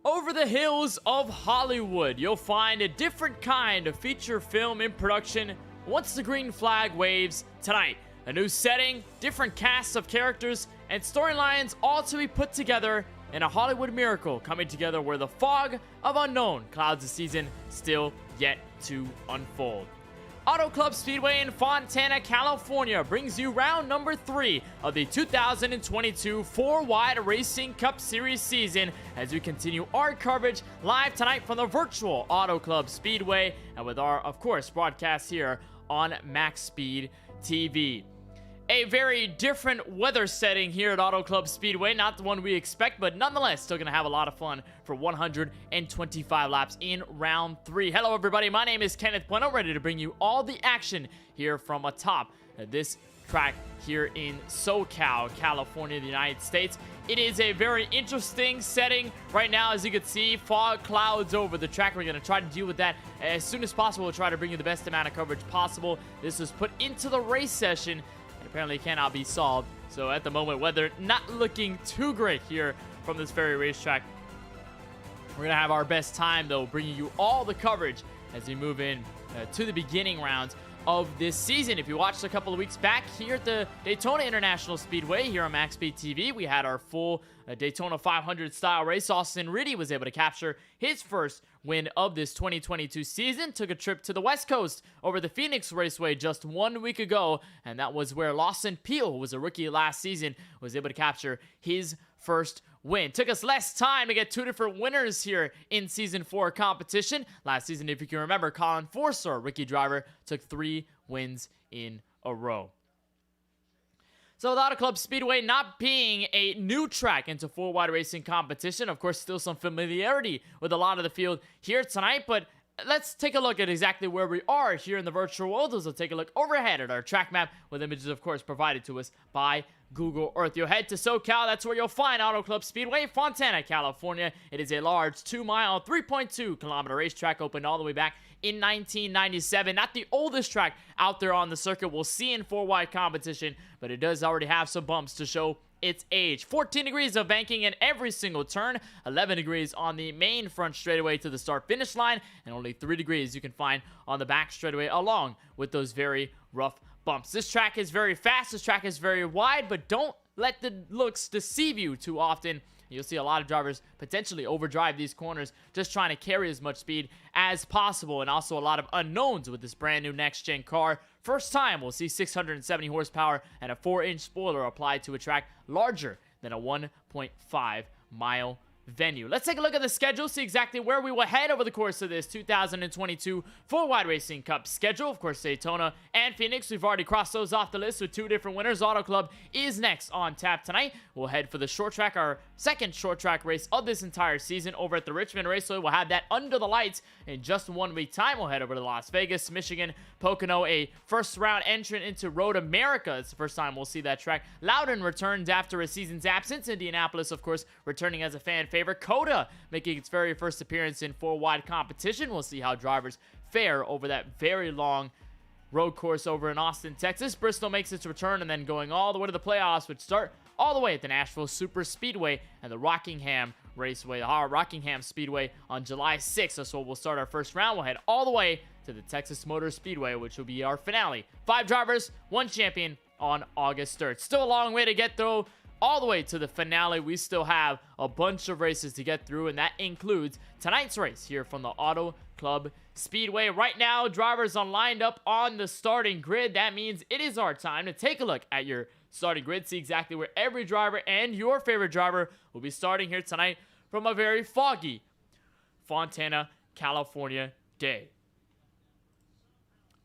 Over the hills of Hollywood, you'll find a different kind of feature film in production once the green flag waves tonight. A new setting, different casts of characters, and storylines all to be put together in a Hollywood miracle coming together where the fog of unknown clouds the season still yet to unfold. Auto Club Speedway in Fontana, California brings you round number 3 of the 2022 4-Wide Racing Cup Series season as we continue our coverage live tonight from the virtual Auto Club Speedway and with our, of course, broadcast here on MaxSpeedTV. A very different weather setting here at Auto Club Speedway, not the one we expect, but nonetheless, still going to have a lot of fun for 125 laps in round 3. Hello, everybody. My name is Kenneth Bueno, ready to bring you all the action here from atop this track here in SoCal, California, the United States. It is a very interesting setting right now. As you can see, fog clouds over the track. We're going to try to deal with that as soon as possible. We'll try to bring you the best amount of coverage possible. This was put into the race session. Apparently cannot be solved. So at the moment, weather not looking too great here from this very racetrack. We're going to have our best time, though, bringing you all the coverage as we move in to the beginning rounds of this season. If you watched a couple of weeks back here at the Daytona International Speedway here on MaxSpeedTV, we had our full Daytona 500 style race. Austin Riddy was able to capture his first win of this 2022 season. Took a trip to the West Coast over the Phoenix Raceway just 1 week ago, and that was where Lawson Peel, who was a rookie last season, was able to capture his first win. Took us less time to get two different winners here in Season 4 competition. Last season, if you can remember, Colin Forster, a rookie driver, took 3 wins in a row. So with Auto Club Speedway not being a new track into 4-wide racing competition, of course, still some familiarity with a lot of the field here tonight, but let's take a look at exactly where we are here in the virtual world. We'll take a look overhead at our track map with images, of course, provided to us by Google Earth. You'll head to SoCal. That's where you'll find Auto Club Speedway, Fontana, California. It is a large 2-mile, 3.2-kilometer racetrack opened all the way back in 1997. Not the oldest track out there on the circuit we'll see in 4-wide competition, but it does already have some bumps to show its age. 14 degrees of banking in every single turn, 11 degrees on the main front straightaway to the start finish line, and only 3 degrees you can find on the back straightaway, along with those very rough bumps. This track is very fast, this track is very wide, but don't let the looks deceive you too often. You'll see a lot of drivers potentially overdrive these corners, just trying to carry as much speed as possible, and also a lot of unknowns with this brand new next-gen car. First time we'll see 670 horsepower and a 4-inch spoiler applied to a track larger than a 1.5-mile venue. Let's take a look at the schedule, see exactly where we will head over the course of this 2022 4-wide racing cup schedule. Of course, Daytona and Phoenix, we've already crossed those off the list with 2 different winners. Auto Club is next on tap tonight. We'll head for the short track, our second short track race of this entire season over at the Richmond Raceway. We'll have that under the lights in just 1 week time. We'll head over to Las Vegas, Michigan, Pocono, a first round entrant into Road America. It's the first time we'll see that track. Loudon returns after a season's absence. Indianapolis, of course, returning as a fan favorite. Coda making its very first appearance in 4-wide competition. We'll see how drivers fare over that very long road course over in Austin, Texas. Bristol makes its return, and then going all the way to the playoffs, which start all the way at the Nashville Super Speedway and the Rockingham Raceway, our Rockingham Speedway on July 6th. That's where we'll start our first round. We'll head all the way to the Texas Motor Speedway, which will be our finale. 5 drivers, 1 champion on August 3rd. Still a long way to get through. All the way to the finale, we still have a bunch of races to get through, and that includes tonight's race here from the Auto Club Speedway. Right now, drivers are lined up on the starting grid. That means it is our time to take a look at your starting grid, see exactly where every driver and your favorite driver will be starting here tonight from a very foggy Fontana, California day.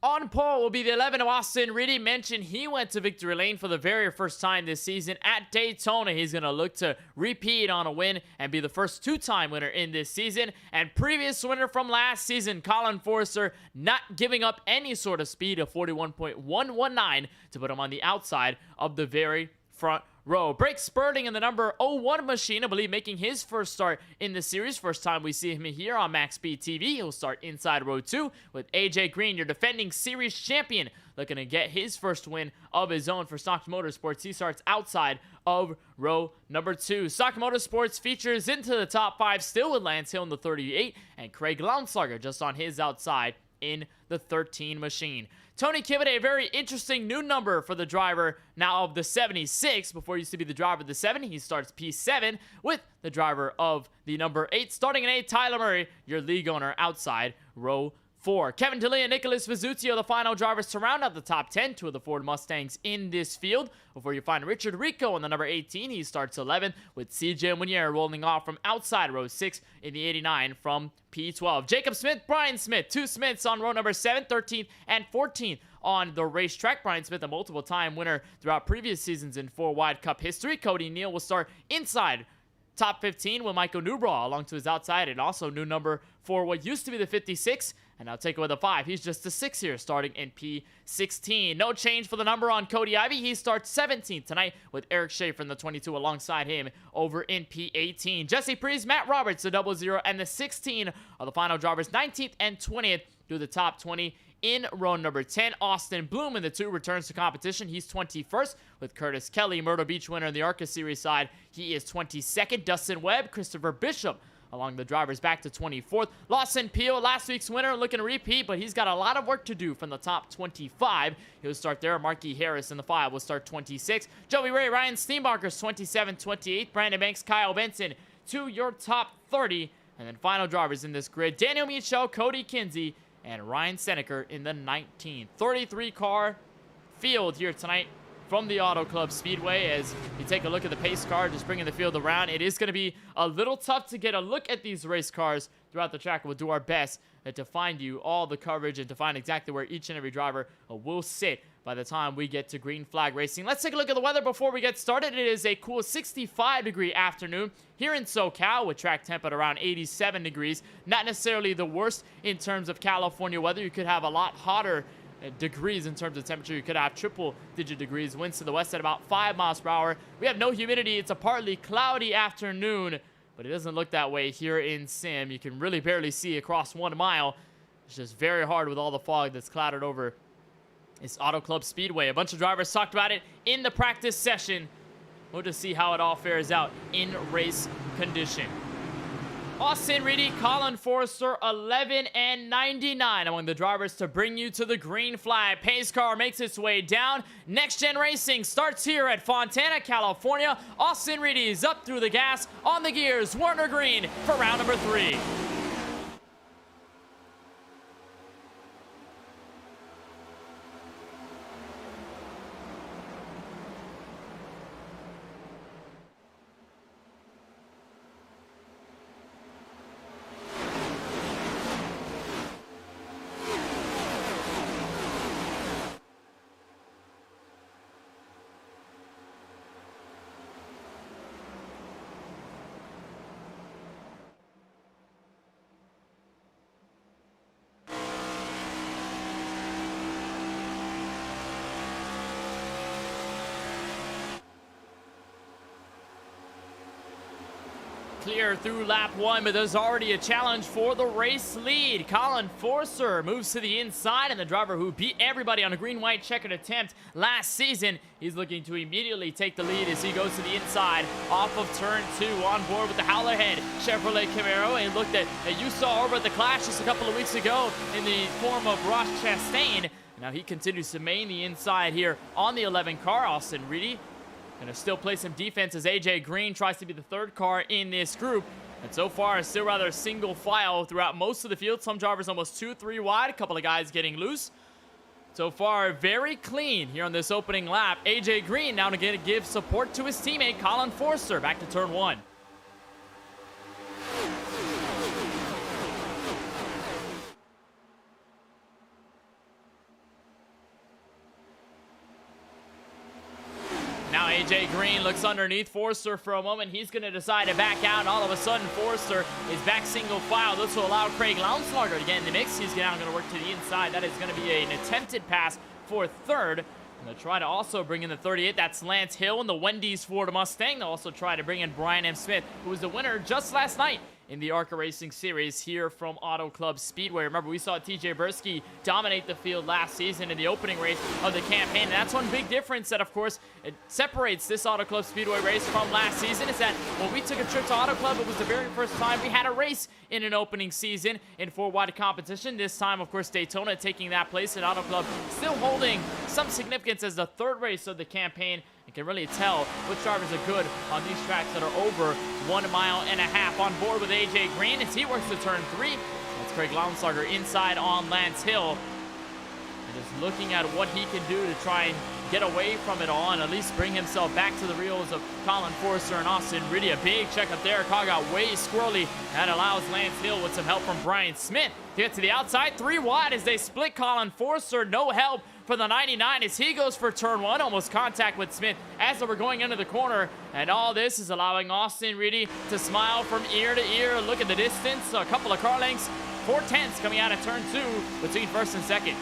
On pole will be the 11 of Austin Riddy. Mentioned he went to victory lane for the very first time this season at Daytona. He's going to look to repeat on a win and be the first 2-time winner in this season. And previous winner from last season, Colin Forster, not giving up any sort of speed of 41.119 to put him on the outside of the very front row. Brake spurting in the number 01 machine, I believe making his first start in the series. First time we see him here on MaxSpeedTV. He'll start inside row 2 with AJ Green, your defending series champion, looking to get his first win of his own for Stock Motorsports. He starts outside of row number 2. Stock Motorsports features into the top 5 still with Lance Hill in the 38 and Craig Launslager just on his outside in the 13 machine. Tony Kimmett, a very interesting new number for the driver now of the 76. Before he used to be the driver of the 7, he starts P7 with the driver of the number 8. Starting in 8, Tyler Murray, your league owner, outside row 4. Kevin Tilly and Nicholas Vizuzio, the final drivers to round out the top 10, 2 of the Ford Mustangs in this field. Before you find Richard Rico in the number 18, he starts 11 with CJ Munier rolling off from outside row 6 in the 89 from P12. Jacob Smith, Brian Smith, 2 Smiths on row number 7, 13th, and 14th on the racetrack. Brian Smith, a multiple-time winner throughout previous seasons in 4-wide Cup history. Cody Neal will start inside top 15 with Michael Newbraw along to his outside, and also new number for what used to be the 56, and now take away the 5. He's just a 6 here, starting in P16. No change for the number on Cody Ivey. He starts 17th tonight with Eric Schaefer in the 22 alongside him over in P18. Jesse Priest, Matt Roberts, the 00, and the 16 are the final drivers, 19th and 20th through the top 20. In row number 10, Austin Bloom in the 2 returns to competition. He's 21st with Curtis Kelly, Myrtle Beach winner in the ARCA Series side. He is 22nd. Dustin Webb, Christopher Bishop along the drivers back to 24th. Lawson Peel, last week's winner, looking to repeat, but he's got a lot of work to do from the top 25. He'll start there. Markey Harris in the 5 will start 26. Joey Ray, Ryan Steenbarker's 27, 28. Brandon Banks, Kyle Benson to your top 30. And then final drivers in this grid, Daniel Michaud, Cody Kinsey, and Ryan Seneker in the 19. 33-car field here tonight from the Auto Club Speedway. As you take a look at the pace car, just bringing the field around, it is going to be a little tough to get a look at these race cars throughout the track. We'll do our best to find you all the coverage and to find exactly where each and every driver will sit by the time we get to green flag racing. Let's take a look at the weather before we get started. It is a cool 65-degree afternoon here in SoCal with track temp at around 87 degrees. Not necessarily the worst in terms of California weather. You could have a lot hotter degrees in terms of temperature. You could have triple-digit degrees. Winds to the west at about 5 miles per hour. We have no humidity. It's a partly cloudy afternoon, but it doesn't look that way here in Sim. You can really barely see across 1 mile. It's just very hard with all the fog that's clouded over this Auto Club Speedway. A bunch of drivers talked about it in the practice session. We'll just see how it all fares out in race condition. Austin Reedy, Colin Forrester, 11 and 99 among the drivers to bring you to the green flag. Pace car makes its way down. Next Gen Racing starts here at Fontana, California. Austin Reedy is up through the gas, on the gears. Warner Green for round number 3. Clear through lap 1, but there's already a challenge for the race lead. Colin Forster moves to the inside, and the driver who beat everybody on a green-white checkered attempt last season, he's looking to immediately take the lead as he goes to the inside off of turn 2. On board with the Howler head Chevrolet Camaro, and looked at you saw over at the Clash just a couple of weeks ago in the form of Ross Chastain. Now he continues to main the inside here on the 11 car. Austin Reedy going to still play some defense as AJ Green tries to be the 3rd car in this group. And so far, it's still rather single file throughout most of the field. Some drivers almost 2-3 wide. A couple of guys getting loose. So far, very clean here on this opening lap. AJ Green now to give support to his teammate, Colin Forster, back to turn 1. Now AJ Green looks underneath Forster for a moment. He's going to decide to back out, and all of a sudden Forster is back single file. This will allow Craig Lounslager to get in the mix. He's now going to work to the inside. That is going to be an attempted pass for 3rd. And they'll try to also bring in the 38. That's Lance Hill in the Wendy's Ford Mustang. They'll also try to bring in Brian M. Smith, who was the winner just last night in the ARCA Racing Series here from Auto Club Speedway. Remember, we saw TJ Bursky dominate the field last season in the opening race of the campaign. And that's one big difference that, of course, it separates this Auto Club Speedway race from last season, is that when we took a trip to Auto Club, it was the very first time we had a race in an opening season in 4-wide competition. This time, of course, Daytona taking that place, and Auto Club still holding some significance as the 3rd race of the campaign. You can really tell which drivers are good on these tracks that are over 1.5 miles. On board with AJ Green as he works to turn 3. That's Craig Lounslager inside on Lance Hill. And just looking at what he can do to try and get away from it all and at least bring himself back to the reels of Colin Forster and Austin Reedy. A big checkup there. Car got way squirrely. That allows Lance Hill with some help from Brian Smith to get to the outside. 3 wide as they split Colin Forster. No help for the 99 as he goes for turn 1. Almost contact with Smith as they were going into the corner. And all this is allowing Austin Reedy to smile from ear to ear. Look at the distance. A couple of car lengths. 4/10 coming out of turn 2 between 1st and 2nd.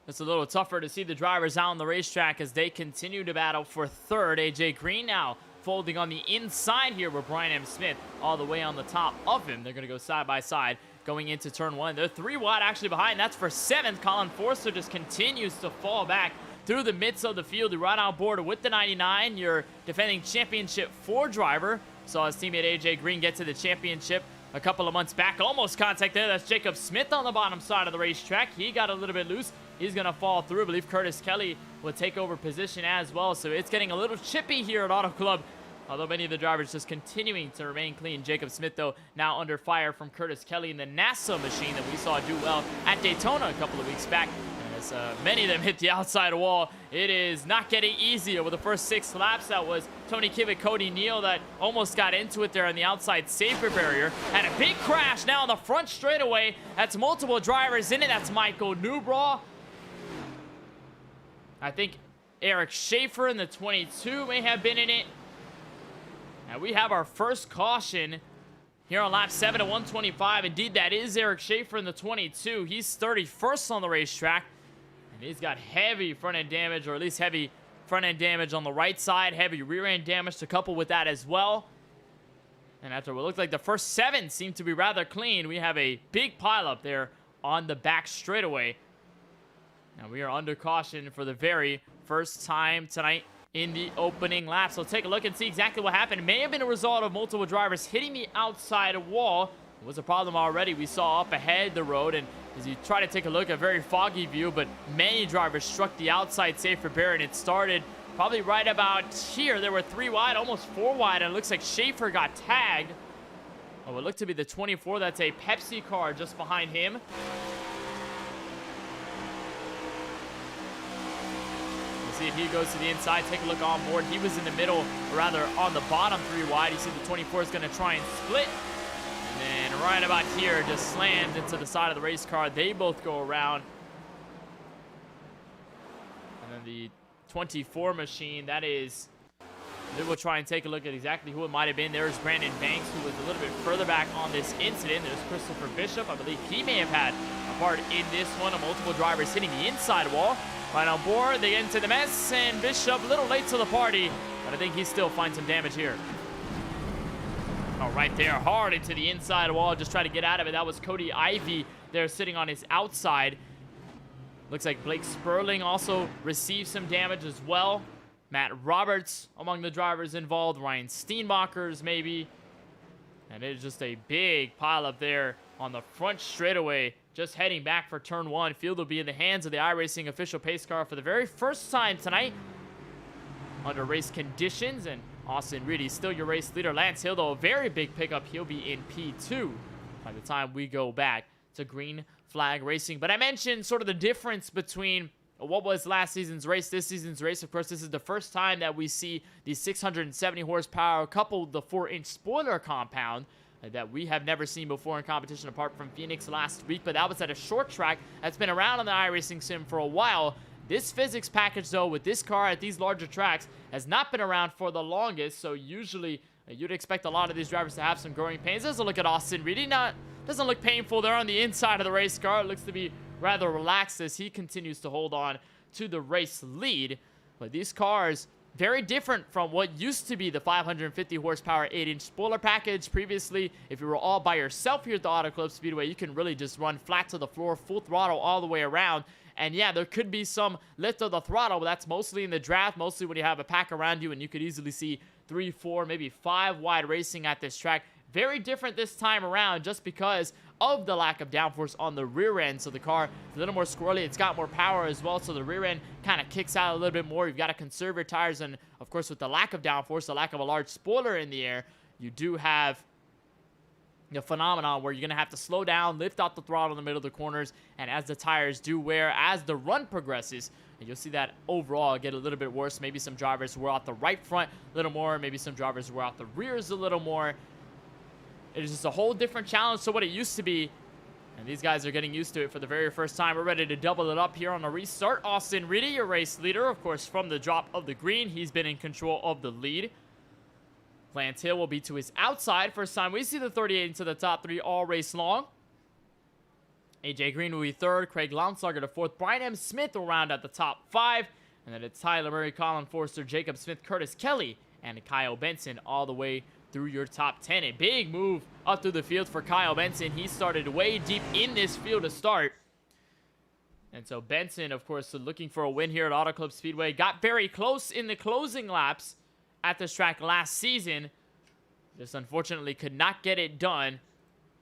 It's a little tougher to see the drivers out on the racetrack as they continue to battle for 3rd. AJ Green now folding on the inside here with Brian M. Smith all the way on the top of him. They're going to go side by side going into turn one. They're 3 wide actually behind. That's for 7th. Colin Forster just continues to fall back through the midst of the field. Right on board with the 99, your defending championship 4 driver. Saw his teammate AJ Green get to the championship a couple of months back. Almost contact there. That's Jacob Smith on the bottom side of the racetrack. He got a little bit loose. He's going to fall through. I believe Curtis Kelly will take over position as well. So it's getting a little chippy here at Auto Club. Although many of the drivers just continuing to remain clean. Jacob Smith, though, now under fire from Curtis Kelly in the NASA machine that we saw do well at Daytona a couple of weeks back. As many of them hit the outside wall, it is not getting easy over the first 6 laps. That was Tony Kivitt, Cody Neal that almost got into it there on the outside safety barrier. And a big crash now on the front straightaway. That's multiple drivers in it. That's Michael Newbraw. I think Eric Schaefer in the 22 may have been in it. And we have our first caution here on lap 7 at 125. Indeed, that is Eric Schaefer in the 22. He's 31st on the racetrack. And he's got heavy front-end damage, or at least heavy front-end damage on the right side. Heavy rear-end damage to couple with that as well. And after what looked like the first 7 seem to be rather clean, we have a big pileup there on the back straightaway. Now we are under caution for the very first time tonight in the opening lap. So take a look and see exactly what happened. It may have been a result of multiple drivers hitting the outside wall. It was a problem already. We saw up ahead the road, and as you try to take a look, a very foggy view, but many drivers struck the outside safety barrier, and it started probably right about here. There were 3 wide, almost 4 wide, and it looks like Schaefer got tagged. Oh, it looked to be the 24. That's a Pepsi car just behind him. See if he goes to the inside. Take a look on board. He was in the middle, or rather on the bottom 3 wide. You see the 24 is going to try and split. And then right about here, just slammed into the side of the race car. They both go around. And then the 24 machine, that is... Then we'll try and take a look at exactly who it might have been. There's Brandon Banks, who was a little bit further back on this incident. There's Christopher Bishop. I believe he may have had a part in this one. Multiple drivers hitting the inside wall. Right on board, they get into the mess, and Bishop a little late to the party, but I think he still finds some damage here. Oh, right there, hard into the inside wall, just try to get out of it. That was Cody Ivey there sitting on his outside. Looks like Blake Sperling also received some damage as well. Matt Roberts among the drivers involved, Ryan Steenbachers maybe. And it is just a big pile up there on the front straightaway. Just heading back for turn 1. Field will be in the hands of the iRacing official pace car for the very first time tonight under race conditions. And Austin Reedy, still your race leader. Lance Hill, though, a very big pickup. He'll be in P2 by the time we go back to green flag racing. But I mentioned sort of the difference between what was last season's race, this season's race. Of course, this is the first time that we see the 670 horsepower coupled the 4-inch spoiler compound that we have never seen before in competition apart from Phoenix last week, but that was at a short track that's been around on the iRacing sim for a while. This physics package, though, with this car at these larger tracks has not been around for the longest, so usually you'd expect a lot of these drivers to have some growing pains. Let's look at Austin Reedy. Doesn't look painful there on the inside of the race car. It looks to be rather relaxed as he continues to hold on to the race lead. But these cars, very different from what used to be the 550 horsepower 8-inch spoiler package. Previously, if you were all by yourself here at the Auto Club Speedway, you can really just run flat to the floor, full throttle all the way around. And yeah, there could be some lift of the throttle, but that's mostly in the draft, mostly when you have a pack around you, and you could easily see 3, 4, maybe 5 wide racing at this track. Very different this time around just because of the lack of downforce on the rear end. So the car is a little more squirrely. It's got more power as well, so the rear end kind of kicks out a little bit more. You've got to conserve your tires, and of course with the lack of downforce, the lack of a large spoiler in the air, you do have the phenomenon where you're going to have to slow down, lift out the throttle in the middle of the corners, and as the tires do wear, as the run progresses, and you'll see that overall get a little bit worse. Maybe some drivers wear out the right front a little more, maybe some drivers wear out the rears a little more. It is just a whole different challenge to what it used to be, and these guys are getting used to it for the very first time. We're ready to double it up here on the restart. Austin Reedy, your race leader, of course, from the drop of the green. He's been in control of the lead. Lance Hill will be to his outside. First time we see the 38 into the top 3 all race long. AJ Green will be 3rd. Craig Launslager to 4th. Brian M. Smith will round out the top 5. And then it's Tyler Murray, Colin Forster, Jacob Smith, Curtis Kelly and Kyle Benson all the way through your top 10. A big move up through the field for Kyle Benson. He started way deep in this field to start. And so Benson, of course, looking for a win here at Auto Club Speedway. Got very close in the closing laps at this track last season. Just unfortunately could not get it done.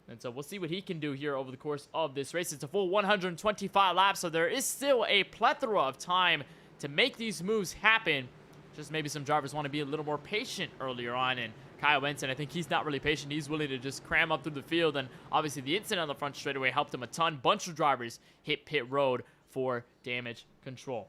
And so we'll see what he can do here over the course of this race. It's a full 125 laps, so there is still a plethora of time to make these moves happen. Just maybe some drivers want to be a little more patient earlier on, and Kyle Benson, I think he's not really patient. He's willing to just cram up through the field, and obviously the incident on the front straightaway helped him a ton. Bunch of drivers hit pit road for damage control.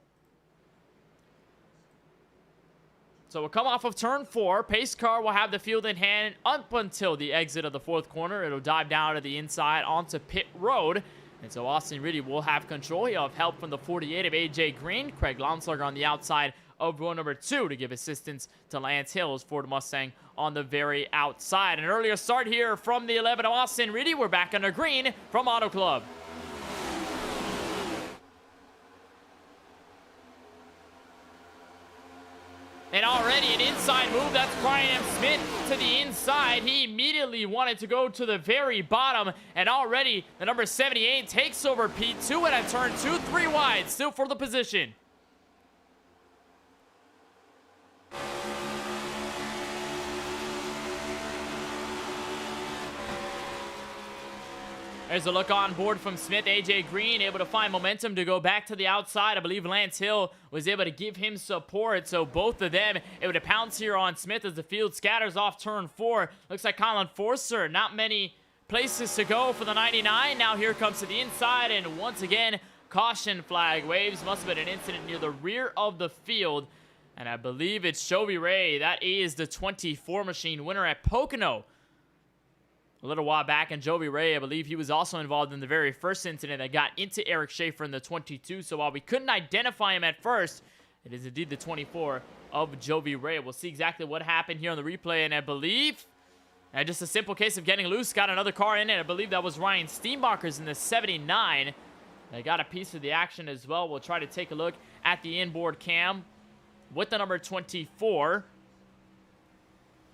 So we'll come off of turn 4. Pace car will have the field in hand up until the exit of the 4th corner. It'll dive down to the inside onto pit road. And so Austin Riddy will have control. He'll have help from the 48 of AJ Green. Craig Lonsberger on the outside of row number 2 to give assistance to Lance Hill's Ford Mustang on the very outside. An earlier start here from the 11 of Austin Riddy. We're back under green from Auto Club. And already an inside move. That's Brian M. Smith to the inside. He immediately wanted to go to the very bottom. And already the number 78 takes over P2 at a turn 2, 3 wide. Still for the position. There's a look on board from Smith. AJ Green able to find momentum to go back to the outside. I believe Lance Hill was able to give him support. So both of them able to pounce here on Smith as the field scatters off turn 4. Looks like Colin Forcer, not many places to go for the 99. Now here comes to the inside, and once again, caution flag waves. Must have been an incident near the rear of the field. And I believe it's Joey Ray. That is the 24 machine winner at Pocono a little while back, and Joey Ray, I believe he was also involved in the very first incident that got into Eric Schaefer in the 22. So while we couldn't identify him at first, it is indeed the 24 of Joey Ray. We'll see exactly what happened here on the replay, and I believe just a simple case of getting loose. Got another car in it. I believe that was Ryan Steenbacher's in the 79. They got a piece of the action as well. We'll try to take a look at the inboard cam with the number 24.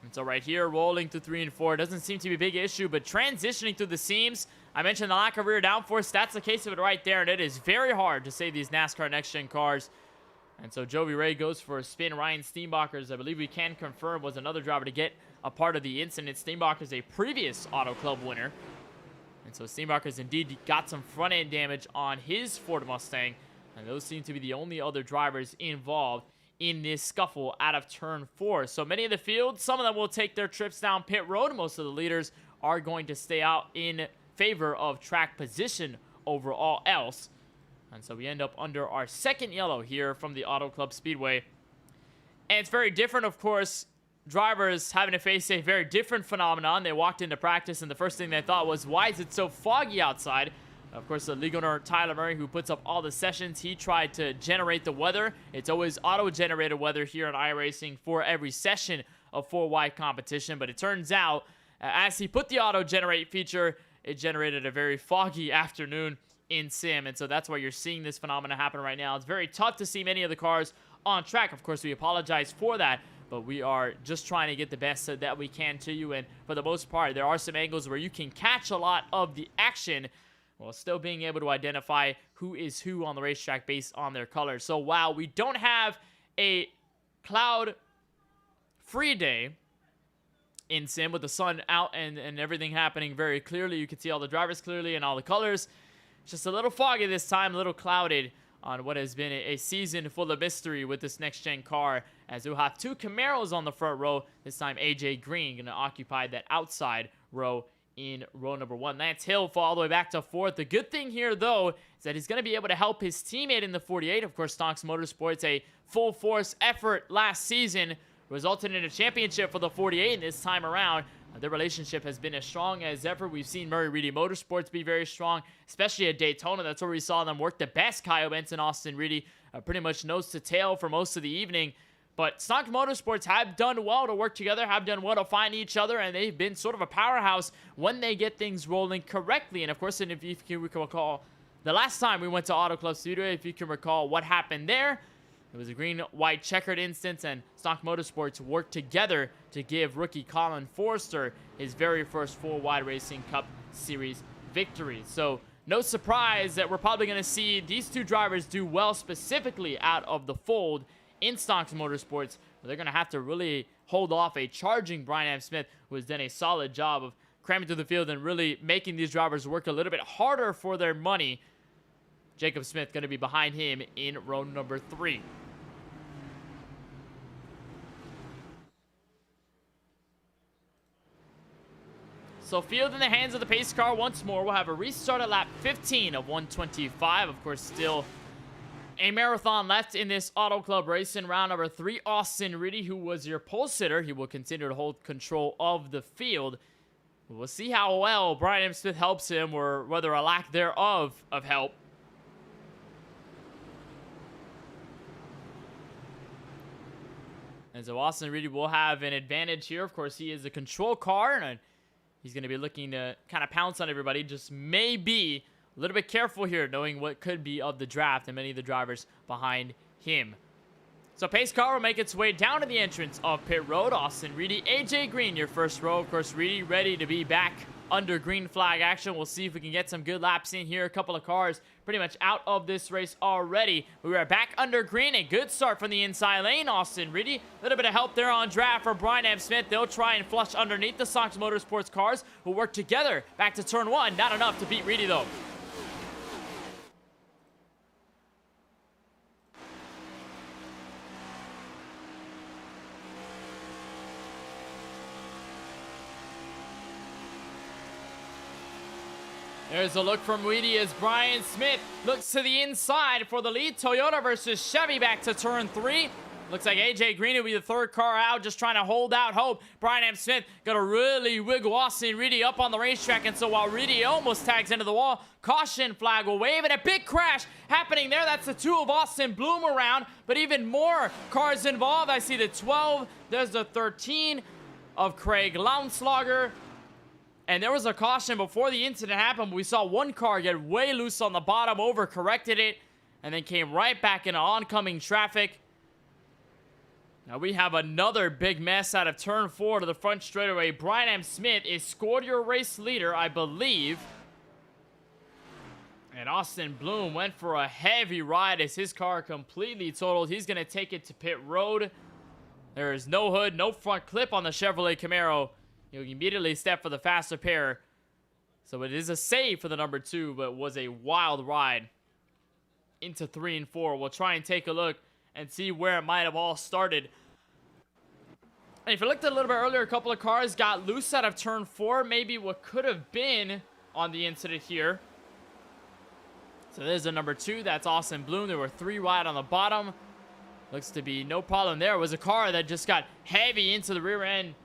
And so right here, rolling through 3 and 4. Doesn't seem to be a big issue, but transitioning through the seams. I mentioned the lack of rear downforce. That's the case of it right there, and it is very hard to save these NASCAR next-gen cars. And so Joey Ray goes for a spin. Ryan Steenbacher's, I believe we can confirm, was another driver to get a part of the incident. Steenbacher's a previous Auto Club winner. And so Steenbacher's indeed got some front-end damage on his Ford Mustang. And those seem to be the only other drivers involved in this scuffle out of turn 4. So many of the field, some of them will take their trips down pit road. Most of the leaders are going to stay out in favor of track position over all else. And so we end up under our second yellow here from the Auto Club Speedway. And it's very different, of course. Drivers having to face a very different phenomenon. They walked into practice, and the first thing they thought was, why is it so foggy outside? Of course, the league owner, Tyler Murray, who puts up all the sessions, he tried to generate the weather. It's always auto-generated weather here on iRacing for every session of 4-wide competition. But it turns out, as he put the auto-generate feature, it generated a very foggy afternoon in sim. And so that's why you're seeing this phenomenon happen right now. It's very tough to see many of the cars on track. Of course, we apologize for that, but we are just trying to get the best that we can to you. And for the most part, there are some angles where you can catch a lot of the action while still being able to identify who is who on the racetrack based on their colors. So while we don't have a cloud-free day in sim with the sun out and everything happening very clearly, you can see all the drivers clearly and all the colors. It's just a little foggy this time, a little clouded on what has been a season full of mystery with this next-gen car, as we'll have 2 Camaros on the front row. This time, AJ Green going to occupy that outside row in row number 1. Lance Hill fall all the way back to 4th. The good thing here, though, is that he's going to be able to help his teammate in the 48. Of course, Stonks Motorsports, a full-force effort last season, resulted in a championship for the 48, and this time around, their relationship has been as strong as ever. We've seen Murray Reedy Motorsports be very strong, especially at Daytona. That's where we saw them work the best. Kyle Benson, Austin Reedy, pretty much nose to tail for most of the evening. But Stonks Motorsports have done well to work together, have done well to find each other, and they've been sort of a powerhouse when they get things rolling correctly. And of course, if you can recall, the last time we went to Auto Club Speedway, if you can recall what happened there, It was a green-white checkered instance, and Stock Motorsports worked together to give rookie Colin Forster his very first full Wide Racing Cup Series victory. So no surprise that we're probably going to see these two drivers do well specifically out of the fold in Stock Motorsports, but they're going to have to really hold off a charging Brian M. Smith, who has done a solid job of cramming through the field and really making these drivers work a little bit harder for their money. Jacob Smith going to be behind him in row number 3. So field in the hands of the pace car once more. We'll have a restart at lap 15 of 125. Of course, still a marathon left in this Auto Club race. In round number 3, Austin Reedy, who was your pole sitter, he will continue to hold control of the field. We'll see how well Brian M. Smith helps him, or whether a lack thereof of help. And so Austin Reedy will have an advantage here. Of course, he is a control car, and he's going to be looking to kind of pounce on everybody. Just may be a little bit careful here, knowing what could be of the draft and many of the drivers behind him. So pace car will make its way down to the entrance of pit road. Austin Reedy, AJ Green, your first row. Of course, Reedy ready to be back under green flag action. We'll see if we can get some good laps in here. A couple of cars pretty much out of this race already. We are back under green. A good start from the inside lane. Austin Reedy, a little bit of help there on draft for Brian M. Smith. They'll try and flush underneath the Sox Motorsports cars, who work together back to turn 1. Not enough to beat Reedy, though. There's a look from Reedy as Brian Smith looks to the inside for the lead. Toyota versus Chevy back to turn 3. Looks like AJ Green will be the third car out, just trying to hold out hope. Brian M. Smith gonna really wiggle Austin Reedy up on the racetrack, and so while Reedy almost tags into the wall, caution flag will wave, and a big crash happening there. That's the 2 of Austin Bloom around, but even more cars involved. I see the 12, there's the 13 of Craig Launslager. And there was a caution before the incident happened. We saw one car get way loose on the bottom, overcorrected it, and then came right back into oncoming traffic. Now we have another big mess out of turn 4 to the front straightaway. Brian M. Smith is scored your race leader, I believe. And Austin Bloom went for a heavy ride as his car completely totaled. He's going to take it to pit road. There is no hood, no front clip on the Chevrolet Camaro. You immediately step for the faster pair. So it is a save for the number 2, but was a wild ride into 3 and 4. We'll try and take a look and see where it might have all started. And if you looked at a little bit earlier, a couple of cars got loose out of turn 4. Maybe what could have been on the incident here. So there's the number 2. That's Austin Bloom. There were 3 wide on the bottom. Looks to be no problem there. It was a car that just got heavy into the rear end.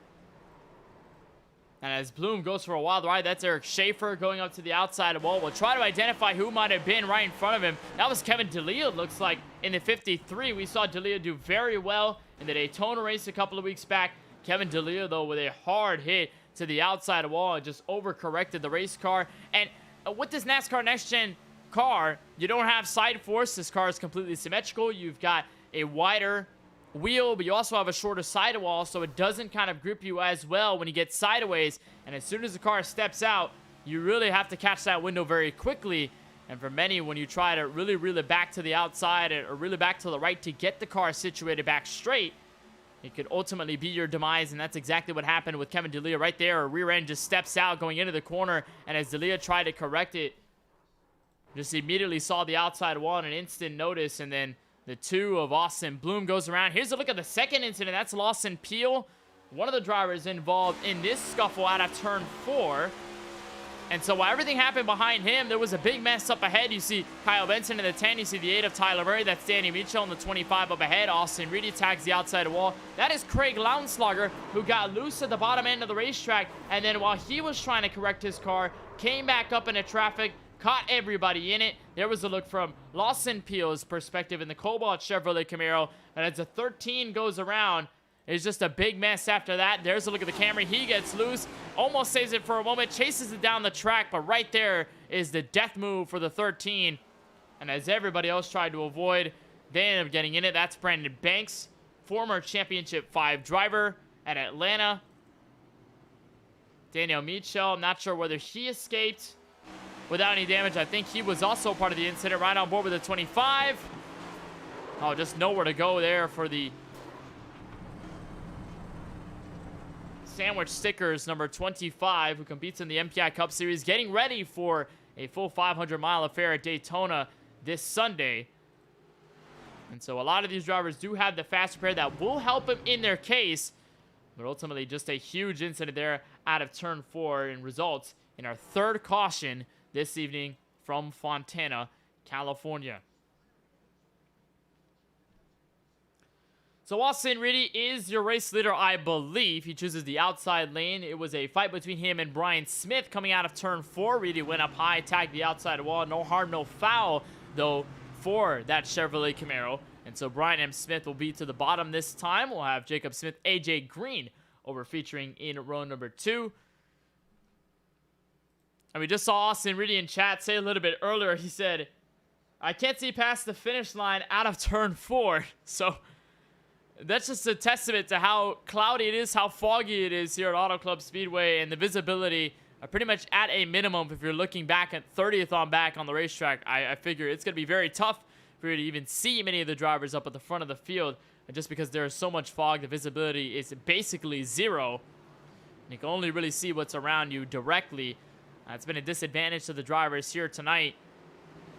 And as Bloom goes for a wild ride, that's Eric Schaefer going up to the outside of the wall. We'll try to identify who might have been right in front of him. That was Kevin DeLeo, it looks like, in the 53. We saw DeLeo do very well in the Daytona race a couple of weeks back. Kevin DeLeo, though, with a hard hit to the outside of the wall and just overcorrected the race car. And with this NASCAR Next Gen car, you don't have side force. This car is completely symmetrical. You've got a wider wheel, but you also have a shorter sidewall, so it doesn't kind of grip you as well when you get sideways. And as soon as the car steps out, you really have to catch that window very quickly. And for many, when you try to really reel it back to the outside or really back to the right to get the car situated back straight, it could ultimately be your demise. And that's exactly what happened with Kevin DeLeo right there. A rear end just steps out going into the corner, and as DeLeo tried to correct it, just immediately saw the outside wall in an instant notice. And then the 2 of Austin Bloom goes around. Here's a look at the second incident. That's Lawson Peel, one of the drivers involved in this scuffle out of turn 4. And so while everything happened behind him, there was a big mess up ahead. You see Kyle Benson in the 10. You see the 8 of Tyler Murray. That's Danny Mitchell in the 25 up ahead. Austin Reedy tags the outside wall. That is Craig Launslager, who got loose at the bottom end of the racetrack. And then while he was trying to correct his car, came back up into traffic, caught everybody in it. There was a look from Lawson Peel's perspective in the Cobalt Chevrolet Camaro. And as the 13 goes around, it's just a big mess after that. There's a look at the Camry. He gets loose, almost saves it for a moment, chases it down the track, but right there is the death move for the 13. And as everybody else tried to avoid, They ended up getting in it. That's Brandon Banks, former Championship 5 driver at Atlanta. Daniel Mitchell, I'm not sure whether he escaped without any damage. I think he was also part of the incident, right on board with the 25. Oh, just nowhere to go there for the Sandwich Stickers, number 25, who competes in the MPI Cup Series, getting ready for a full 500-mile affair at Daytona this Sunday. And so a lot of these drivers do have the fast repair that will help them in their case. But ultimately, just a huge incident there out of turn 4 and results in our third caution this evening from Fontana, California. So Austin Reedy is your race leader, I believe. He chooses the outside lane. It was a fight between him and Brian Smith coming out of turn 4. Reedy went up high, tagged the outside wall. No harm, no foul, though, for that Chevrolet Camaro. And so Brian M. Smith will be to the bottom this time. We'll have Jacob Smith, AJ Green over featuring in row number 2. And we just saw Austin Reedy in chat say a little bit earlier. He said, I can't see past the finish line out of turn 4. So that's just a testament to how cloudy it is, how foggy it is here at Auto Club Speedway, and the visibility are pretty much at a minimum. If you're looking back at 30th on back on the racetrack, I figure it's going to be very tough for you to even see many of the drivers up at the front of the field. And just because there is so much fog, the visibility is basically zero. You can only really see what's around you directly. It's been a disadvantage to the drivers here tonight.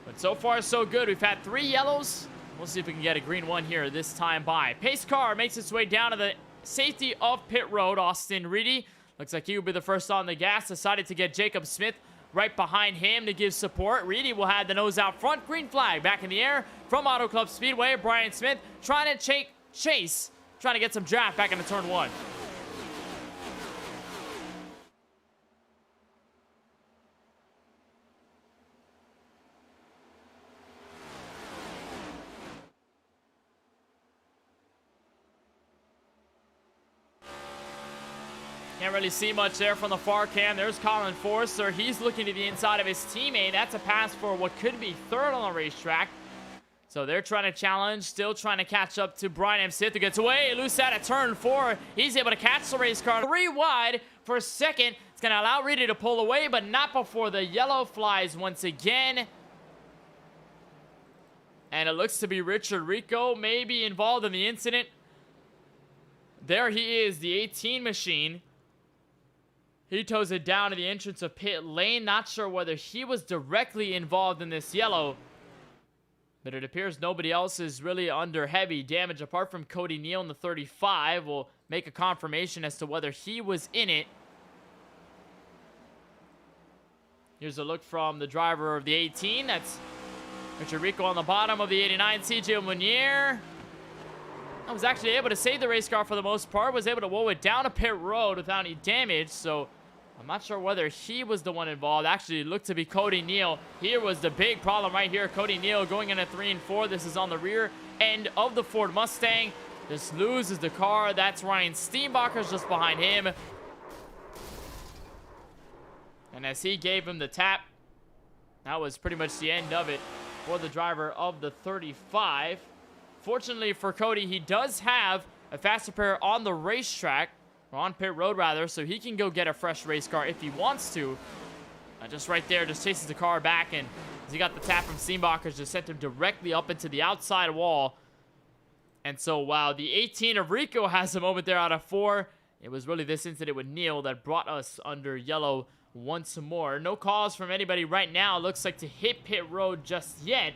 But so far, so good. We've had 3 yellows. We'll see if we can get a green one here this time by. Pace car makes its way down to the safety of pit road. Austin Reedy looks like he will be the first on the gas. Decided to get Jacob Smith right behind him to give support. Reedy will have the nose out front. Green flag back in the air from Auto Club Speedway. Brian Smith trying to chase, trying to get some draft back into turn 1. Can't really see much there from the far cam. There's Colin Forster. He's looking to the inside of his teammate. That's a pass for what could be 3rd on the racetrack. So they're trying to challenge, still trying to catch up to Brian M. Smith, who gets away. Loose out at turn 4. He's able to catch the race car 3 wide for a second. It's going to allow Reedy to pull away, but not before the yellow flies once again. And it looks to be Richard Rico maybe involved in the incident. There he is, the 18 machine. He tows it down to the entrance of pit lane. Not sure whether he was directly involved in this yellow, but it appears nobody else is really under heavy damage apart from Cody Neal in the 35. We'll make a confirmation as to whether he was in it. Here's a look from the driver of the 18. That's Richard Rico on the bottom of the 89. CJ Munier. I was actually able to save the race car for the most part. Was able to woe it down a pit road without any damage. So I'm not sure whether he was the one involved. Actually, it looked to be Cody Neal. Here was the big problem right here. Cody Neal going in at 3 and 4. This is on the rear end of the Ford Mustang. Just loses the car. That's Ryan Steenbacher's just behind him. And as he gave him the tap, that was pretty much the end of it for the driver of the 35. Fortunately for Cody, he does have a fast repair on the racetrack, or on pit road rather, so he can go get a fresh race car if he wants to. Just right there, just chases the car back, and as he got the tap from Steenbacher, just sent him directly up into the outside wall. And so while the 18 of Rico has a moment there out of 4, it was really this incident with Neal that brought us under yellow once more. No calls from anybody right now. Looks like to hit pit road just yet.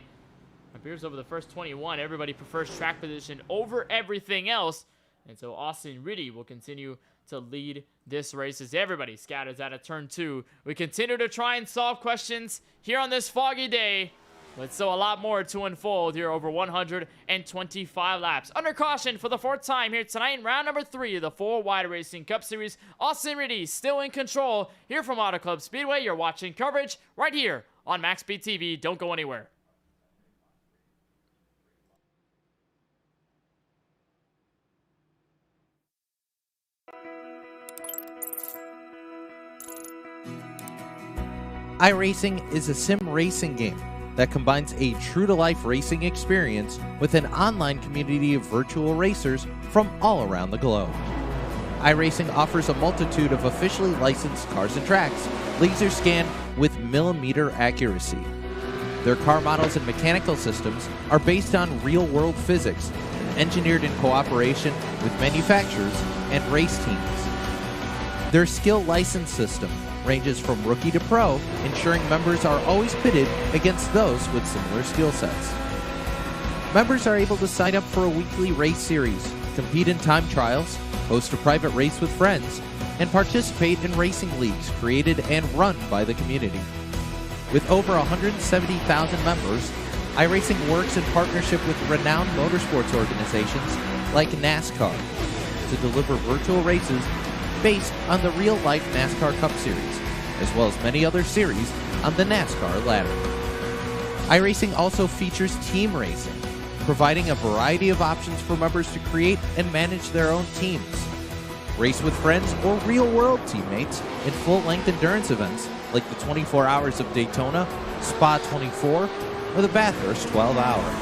Appears over the first 21. Everybody prefers track position over everything else. And so Austin Reedy will continue to lead this race as everybody scatters out of turn 2. We continue to try and solve questions here on this foggy day, but still a lot more to unfold here over 125 laps. Under caution for the 4th time here tonight in round number 3 of the 4 Wide Racing Cup Series. Austin Reedy still in control here from Auto Club Speedway. You're watching coverage right here on MaxSpeedTV. Don't go anywhere. iRacing is a sim racing game. that combines a true-to-life racing experience with an online community of virtual racers from all around the globe. iRacing offers a multitude of officially licensed cars and tracks, laser scanned with millimeter accuracy. Their car models and mechanical systems are based on real-world physics, engineered in cooperation with manufacturers and race teams. Their skill license system ranges from rookie to pro, ensuring members are always pitted against those with similar skill sets. Members are able to sign up for a weekly race series, compete in time trials, host a private race with friends, and participate in racing leagues created and run by the community. With over 170,000 members, iRacing works in partnership with renowned motorsports organizations like NASCAR to deliver virtual races based on the real-life NASCAR Cup Series, as well as many other series on the NASCAR ladder. iRacing also features team racing, providing a variety of options for members to create and manage their own teams. Race with friends or real-world teammates in full-length endurance events like the 24 Hours of Daytona, Spa 24, or the Bathurst 12 Hour.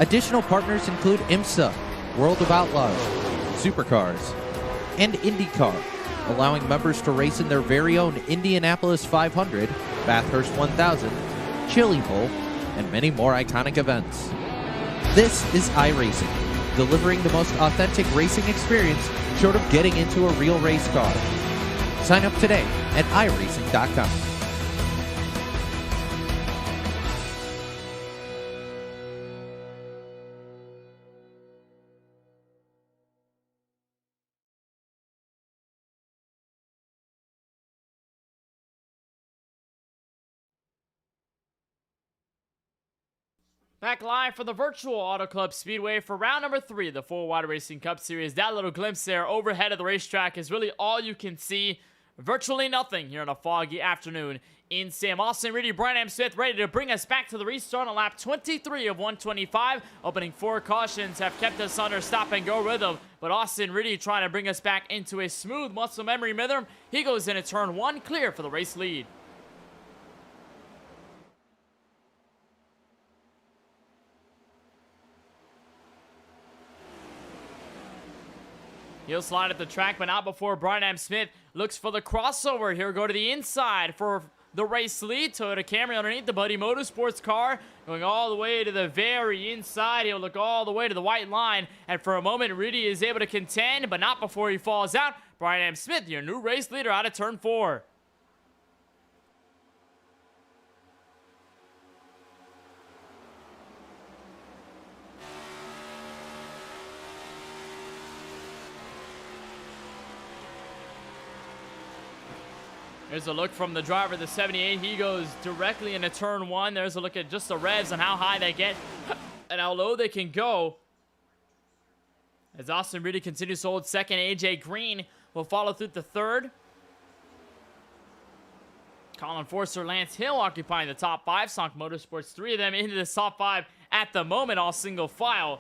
Additional partners include IMSA, World of Outlaws, Supercars, and IndyCar, allowing members to race in their very own Indianapolis 500, Bathurst 1000, Chili Bowl, and many more iconic events. This is iRacing, delivering the most authentic racing experience short of getting into a real race car. Sign up today at iRacing.com. Back live for the virtual Auto Club Speedway for round number 3 of the Full Wide Racing Cup Series. That little glimpse there overhead of the racetrack is really all you can see. Virtually nothing here on a foggy afternoon in Sam. Austin Reedy, Brian M. Smith ready to bring us back to the restart on lap 23 of 125. Opening 4 cautions have kept us under stop and go rhythm, but Austin Reedy trying to bring us back into a smooth muscle memory rhythm. He goes into turn 1 clear for the race lead. He'll slide at the track, but not before Brian M. Smith looks for the crossover. He'll go to the inside for the race lead. Toyota Camry underneath the Buddy Motorsports car, going all the way to the very inside. He'll look all the way to the white line, and for a moment, Reedy is able to contend, but not before he falls out. Brian M. Smith, your new race leader, out of turn 4. There's a look from the driver, the 78. He goes directly into turn 1. There's a look at just the revs and how high they get and how low they can go. As Austin Reedy continues to hold second, AJ Green will follow through the third. Colin Forster, Lance Hill occupying the top 5. Sonk Motorsports, 3 of them into the top 5 at the moment, all single file.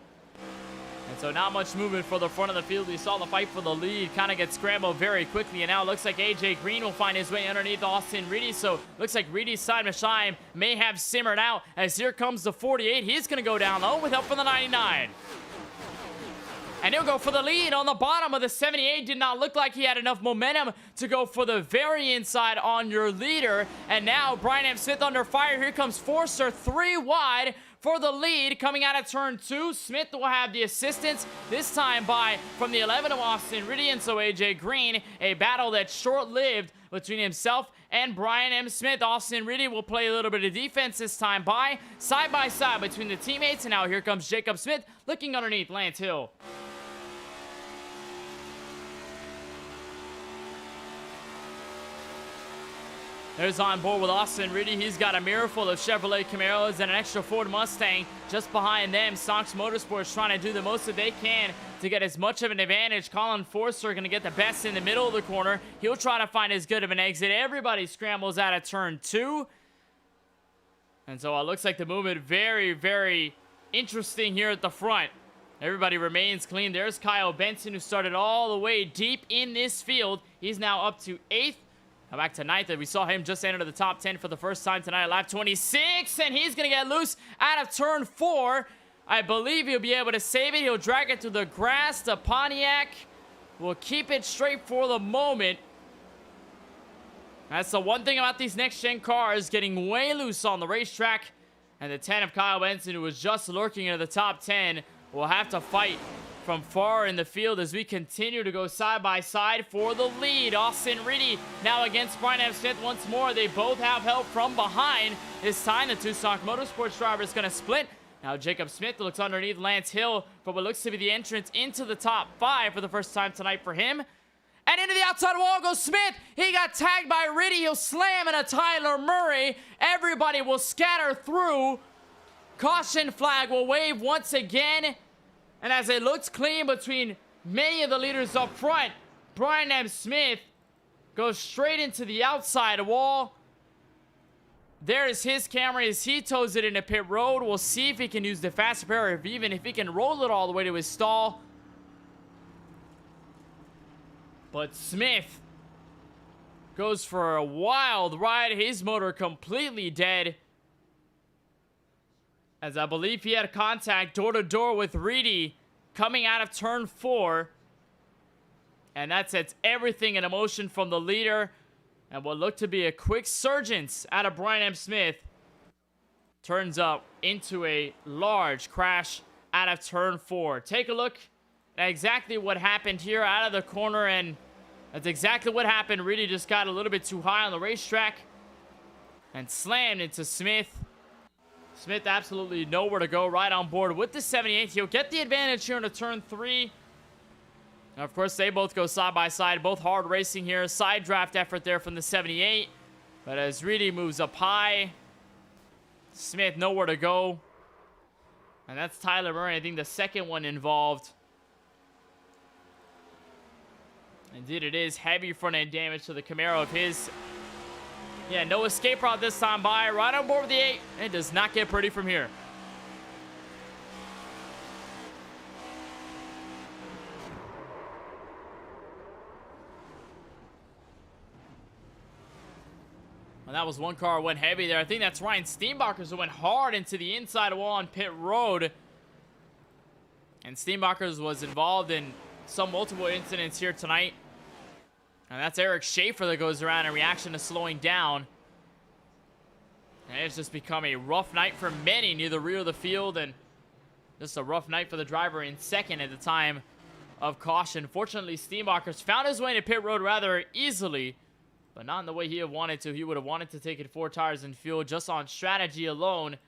And so not much movement for the front of the field. We saw the fight for the lead kind of get scrambled very quickly. And now it looks like AJ Green will find his way underneath Austin Reedy. So looks like Reedy's side machine may have simmered out as here comes the 48. He's going to go down low with help from the 99. And he'll go for the lead on the bottom of the 78. Did not look like he had enough momentum to go for the very inside on your leader. And now Brian M. Smith under fire. Here comes Forster 3 wide for the lead coming out of turn 2. Smith will have the assistance this time from the 11 of Austin Reedy, and so AJ Green, a battle that's short-lived between himself and Brian M. Smith. Austin Reedy will play a little bit of defense this time side by side between the teammates, and now here comes Jacob Smith looking underneath Lance Hill. There's on board with Austin Reedy. He's got a mirror full of Chevrolet Camaros and an extra Ford Mustang just behind them. Sonk Motorsports trying to do the most that they can to get as much of an advantage. Colin Forster going to get the best in the middle of the corner. He'll try to find as good of an exit. Everybody scrambles out of turn 2. And so it looks like the movement very, very interesting here at the front. Everybody remains clean. There's Kyle Benson, who started all the way deep in this field. He's now up to 8th. Now back to 9th. We saw him just enter the top 10 for the first time tonight at lap 26. And he's going to get loose out of turn 4. I believe he'll be able to save it. He'll drag it to the grass. The Pontiac will keep it straight for the moment. That's the one thing about these next-gen cars, getting way loose on the racetrack. And the 10 of Kyle Benson, who was just lurking into the top 10, will have to fight from far in the field as we continue to go side by side for the lead. Austin Reedy now against Brian M. Smith once more. They both have help from behind. This time, the Tucson Motorsports driver is going to split. Now Jacob Smith looks underneath Lance Hill for what looks to be the entrance into the top 5 for the first time tonight for him. And into the outside wall goes Smith. He got tagged by Riddy. He'll slam into Tyler Murray. Everybody will scatter through. Caution flag will wave once again. And as it looks clean between many of the leaders up front, Brian M. Smith goes straight into the outside wall. There is his camera as he tows it into pit road. We'll see if he can use the fast repair, or even if he can roll it all the way to his stall. But Smith goes for a wild ride. His motor completely dead, as I believe he had contact door-to-door with Reedy coming out of turn 4. And that sets everything in motion from the leader. And what looked to be a quick surgence out of Brian M. Smith turns up into a large crash out of turn 4. Take a look at exactly what happened here out of the corner, and that's exactly what happened. Reedy just got a little bit too high on the racetrack and slammed into Smith. Smith absolutely nowhere to go, right on board with the 78. He'll get the advantage here into turn 3. And of course, they both go side by side, both hard racing here. Side draft effort there from the 78. But as Reedy moves up high, Smith nowhere to go. And that's Tyler Murray, I think the second one involved. Indeed it is. Heavy front end damage to the Camaro of his. Yeah, no escape route this time by. Right on board with the 8. It does not get pretty from here. And that was one car went heavy there. I think that's Ryan Steenbachers who went hard into the inside wall on pit road. And Steenbachers was involved in some multiple incidents here tonight. And that's Eric Schaefer that goes around in reaction to slowing down. And it's just become a rough night for many near the rear of the field. And just a rough night for the driver in second at the time of caution. Fortunately, Steenbachers found his way to pit road rather easily, but not in the way he had wanted to. He would have wanted to take it 4 tires and fuel just on strategy alone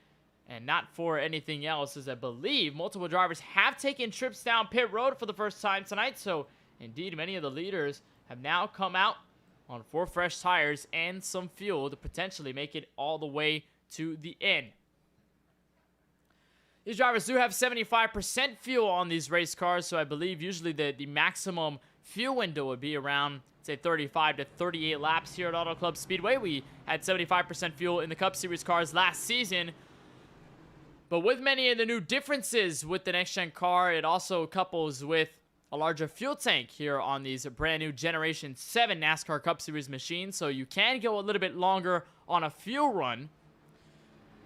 and not for anything else, as I believe multiple drivers have taken trips down pit road for the first time tonight. So indeed, many of the leaders have now come out on 4 fresh tires and some fuel to potentially make it all the way to the end. These drivers do have 75% fuel on these race cars, so I believe usually the maximum fuel window would be around, say, 35 to 38 laps here at Auto Club Speedway. We had 75% fuel in the Cup Series cars last season. But with many of the new differences with the next-gen car, it also couples with a larger fuel tank here on these brand new Generation 7 NASCAR Cup Series machines. So you can go a little bit longer on a fuel run.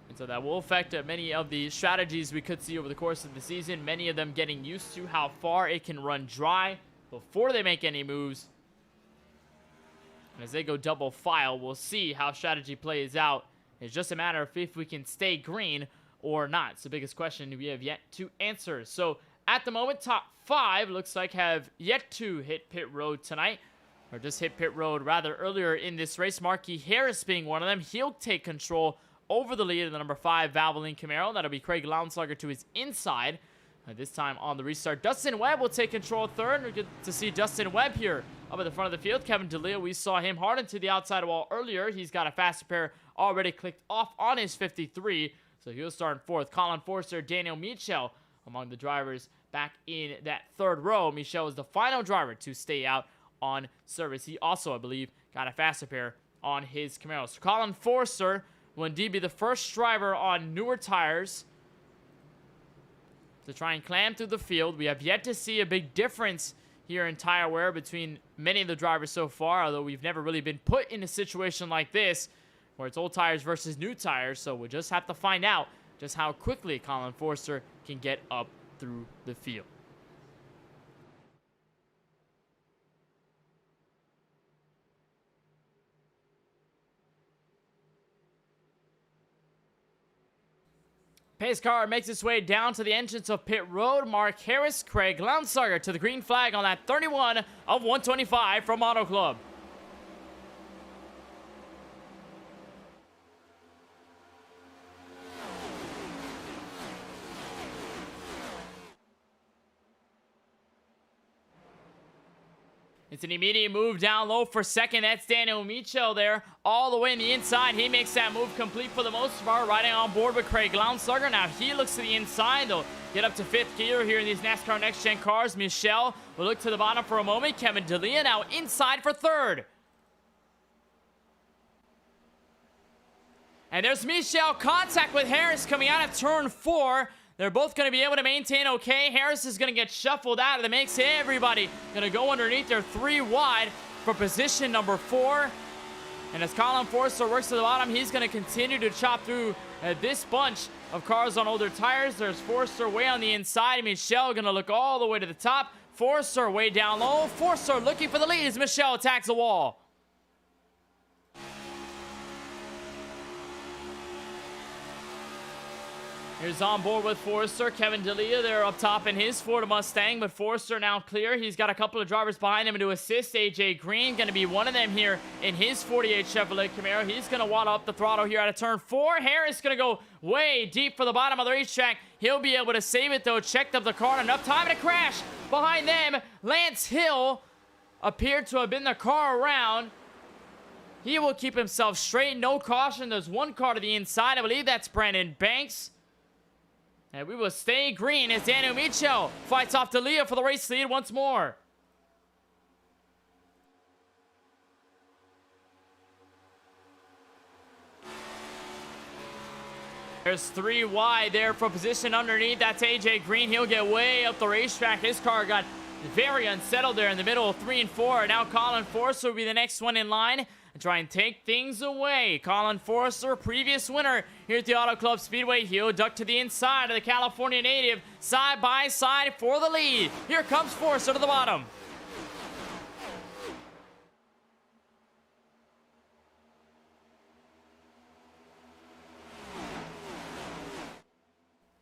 And so that will affect many of the strategies we could see over the course of the season. Many of them getting used to how far it can run dry before they make any moves. And as they go double file, we'll see how strategy plays out. It's just a matter of if we can stay green or not. It's the biggest question we have yet to answer. So at the moment, top 5 looks like have yet to hit pit road tonight, or just hit pit road rather earlier in this race. Marquis Harris being one of them. He'll take control over the lead of the number 5 Valvoline Camaro. That'll be Craig Lownslugger to his inside. This time on the restart, Dustin Webb will take control third. We get to see Dustin Webb here up at the front of the field. Kevin DeLeo, we saw him hard into the outside wall earlier. He's got a fast repair already clicked off on his 53, so he'll start in 4th. Colin Forster, Daniel Michel among the drivers back in that 3rd row. Michel is the final driver to stay out on service. He also, I believe, got a fast repair on his Camaro. So Colin Forster will indeed be the first driver on newer tires to try and clam through the field. We have yet to see a big difference here in tire wear between many of the drivers so far, although we've never really been put in a situation like this where it's old tires versus new tires. So we'll just have to find out just how quickly Colin Forster can get up through the field. Pace car makes its way down to the entrance of pit road. Mark Harris, Craig Lounsauger to the green flag on that 31 of 125 from Auto Club. It's an immediate move down low for second. That's Daniel Michel there, all the way in the inside. He makes that move complete for the most part, riding on board with Craig Lounsauger. Now he looks to the inside. They'll get up to fifth gear here in these NASCAR Next Gen cars. Michel will look to the bottom for a moment. Kevin D'Elia now inside for third. And there's Michel, contact with Harris coming out of turn 4. They're both going to be able to maintain okay. Harris is going to get shuffled out of the mix. Everybody going to go underneath their 3 wide for position number 4. And as Colin Forster works to the bottom, he's going to continue to chop through this bunch of cars on older tires. There's Forster way on the inside. Michel going to look all the way to the top. Forster way down low. Forster looking for the lead as Michel attacks the wall. Here's on board with Forster. Kevin D'Elia there up top in his Ford Mustang, but Forster now clear. He's got a couple of drivers behind him to assist. AJ Green going to be one of them here in his 48 Chevrolet Camaro. He's going to waddle up the throttle here out of turn 4. Harris going to go way deep for the bottom of the racetrack. He'll be able to save it though. Checked up the car, enough time to crash. Behind them, Lance Hill appeared to have been the car around. He will keep himself straight. No caution. There's one car to the inside. I believe that's Brandon Banks. And we will stay green as Daniel Michel fights off D'Elia for the race lead once more. There's 3 wide there for position underneath. That's AJ Green. He'll get way up the racetrack. His car got very unsettled there in the middle of 3 and 4. Now Colin Forster will be the next one in line and try and take things away. Colin Forster, previous winner here at the Auto Club Speedway. He'll duck to the inside of the California native, side by side for the lead. Here comes Forster to the bottom.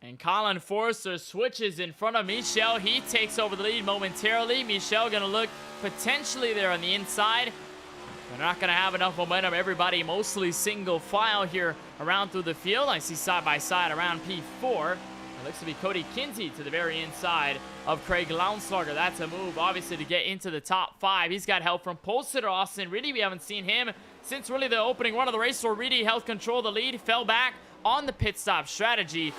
And Colin Forster switches in front of Michel. He takes over the lead momentarily. Michel going to look potentially there on the inside. They're not going to have enough momentum. Everybody mostly single file here around through the field. I see side by side around P4. It looks to be Cody Kinsey to the very inside of Craig Lounsauger. That's a move, obviously, to get into the top 5. He's got help from pole sitter Austin Reedy. We haven't seen him since really the opening run of the race, where Reedy held control of the lead, fell back on the pit stop strategy.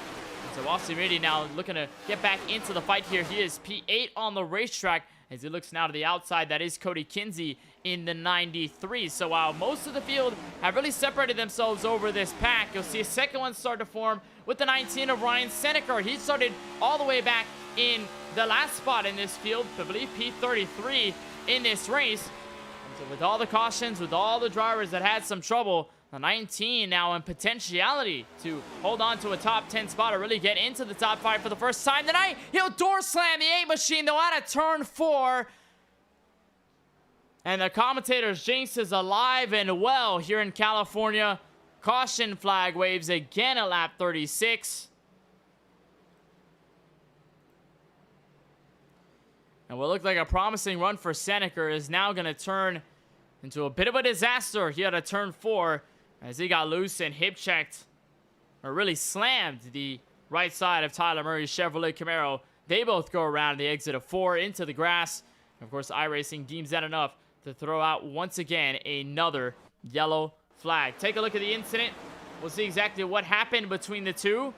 So Austin Reedy now looking to get back into the fight here. He is P8 on the racetrack as he looks now to the outside. That is Cody Kinsey in the 93. So while most of the field have really separated themselves over this pack, you'll see a second one start to form with the 19 of Ryan Seneca. He started all the way back in the last spot in this field, I believe P33 in this race. And so with all the cautions, with all the drivers that had some trouble, the 19 now in potentiality to hold on to a top 10 spot or really get into the top 5 for the first time tonight. He'll door slam the 8 machine though out of turn 4. And the commentator's jinx is alive and well here in California. Caution flag waves again at lap 36. And what looked like a promising run for Seneca is now going to turn into a bit of a disaster here at turn 4. As he got loose and hip checked, or really slammed the right side of Tyler Murray's Chevrolet Camaro. They both go around the exit of 4 into the grass. And of course, iRacing deems that enough to throw out once again another yellow flag. Take a look at the incident. We'll see exactly what happened between the two.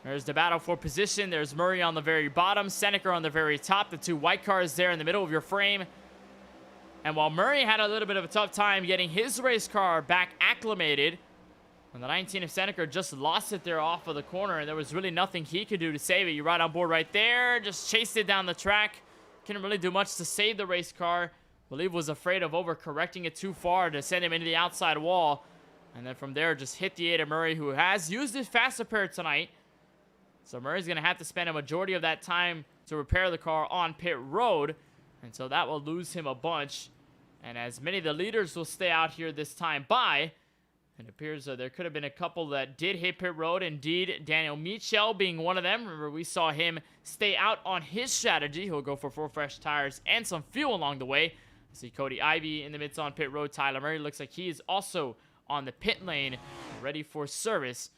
There's the battle for position. There's Murray on the very bottom, Seneca on the very top. The 2 white cars there in the middle of your frame. And while Murray had a little bit of a tough time getting his race car back acclimated, when the 19 of Seneca just lost it there off of the corner, and there was really nothing he could do to save it. You ride on board right there, just chased it down the track. couldn't really do much to save the race car. I believe was afraid of overcorrecting it too far to send him into the outside wall. And then from there, just hit the 8 of Murray, who has used his fast repair tonight. So Murray's going to have to spend a majority of that time to repair the car on pit road. And so that will lose him a bunch. And as many of the leaders will stay out here this time by, it appears there could have been a couple that did hit pit road. Indeed, Daniel Michel being one of them. Remember, we saw him stay out on his strategy. He'll go for 4 fresh tires and some fuel along the way. I see Cody Ivey in the midst on pit road. Tyler Murray looks like he is also on the pit lane, ready for service.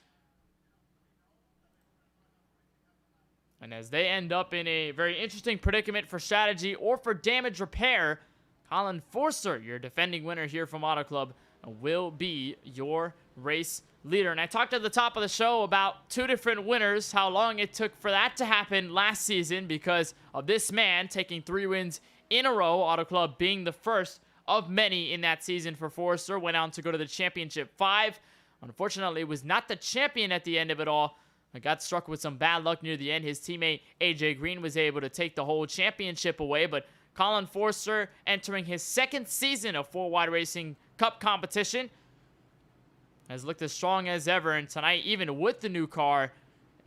And as they end up in a very interesting predicament for strategy or for damage repair, Colin Forster, your defending winner here from Auto Club, will be your race leader. And I talked at the top of the show about 2 different winners, how long it took for that to happen last season because of this man taking 3 wins in a row, Auto Club being the first of many in that season for Forster. Went on to go to the championship 5. Unfortunately, was not the champion at the end of it all. I got struck with some bad luck near the end. His teammate AJ Green was able to take the whole championship away, but Colin Forster entering his 2nd season of 4-Wide Racing Cup competition has looked as strong as ever. And tonight, even with the new car,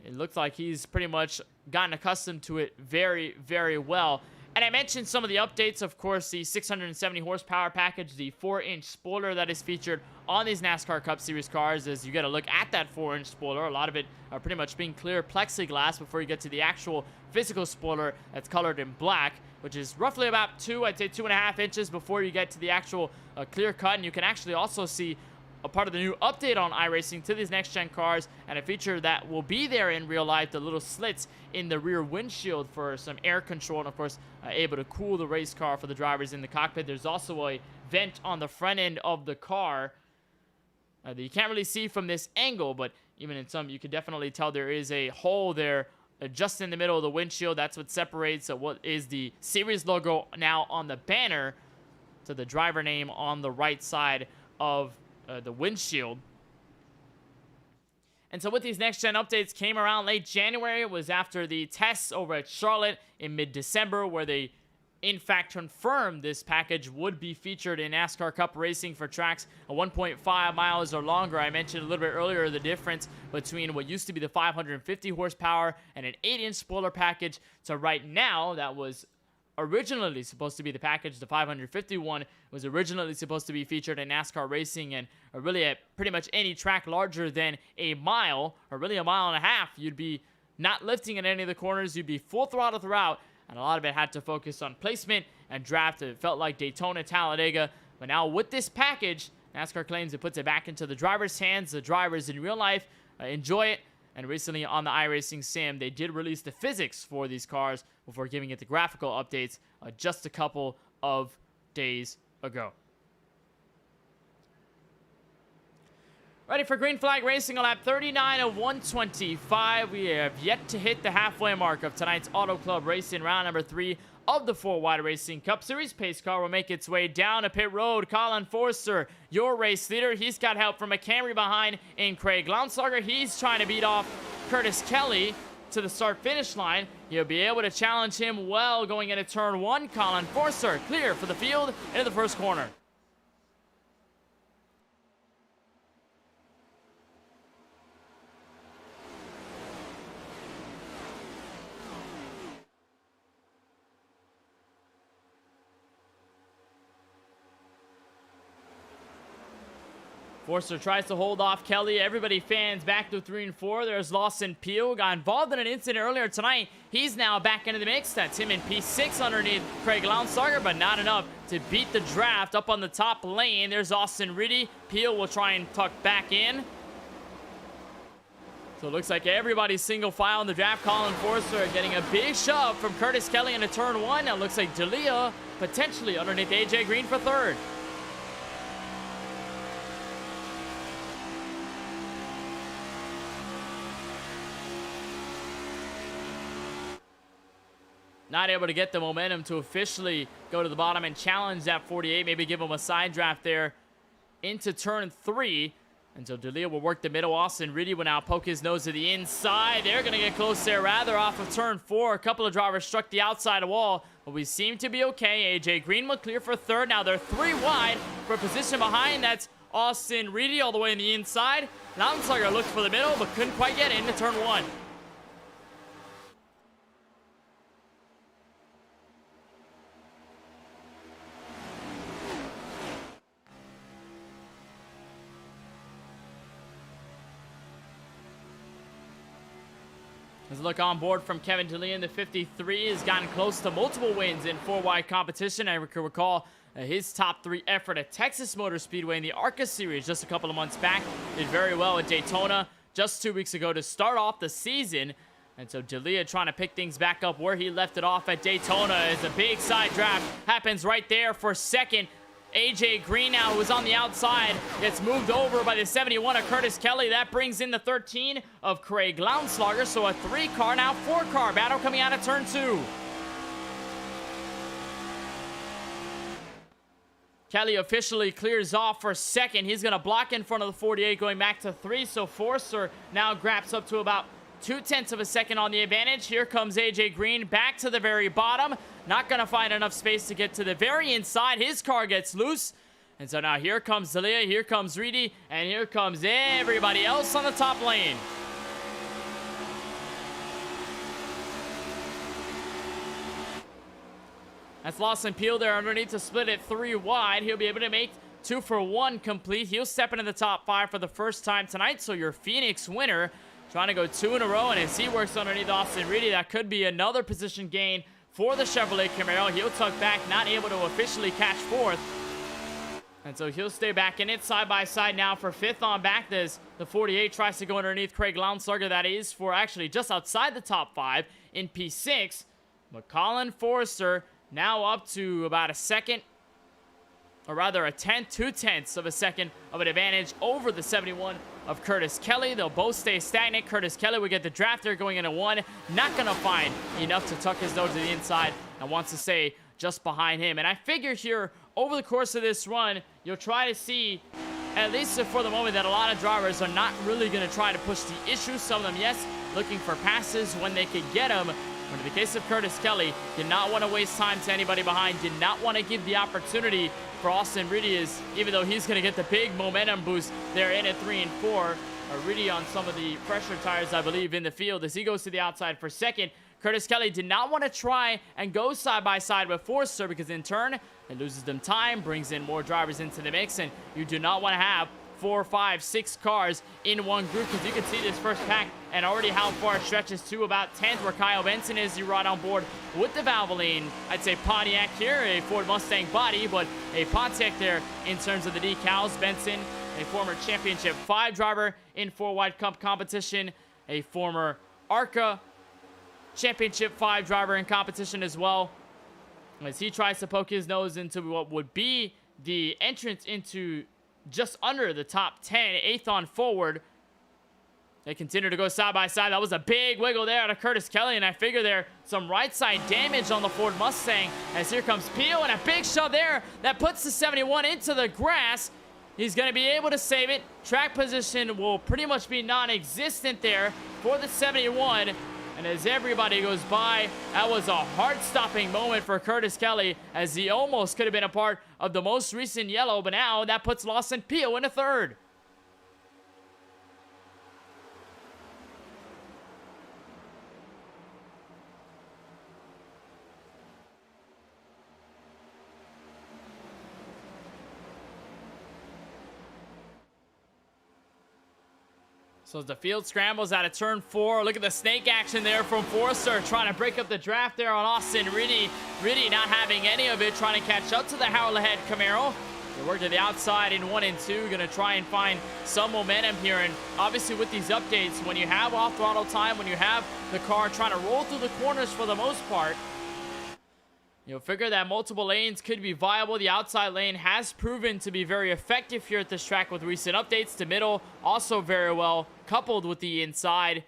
it looks like he's pretty much gotten accustomed to it very, very well. And I mentioned some of the updates, of course, the 670 horsepower package, the 4-inch spoiler that is featured on these NASCAR Cup Series cars. As you get a look at that 4-inch spoiler, a lot of it pretty much being clear plexiglass before you get to the actual physical spoiler that's colored in black, which is roughly about I'd say 2.5 inches before you get to the actual clear cut. And you can actually also see a part of the new update on iRacing to these next-gen cars, and a feature that will be there in real life, the little slits in the rear windshield for some air control, and of course, able to cool the race car for the drivers in the cockpit. There's also a vent on the front end of the car that you can't really see from this angle, but even in some, you can definitely tell there is a hole there just in the middle of the windshield. That's what separates what is the series logo now on the banner to the driver name on the right side of the windshield. And so with these next-gen updates came around late January. It was after the tests over at Charlotte in mid-December where they, in fact, confirmed this package would be featured in NASCAR Cup racing for tracks 1.5 miles or longer. I mentioned a little bit earlier the difference between what used to be the 550 horsepower and an 8-inch spoiler package. So right now, that was originally supposed to be the package. The 551 was originally supposed to be featured in NASCAR racing, and really at pretty much any track larger than a mile, or really a mile and a half, you'd be not lifting in any of the corners. You'd be full throttle throughout, and a lot of it had to focus on placement and draft. It felt like Daytona, Talladega. But now with this package, NASCAR claims it puts it back into the driver's hands. The drivers in real life enjoy it. And recently on the iRacing Sim, they did release the physics for these cars before giving it the graphical updates just a couple of days ago. Ready for green flag racing on lap 39 of 125. We have yet to hit the halfway mark of tonight's Auto Club racing round number 3 of the 4-Wide Racing Cup Series. Pace car will make its way down to pit road. Colin Forster, your race leader. He's got help from a Camry behind in Craig Lounslager. He's trying to beat off Curtis Kelly to the start-finish line. You'll be able to challenge him well going into turn 1. Colin Forster clear for the field into the first corner. Forster tries to hold off Kelly. Everybody fans back to 3 and 4. There's Lawson Peel. Got involved in an incident earlier tonight. He's now back into the mix. That's him in P6 underneath Craig Lounslager, but not enough to beat the draft up on the top lane. There's Austin Riddy. Peel will try and tuck back in. So it looks like everybody's single file in the draft. Colin Forster getting a big shove from Curtis Kelly into turn 1. Now it looks like D'Elia potentially underneath AJ Green for 3rd. Not able to get the momentum to officially go to the bottom and challenge that 48. Maybe give him a side draft there into turn 3. And so D'Elia will work the middle. Austin Reedy will now poke his nose to the inside. They're going to get close there rather off of turn 4. A couple of drivers struck the outside wall, but we seem to be okay. AJ Green will clear for third. Now they're 3 wide for a position behind. That's Austin Reedy all the way in the inside. Lounslinger looked for the middle, but couldn't quite get into turn 1. Let's look on board from Kevin D'Elia. The 53 has gotten close to multiple wins in 4-wide competition. I can recall his top 3 effort at Texas Motor Speedway in the ARCA Series just a couple of months back. Did very well at Daytona just 2 weeks ago to start off the season. And so D'Elia trying to pick things back up where he left it off at Daytona as a big side draft happens right there for second. AJ Green now, who was on the outside, gets moved over by the 71 of Curtis Kelly. That brings in the 13 of Craig Lounslinger. So a 3-car, now 4-car battle coming out of turn 2. Kelly officially clears off for second. He's going to block in front of the 48 going back to 3. So Forster now grabs up to about 0.2 of a second on the advantage. Here comes AJ Green back to the very bottom. Not going to find enough space to get to the very inside. His car gets loose. And so now here comes D'Elia, here comes Reedy, and here comes everybody else on the top lane. That's Lawson Peel there underneath to split it 3 wide. He'll be able to make 2 for 1 complete. He'll step into the top 5 for the first time tonight. So your Phoenix winner trying to go 2 in a row. And as he works underneath Austin Reedy, that could be another position gain for the Chevrolet Camaro. He'll tuck back, not able to officially catch 4th. And so he'll stay back in it side by side now for 5th on back. As the 48 tries to go underneath Craig Lounslinger. That is for actually just outside the top 5 in P6. McCollin Forrester now up to about a second, or rather a 2/10 of a second of an advantage over the 71 of Curtis Kelly. They'll both stay stagnant. Curtis Kelly will get the drafter going into 1. Not going to find enough to tuck his nose to the inside and wants to stay just behind him. And I figure here, over the course of this run, you'll try to see, at least for the moment, that a lot of drivers are not really going to try to push the issue. Some of them, yes, looking for passes when they could get them. But in the case of Curtis Kelly, did not want to waste time to anybody behind, did not want to give the opportunity for Austin Reedy, is even though he's going to get the big momentum boost there in at 3 and 4. Reedy on some of the fresher tires, I believe, in the field as he goes to the outside for second. Curtis Kelly did not want to try and go side by side with Forster because in turn, it loses them time, brings in more drivers into the mix, and you do not want to have 4, 5, 6 cars in one group because you can see this first pack and already how far it stretches to about 10th where Kyle Benson is. You ride on board with the Valvoline, I'd say Pontiac here, a Ford Mustang body, but a Pontiac there in terms of the decals. Benson, a former Championship 5 driver in 4-wide cup competition, a former ARCA Championship 5 driver in competition as well, as he tries to poke his nose into what would be the entrance into just under the top 10, 8th on forward. They continue to go side by side. That was a big wiggle there out of Curtis Kelly, and I figure there some right side damage on the Ford Mustang as here comes Peel, and a big shove there that puts the 71 into the grass. He's going to be able to save it. Track position will pretty much be non-existent there for the 71. And as everybody goes by, that was a heart-stopping moment for Curtis Kelly as he almost could have been a part of the most recent yellow, but now that puts Lawson Peel in a 3rd. So as the field scrambles out of turn 4, look at the snake action there from Forster trying to break up the draft there on Austin Reedy. Reedy not having any of it, trying to catch up to the Howler-Head Camaro. They work to the outside in 1 and 2, going to try and find some momentum here. And obviously with these updates, when you have off-throttle time, when you have the car trying to roll through the corners for the most part, you'll figure that multiple lanes could be viable. The outside lane has proven to be very effective here at this track with recent updates. The middle also very well coupled with the inside.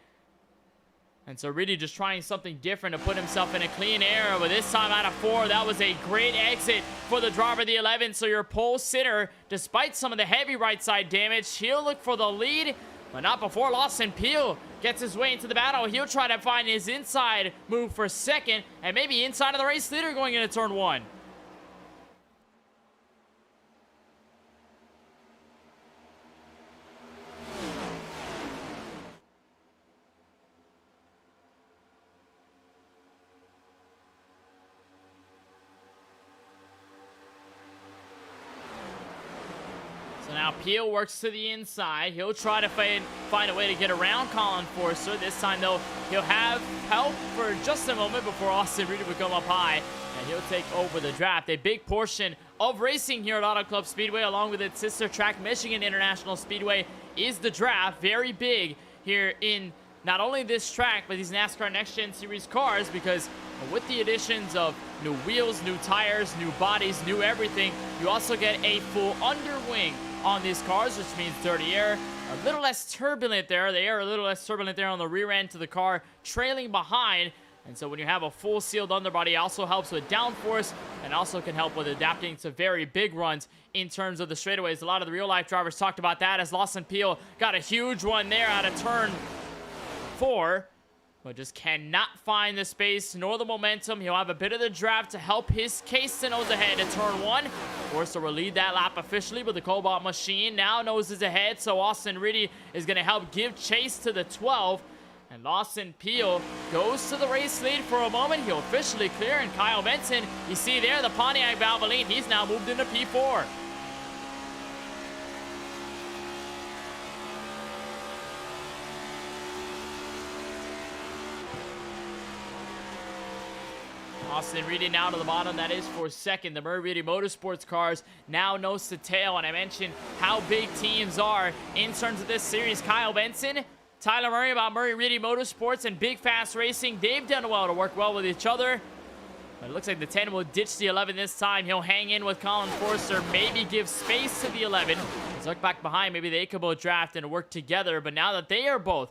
And so really just trying something different to put himself in a clean air. But this time out of 4, that was a great exit for the driver of the 11. So your pole sitter, despite some of the heavy right side damage, he'll look for the lead, but not before Lawson Peel gets his way into the battle. He'll try to find his inside move for second, and maybe inside of the race leader going into turn 1. So now Peel works to the inside. He'll try to find a way to get around Colin Forster. This time, though, he'll have help for just a moment before Austin Reed will come up high, and he'll take over the draft. A big portion of racing here at Auto Club Speedway, along with its sister track, Michigan International Speedway, is the draft. Very big here in not only this track, but these NASCAR Next Gen Series cars, because with the additions of new wheels, new tires, new bodies, new everything, you also get a full underwing on these cars, which means dirty air, a little less turbulent there. The air a little less turbulent there on the rear end to the car trailing behind. And so when you have a full sealed underbody, it also helps with downforce and also can help with adapting to very big runs in terms of the straightaways. A lot of the real life drivers talked about that, as Lawson Peel got a huge one there out of turn 4. But just cannot find the space nor the momentum. He'll have a bit of the draft to help his case to nose ahead to turn 1. Forster will lead that lap officially, but the Cobalt machine now noses ahead. So Austin Reedy is going to help give chase to the 12. And Lawson Peel goes to the race lead for a moment. He'll officially clear. And Kyle Benson, you see there, the Pontiac Valvoline, he's now moved into P4. Austin Reedy now to the bottom. That is for second. The Murray Reedy Motorsports cars now nose to tail. And I mentioned how big teams are in terms of this series. Kyle Benson, Tyler Murray about Murray Reedy Motorsports, and Big Fast Racing. They've done well to work well with each other. But it looks like the 10 will ditch the 11 this time. He'll hang in with Colin Forster, maybe give space to the 11. Let's look back behind. Maybe they could both draft and work together. But now that they are both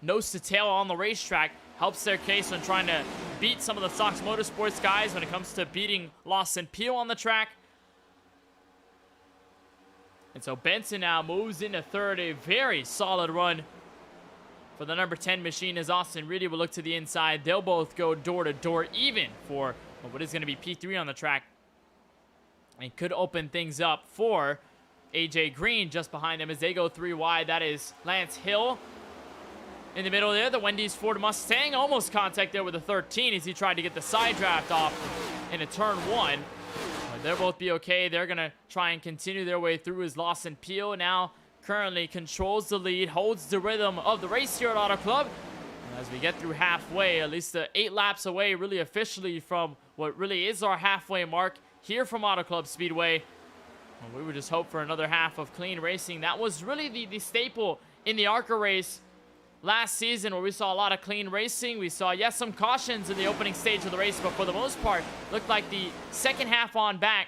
nose to tail on the racetrack, helps their case when trying to beat some of the Sox Motorsports guys when it comes to beating Lawson Peel on the track. And so Benson now moves into third. A very solid run for the number 10 machine, as Austin Reedy will look to the inside. They'll both go door to door even for what is going to be P3 on the track, and could open things up for AJ Green just behind them as they go 3 wide. That is Lance Hill in the middle there. The Wendy's Ford Mustang almost contact there with the 13 as he tried to get the side draft off into turn 1. But they'll both be okay. They're going to try and continue their way through, as Lawson Peel now currently controls the lead, holds the rhythm of the race here at Auto Club. And as we get through halfway, at least 8 laps away really officially from what really is our halfway mark here from Auto Club Speedway. And we would just hope for another half of clean racing. That was really the staple in the ARCA race last season, where we saw a lot of clean racing. We saw, yes, some cautions in the opening stage of the race, but for the most part, looked like the second half on back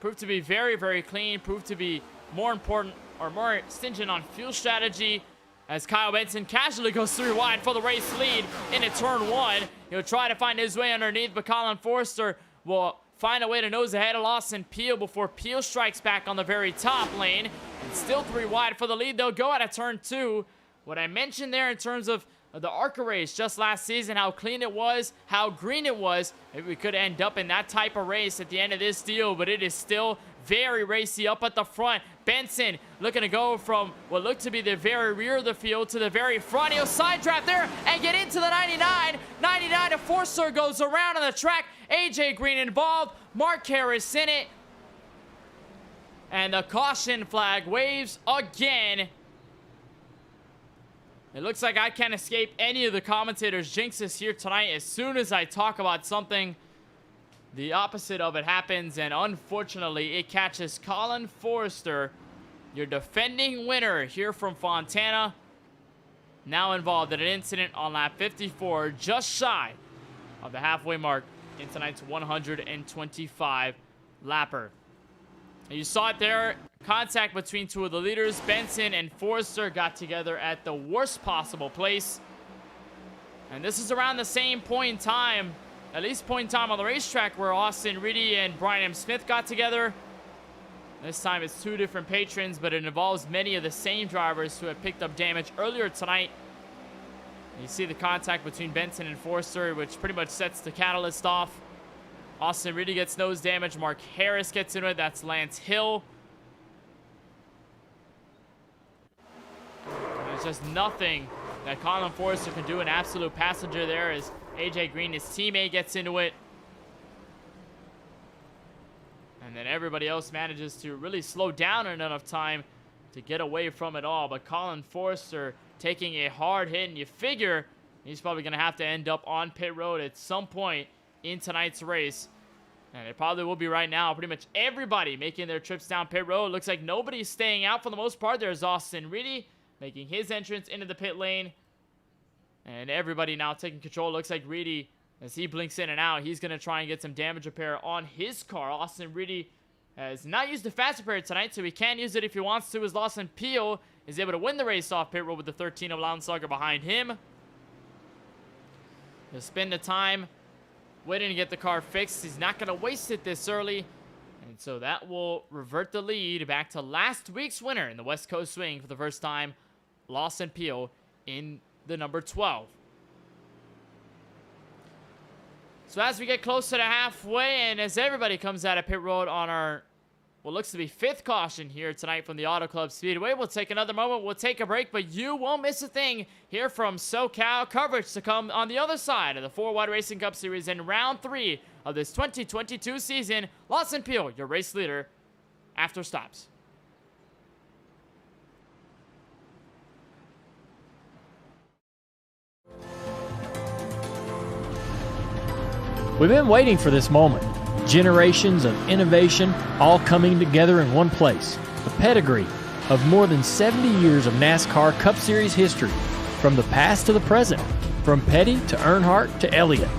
proved to be very, very clean, proved to be more important or more stringent on fuel strategy, as Kyle Benson casually goes 3 wide for the race lead into turn 1. He'll try to find his way underneath, but Colin Forster will find a way to nose ahead of Lawson Peel before Peel strikes back on the very top lane. And still 3 wide for the lead. They'll go out of turn 2. What I mentioned there in terms of the ARCA race just last season, how clean it was, how green it was, maybe we could end up in that type of race at the end of this deal, but it is still very racy up at the front. Benson looking to go from what looked to be the very rear of the field to the very front. He'll side draft there and get into the 99. 99 to Forster goes around on the track. AJ Green involved. Mark Harris in it. And the caution flag waves again. It looks like I can't escape any of the commentators' jinxes here tonight. As soon as I talk about something, the opposite of it happens, and unfortunately, it catches Colin Forster, your defending winner here from Fontana, now involved in an incident on lap 54, just shy of the halfway mark in tonight's 125 lapper. You saw it there. Contact between 2 of the leaders. Benson and Forster got together at the worst possible place. And this is around the same point in time, at least point in time on the racetrack, where Austin Riddy and Brian M. Smith got together. This time it's 2 different patrons, but it involves many of the same drivers who have picked up damage earlier tonight. You see the contact between Benson and Forster, which pretty much sets the catalyst off. Austin Riddy gets nose damage. Mark Harris gets into it. That's Lance Hill. There's just nothing that Colin Forster can do. An absolute passenger there as AJ Green, his teammate, gets into it. And then everybody else manages to really slow down in enough time to get away from it all. But Colin Forster taking a hard hit, and you figure he's probably going to have to end up on pit road at some point in tonight's race. And it probably will be right now. Pretty much everybody making their trips down pit road. Looks like nobody's staying out for the most part. There's Austin Riddy making his entrance into the pit lane. And everybody now taking control. Looks like Riddy, as he blinks in and out, he's going to try and get some damage repair on his car. Austin Riddy has not used the fast repair tonight, so he can use it if he wants to, as Lawson Peel is able to win the race off pit road with the 13 of Lounsager behind him. He'll spend the time waiting to get the car fixed. He's not going to waste it this early. And so that will revert the lead back to last week's winner in the West Coast Swing for the first time, Lawson Peel in the number 12. So as we get closer to halfway, and as everybody comes out of pit road on our what looks to be 5th caution here tonight from the Auto Club Speedway, we'll take another moment, we'll take a break, but you won't miss a thing here from SoCal. Coverage to come on the other side of the 4 Wide Racing Cup Series in round 3 of this 2022 season. Lawson Peel, your race leader, after stops. We've been waiting for this moment. Generations of innovation all coming together in one place. The pedigree of more than 70 years of NASCAR Cup Series history, from the past to the present, from Petty to Earnhardt to Elliott.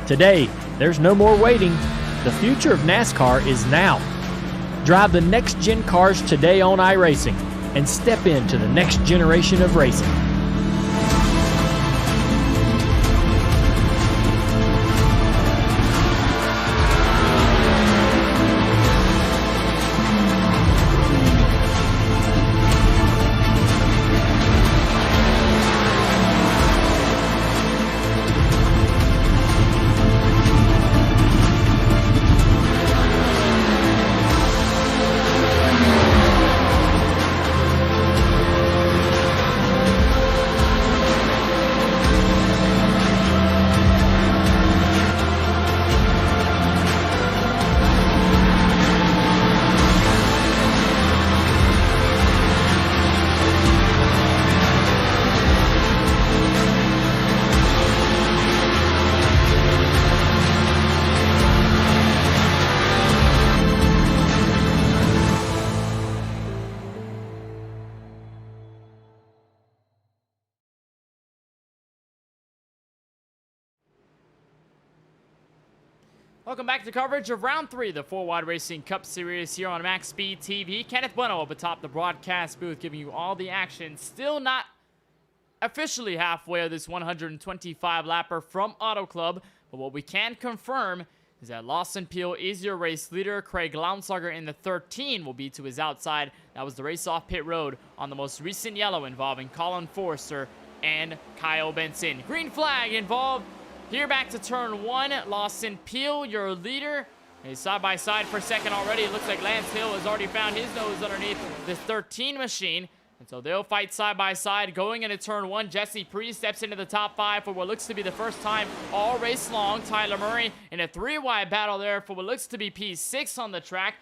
Today, there's no more waiting. The future of NASCAR is now. Drive the next-gen cars today on iRacing and step into the next generation of racing. Welcome back to coverage of round 3 of the 4 Wide Racing Cup Series here on MaxSpeedTV. Kenneth Bueno up atop the broadcast booth giving you all the action. Still not officially halfway of this 125-lapper from Auto Club, but what we can confirm is that Lawson Peel is your race leader. Craig Lounsager in the 13 will be to his outside. That was the race off pit road on the most recent yellow involving Colin Forster and Kyle Benson. Green flag involved. Here back to turn 1, Lawson Peel, your leader. He's side by side for a second already. It looks like Lance Hill has already found his nose underneath this 13 machine. And so they'll fight side by side. Going into turn 1, Jesse Priest steps into the top 5 for what looks to be the first time all race long. Tyler Murray in a 3-wide battle there for what looks to be P6 on the track.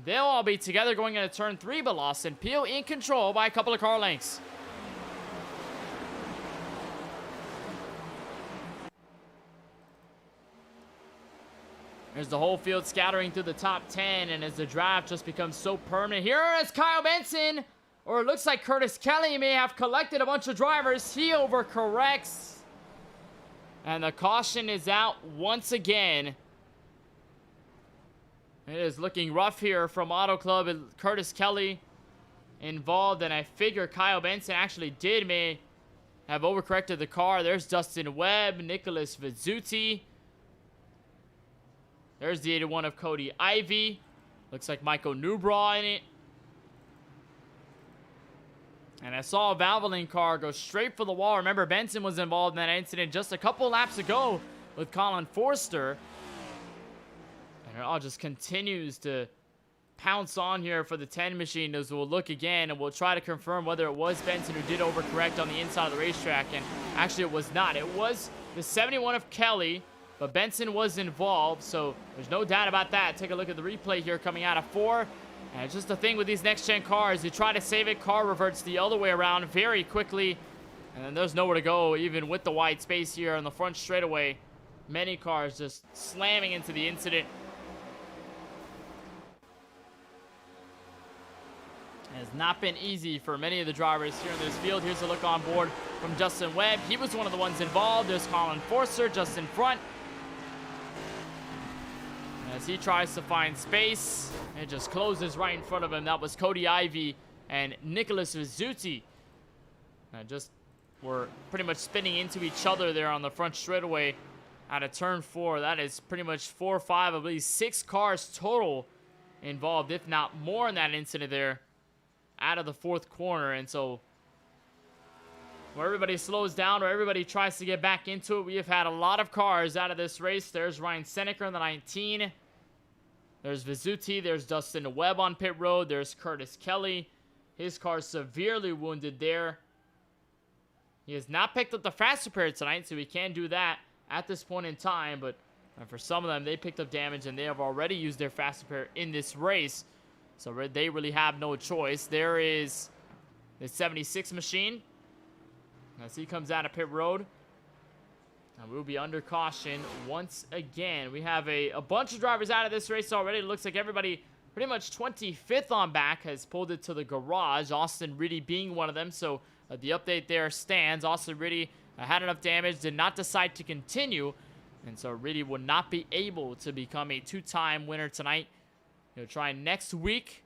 They'll all be together going into turn 3, but Lawson Peel in control by a couple of car lengths. There's the whole field scattering through the top 10, and as the draft just becomes so permanent, here is Kyle Benson, or it looks like Curtis Kelly may have collected a bunch of drivers. He overcorrects, and the caution is out once again. It is looking rough here from Auto Club. Curtis Kelly involved, and I figure Kyle Benson actually may have overcorrected the car. There's Dustin Webb, Nicholas Vizzuti. There's the 81 of Cody Ivy. Looks like Michael Newbraw in it. And I saw a Valvoline car go straight for the wall. Remember, Benson was involved in that incident just a couple laps ago with Colin Forster. And it all just continues to pounce on here for the 10 machine as we'll look again and we'll try to confirm whether it was Benson who did overcorrect on the inside of the racetrack. And actually it was not. It was the 71 of Kelly, but Benson was involved, so there's no doubt about that. Take a look at the replay here coming out of 4. And it's just the thing with these next-gen cars. You try to save it, car reverts the other way around very quickly. And then there's nowhere to go, even with the wide space here on the front straightaway. Many cars just slamming into the incident. It has not been easy for many of the drivers here in this field. Here's a look on board from Justin Webb. He was one of the ones involved. There's Colin Forster just in front. As he tries to find space, it just closes right in front of him. That was Cody Ivy and Nicholas Vizzuti. Just were pretty much spinning into each other there on the front straightaway out of turn 4. That is pretty much 4 or 5, I believe 6 cars total involved, if not more, in that incident there out of the 4th corner. And so where everybody slows down, where everybody tries to get back into it, we have had a lot of cars out of this race. There's Ryan Seneca in the 19. There's Vizzuti. There's Dustin Webb on pit road. There's Curtis Kelly. His car's severely wounded there. He has not picked up the fast repair tonight, so he can do that at this point in time. But for some of them, they picked up damage, and they have already used their fast repair in this race. So they really have no choice. There is the 76 machine as he comes out of pit road. And we'll be under caution once again. We have a bunch of drivers out of this race already. It looks like everybody pretty much 25th on back has pulled it to the garage. Austin Riddy being one of them. So the update there stands. Austin Riddy had enough damage, did not decide to continue. And so Riddy will not be able to become a 2-time winner tonight. He'll try next week.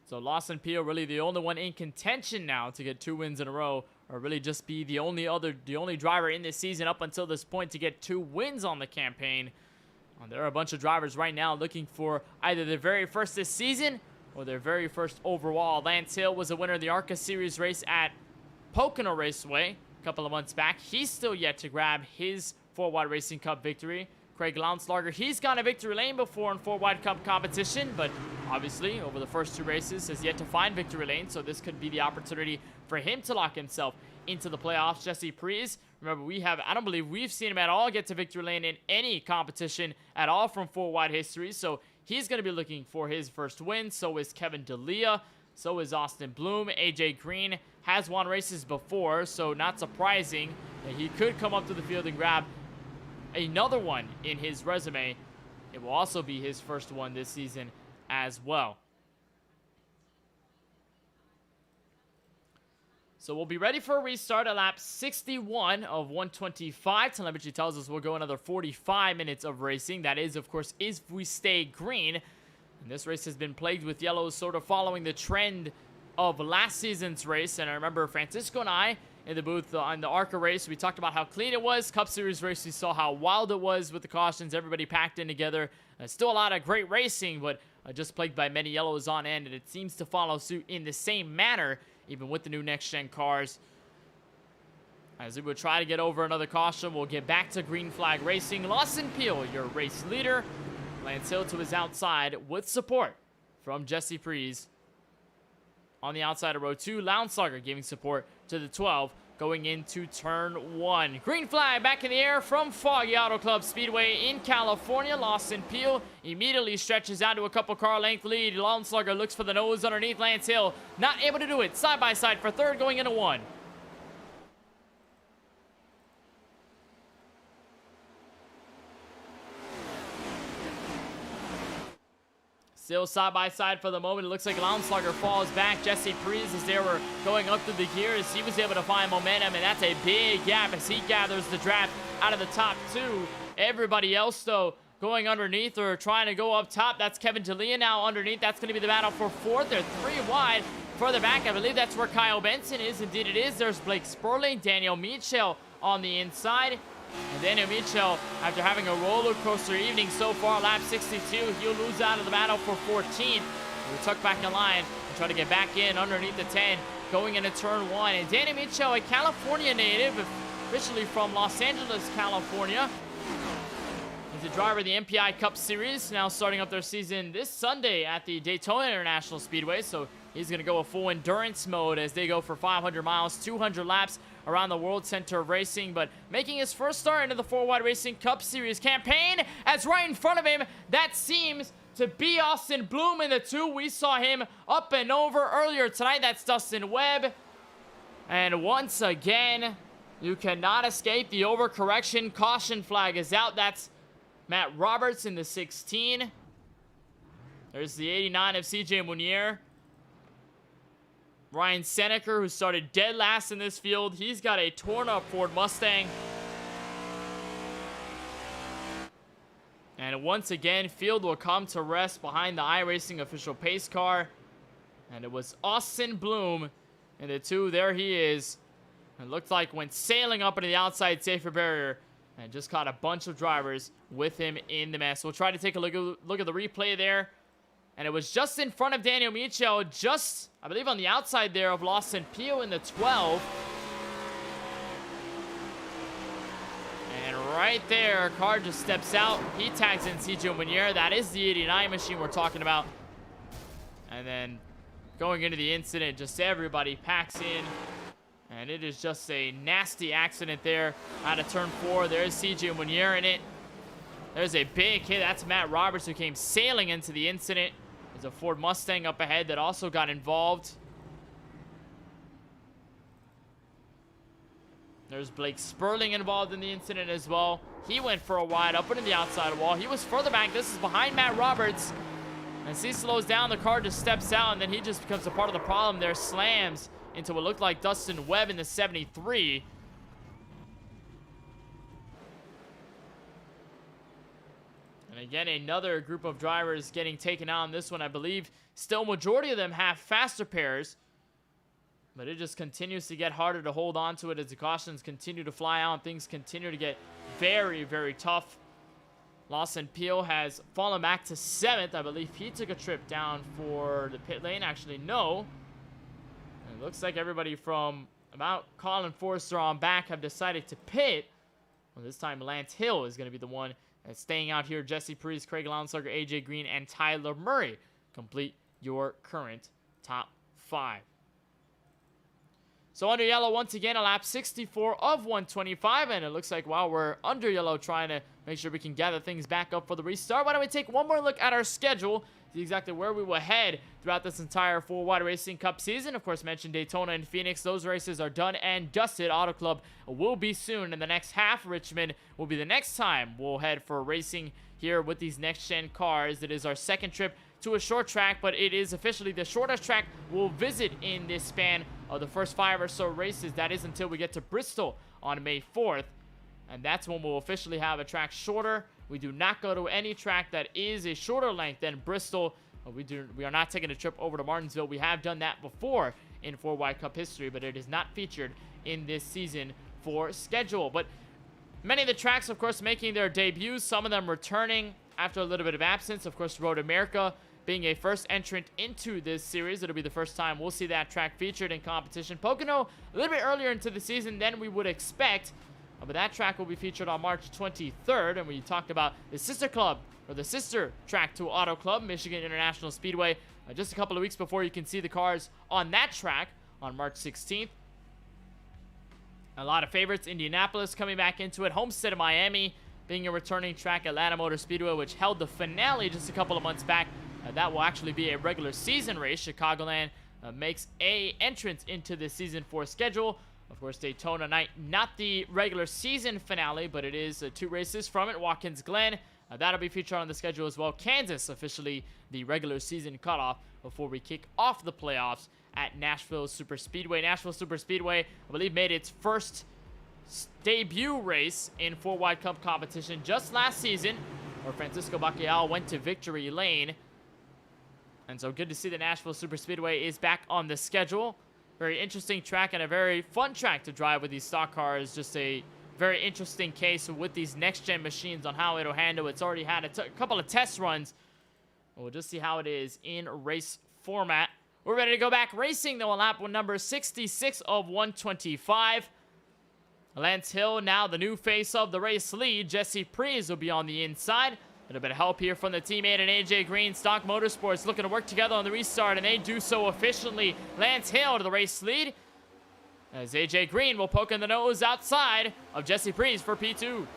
So Lawson Peel really the only one in contention now to get 2 wins in a row, or really just be the only driver in this season up until this point to get 2 wins on the campaign. There are a bunch of drivers right now looking for either their very first this season or their very first overall. Lance Hill was a winner of the ARCA Series race at Pocono Raceway a couple of months back. He's still yet to grab his 4-Wide Racing Cup victory. Craig Launslager, he's gone to victory lane before in 4-Wide Cup competition, but obviously over the first 2 races has yet to find victory lane, so this could be the opportunity for him to lock himself into the playoffs. Jesse Prees, remember I don't believe we've seen him at all get to victory lane in any competition at all from 4-Wide history, so he's going to be looking for his first win. So is Kevin D'Elia, so is Austin Bloom. AJ Green has won races before, so not surprising that he could come up to the field and grab another one in his resume. It will also be his first one this season as well. So we'll be ready for a restart at lap 61 of 125. Telemetry tells us we'll go another 45 minutes of racing. That is, of course, if we stay green. And this race has been plagued with yellows, sort of following the trend of last season's race. And I remember Francisco and I in the booth on the ARCA race, we talked about how clean it was. Cup Series race, we saw how wild it was with the cautions, everybody packed in together. Still a lot of great racing, but just plagued by many yellows on end, and it seems to follow suit in the same manner, even with the new next-gen cars. As we will try to get over another caution, we'll get back to green flag racing. Lawson Peel, your race leader. Lance Hill to his outside with support from Jesse Prees. On the outside of row 2, Launslager giving support to the 12 going into turn 1. Green flag back in the air from Foggy Auto Club Speedway in California. Lawson Peel immediately stretches out to a couple car length lead. Launslager looks for the nose underneath Lance Hill. Not able to do it. Side by side for third going into 1. Still side by side for the moment. It looks like Launslager falls back. Jesse Prees, as they were going up through the gears, he was able to find momentum, and that's a big gap as he gathers the draft out of the top 2. Everybody else, though, going underneath or trying to go up top. That's Kevin D'Elia now underneath. That's going to be the battle for 4th. They're 3 wide. further back. I believe that's where Kyle Benson is. Indeed it is. There's Blake Sperling, Daniel Michel on the inside. And Daniel Michel, after having a roller coaster evening so far, lap 62, he'll lose out of the battle for 14. We'll tuck back in line and try to get back in underneath the 10 going into turn 1. And Daniel Michel, a California native, officially from Los Angeles, California. He's a driver of the MPI Cup Series, now starting up their season this Sunday at the Daytona International Speedway. So he's going to go a full endurance mode as they go for 500 miles, 200 laps around the World Center of Racing, but making his first start into the 4Wide Racing Cup Series campaign, as right in front of him, that seems to be Austin Bloom in the 2. We saw him up and over earlier tonight. That's Dustin Webb. And once again, you cannot escape the overcorrection. Caution flag is out. That's Matt Roberts in the 16. There's the 89 of CJ Munier. Ryan Seneker, who started dead last in this field. He's got a torn-up Ford Mustang. And once again, field will come to rest behind the iRacing official pace car. And it was Austin Bloom in the 2. There he is. It looked like went sailing up into the outside safety barrier and just caught a bunch of drivers with him in the mess. We'll try to take a look at the replay there. And it was just in front of Daniel Michel, just, I believe, on the outside there of Lawson Pio in the 12. And right there, car just steps out. He tags in CJ Munier. That is the 89 machine we're talking about. And then going into the incident, just everybody packs in. And it is just a nasty accident there out of turn 4. There's CJ Munier in it. There's a big hit. That's Matt Roberts, who came sailing into the incident. There's a Ford Mustang up ahead that also got involved. There's Blake Sperling involved in the incident as well. He went for a wide up into the outside wall. He was further back. This is behind Matt Roberts. As he slows down, the car just steps out, and then he just becomes a part of the problem there. Slams into what looked like Dustin Webb in the 73. And again, another group of drivers getting taken out on this one. I believe still majority of them have faster pairs. But it just continues to get harder to hold on to it as the cautions continue to fly out and things continue to get very, very tough. Lawson Pio has fallen back to 7th. I believe he took a trip down for the pit lane. Actually, no. It looks like everybody from about Colin Forrester on back have decided to pit. Well, this time Lance Hill is going to be the one that's staying out here. Jesse Priest, Craig Lonsberger, AJ Green, and Tyler Murray complete your current top 5. So under yellow, once again, a lap 64 of 125. And it looks like while we're under yellow, trying to make sure we can gather things back up for the restart, why don't we take one more look at our schedule, see exactly where we will head throughout this entire 4Wide Racing Cup season. Of course, mentioned Daytona and Phoenix. Those races are done and dusted. Auto Club will be soon in the next half. Richmond will be the next time we'll head for racing here with these next-gen cars. It is our second trip to a short track, but it is officially the shortest track we'll visit in this span of the first 5 or so races. That is until we get to Bristol on May 4th. And that's when we'll officially have a track shorter. We do not go to any track that is a shorter length than Bristol. We are not taking a trip over to Martinsville. We have done that before in 4Wide Cup history, but it is not featured in this season for schedule. But many of the tracks, of course, making their debuts, some of them returning after a little bit of absence. Of course, Road America being a first entrant into this series. It'll be the first time we'll see that track featured in competition. Pocono a little bit earlier into the season than we would expect, but that track will be featured on March 23rd. And we talked about the sister club, or the sister track to Auto Club, Michigan International Speedway, just a couple of weeks before you can see the cars on that track on March 16th. A lot of favorites. Indianapolis coming back into it. Homestead of Miami being a returning track. Atlanta Motor Speedway, which held the finale just a couple of months back. That will actually be a regular season race. Chicagoland makes a entrance into the season 4 schedule. Of course, Daytona night, not the regular season finale, but it is 2 races from it. Watkins Glen, that'll be featured on the schedule as well. Kansas, officially the regular season cutoff before we kick off the playoffs at Nashville Super Speedway. Nashville Super Speedway, I believe, made its first debut race in 4Wide Cup competition just last season, where Francisco Bacalhau went to victory lane. And so good to see the Nashville Superspeedway is back on the schedule. Very interesting track and a very fun track to drive with these stock cars. Just a very interesting case with these next-gen machines on how it'll handle. It's already had a couple of test runs. We'll just see how it is in race format. We're ready to go back racing, though, on lap number 66 of 125. Lance Hill, now the new face of the race lead. Jesse Prees will be on the inside. A little bit of help here from the teammate and AJ Green. Stock Motorsports looking to work together on the restart, and they do so efficiently. Lance Hill to the race lead, as AJ Green will poke in the nose outside of Jesse Prees for P2.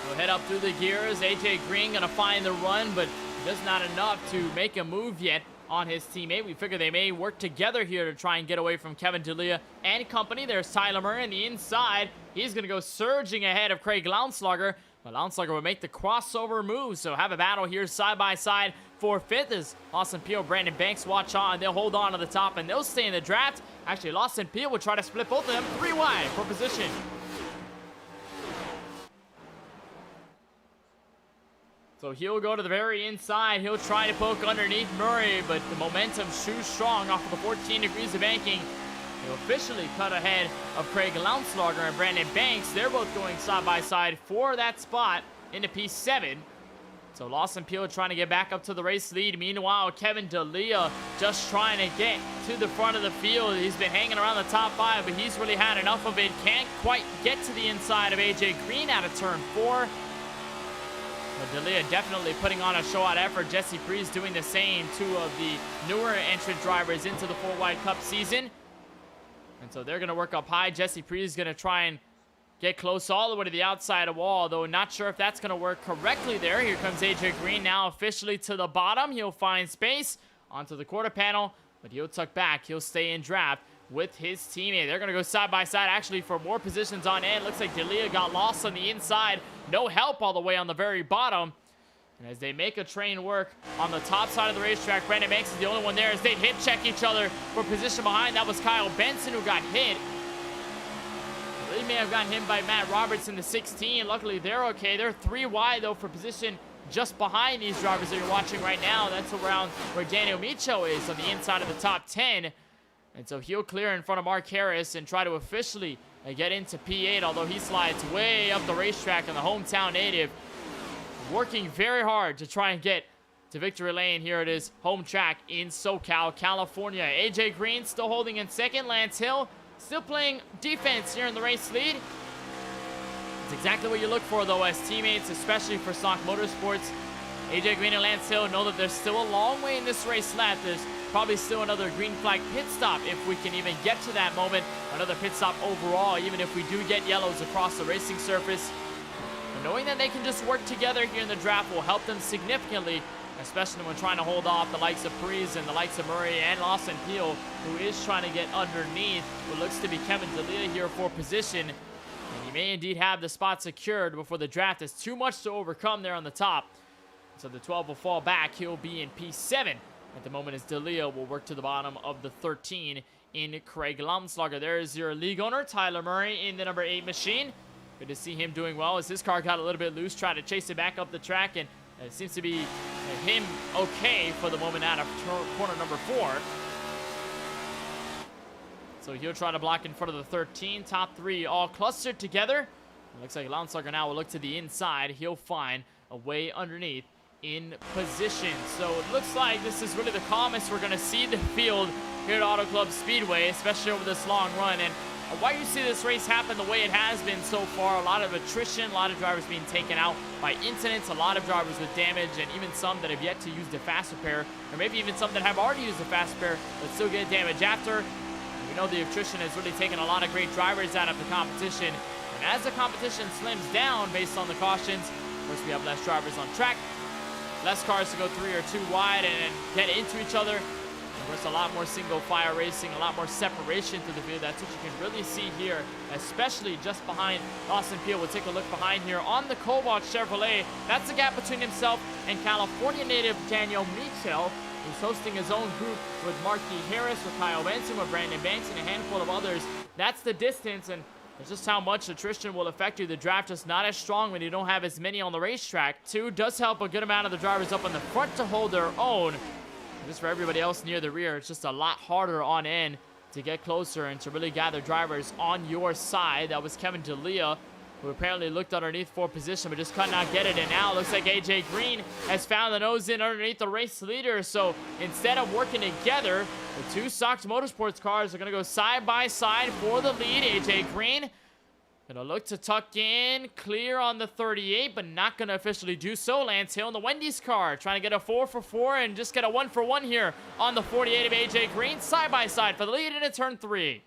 We'll head up through the gears. AJ Green gonna find the run, but just not enough to make a move yet on his teammate. We figure they may work together here to try and get away from Kevin D'Elia and company. There's Tyler Murray on the inside. He's gonna go surging ahead of Craig Lounslager, but Lounslager will make the crossover move, so have a battle here side by side for fifth as Lawson Peel, Brandon Banks watch on. They'll hold on to the top and they'll stay in the draft. Actually, Lawson Peel will try to split both of them 3 wide for position. So he'll go to the very inside. He'll try to poke underneath Murray, but the momentum's too strong off of the 14 degrees of banking. He'll officially cut ahead of Craig Lounslager and Brandon Banks. They're both going side by side for that spot into P7. So Lawson Peel trying to get back up to the race lead. Meanwhile, Kevin D'Elia just trying to get to the front of the field. He's been hanging around the top 5, but he's really had enough of it. Can't quite get to the inside of AJ Green out of turn 4. But D'Elia definitely putting on a show-out effort. Jesse Prees doing the same. 2 of the newer entrant drivers into the 4-wide Cup season. And so they're going to work up high. Jesse Prees is going to try and get close all the way to the outside of wall, though not sure if that's going to work correctly there. Here comes AJ Green now officially to the bottom. He'll find space onto the quarter panel, but he'll tuck back. He'll stay in draft with his teammate. They're going to go side by side actually for more positions on end. Looks like D'Elia got lost on the inside. No help all the way on the very bottom. And as they make a train work on the top side of the racetrack, Brandon Banks is the only one there as they hip check each other for position behind. That was Kyle Benson who got hit. They may have gotten hit by Matt Roberts in the 16. Luckily, they're okay. They're 3 wide, though, for position just behind these drivers that you're watching right now. That's around where Daniel Micho is on the inside of the top 10. And so he'll clear in front of Mark Harris and try to officially get into P8, although he slides way up the racetrack, and the hometown native working very hard to try and get to victory lane. Here it is, home track in SoCal, California. AJ Green still holding in second. Lance Hill still playing defense here in the race lead. It's exactly what you look for, though, as teammates, especially for Stock Motorsports. AJ Green and Lance Hill know that there's still a long way in this race left. There's probably still another green flag pit stop if we can even get to that moment. Another pit stop overall, even if we do get yellows across the racing surface. But knowing that they can just work together here in the draft will help them significantly, especially when trying to hold off the likes of Prees and the likes of Murray and Lawson Peel, who is trying to get underneath what looks to be Kevin D'Elia here for position. And he may indeed have the spot secured before the draft. There's too much to overcome there on the top. So the 12 will fall back. He'll be in P7 at the moment as D'Elia will work to the bottom of the 13 in Craig Lounslager. There's your league owner, Tyler Murray, in the number 8 machine. Good to see him doing well as his car got a little bit loose, tried to chase it back up the track, and it seems to be him okay for the moment out of corner number 4. So he'll try to block in front of the 13. Top 3 all clustered together. It looks like Lounslager now will look to the inside. He'll find a way underneath in position. So it looks like this is really the calmest we're going to see the field here at Auto Club Speedway, especially over this long run. And why you see this race happen the way it has been so far, a lot of attrition, a lot of drivers being taken out by incidents, a lot of drivers with damage, and even some that have yet to use the fast repair, or maybe even some that have already used the fast repair but still get damage after. And we know the attrition has really taken a lot of great drivers out of the competition. And as the competition slims down based on the cautions, of course we have less drivers on track, less cars to go 3 or 2 wide and get into each other. Of course, a lot more single file racing, a lot more separation through the field. That's what you can really see here, especially just behind Lawson Peel. We'll take a look behind here on the Cobalt Chevrolet. That's the gap between himself and California native Daniel Michel. He's hosting his own group with Marquis Harris, with Kyle Benson, with Brandon Banks, and a handful of others. That's the distance, and it's just how much attrition will affect you. The draft just not as strong when you don't have as many on the racetrack. 2 does help a good amount of the drivers up on the front to hold their own. Just for everybody else near the rear, it's just a lot harder on end to get closer and to really gather drivers on your side. That was Kevin D'Elia, who apparently looked underneath for position but just could not get it. And now it looks like AJ Green has found the nose in underneath the race leader. So instead of working together, the 2 Sox Motorsports cars are going to go side by side for the lead. AJ Green gonna look to tuck in, clear on the 38, but not gonna officially do so. Lance Hill in the Wendy's car, trying to get a 4 for 4 and just get a 1 for 1 here on the 48 of AJ Green, side by side for the lead into turn 3.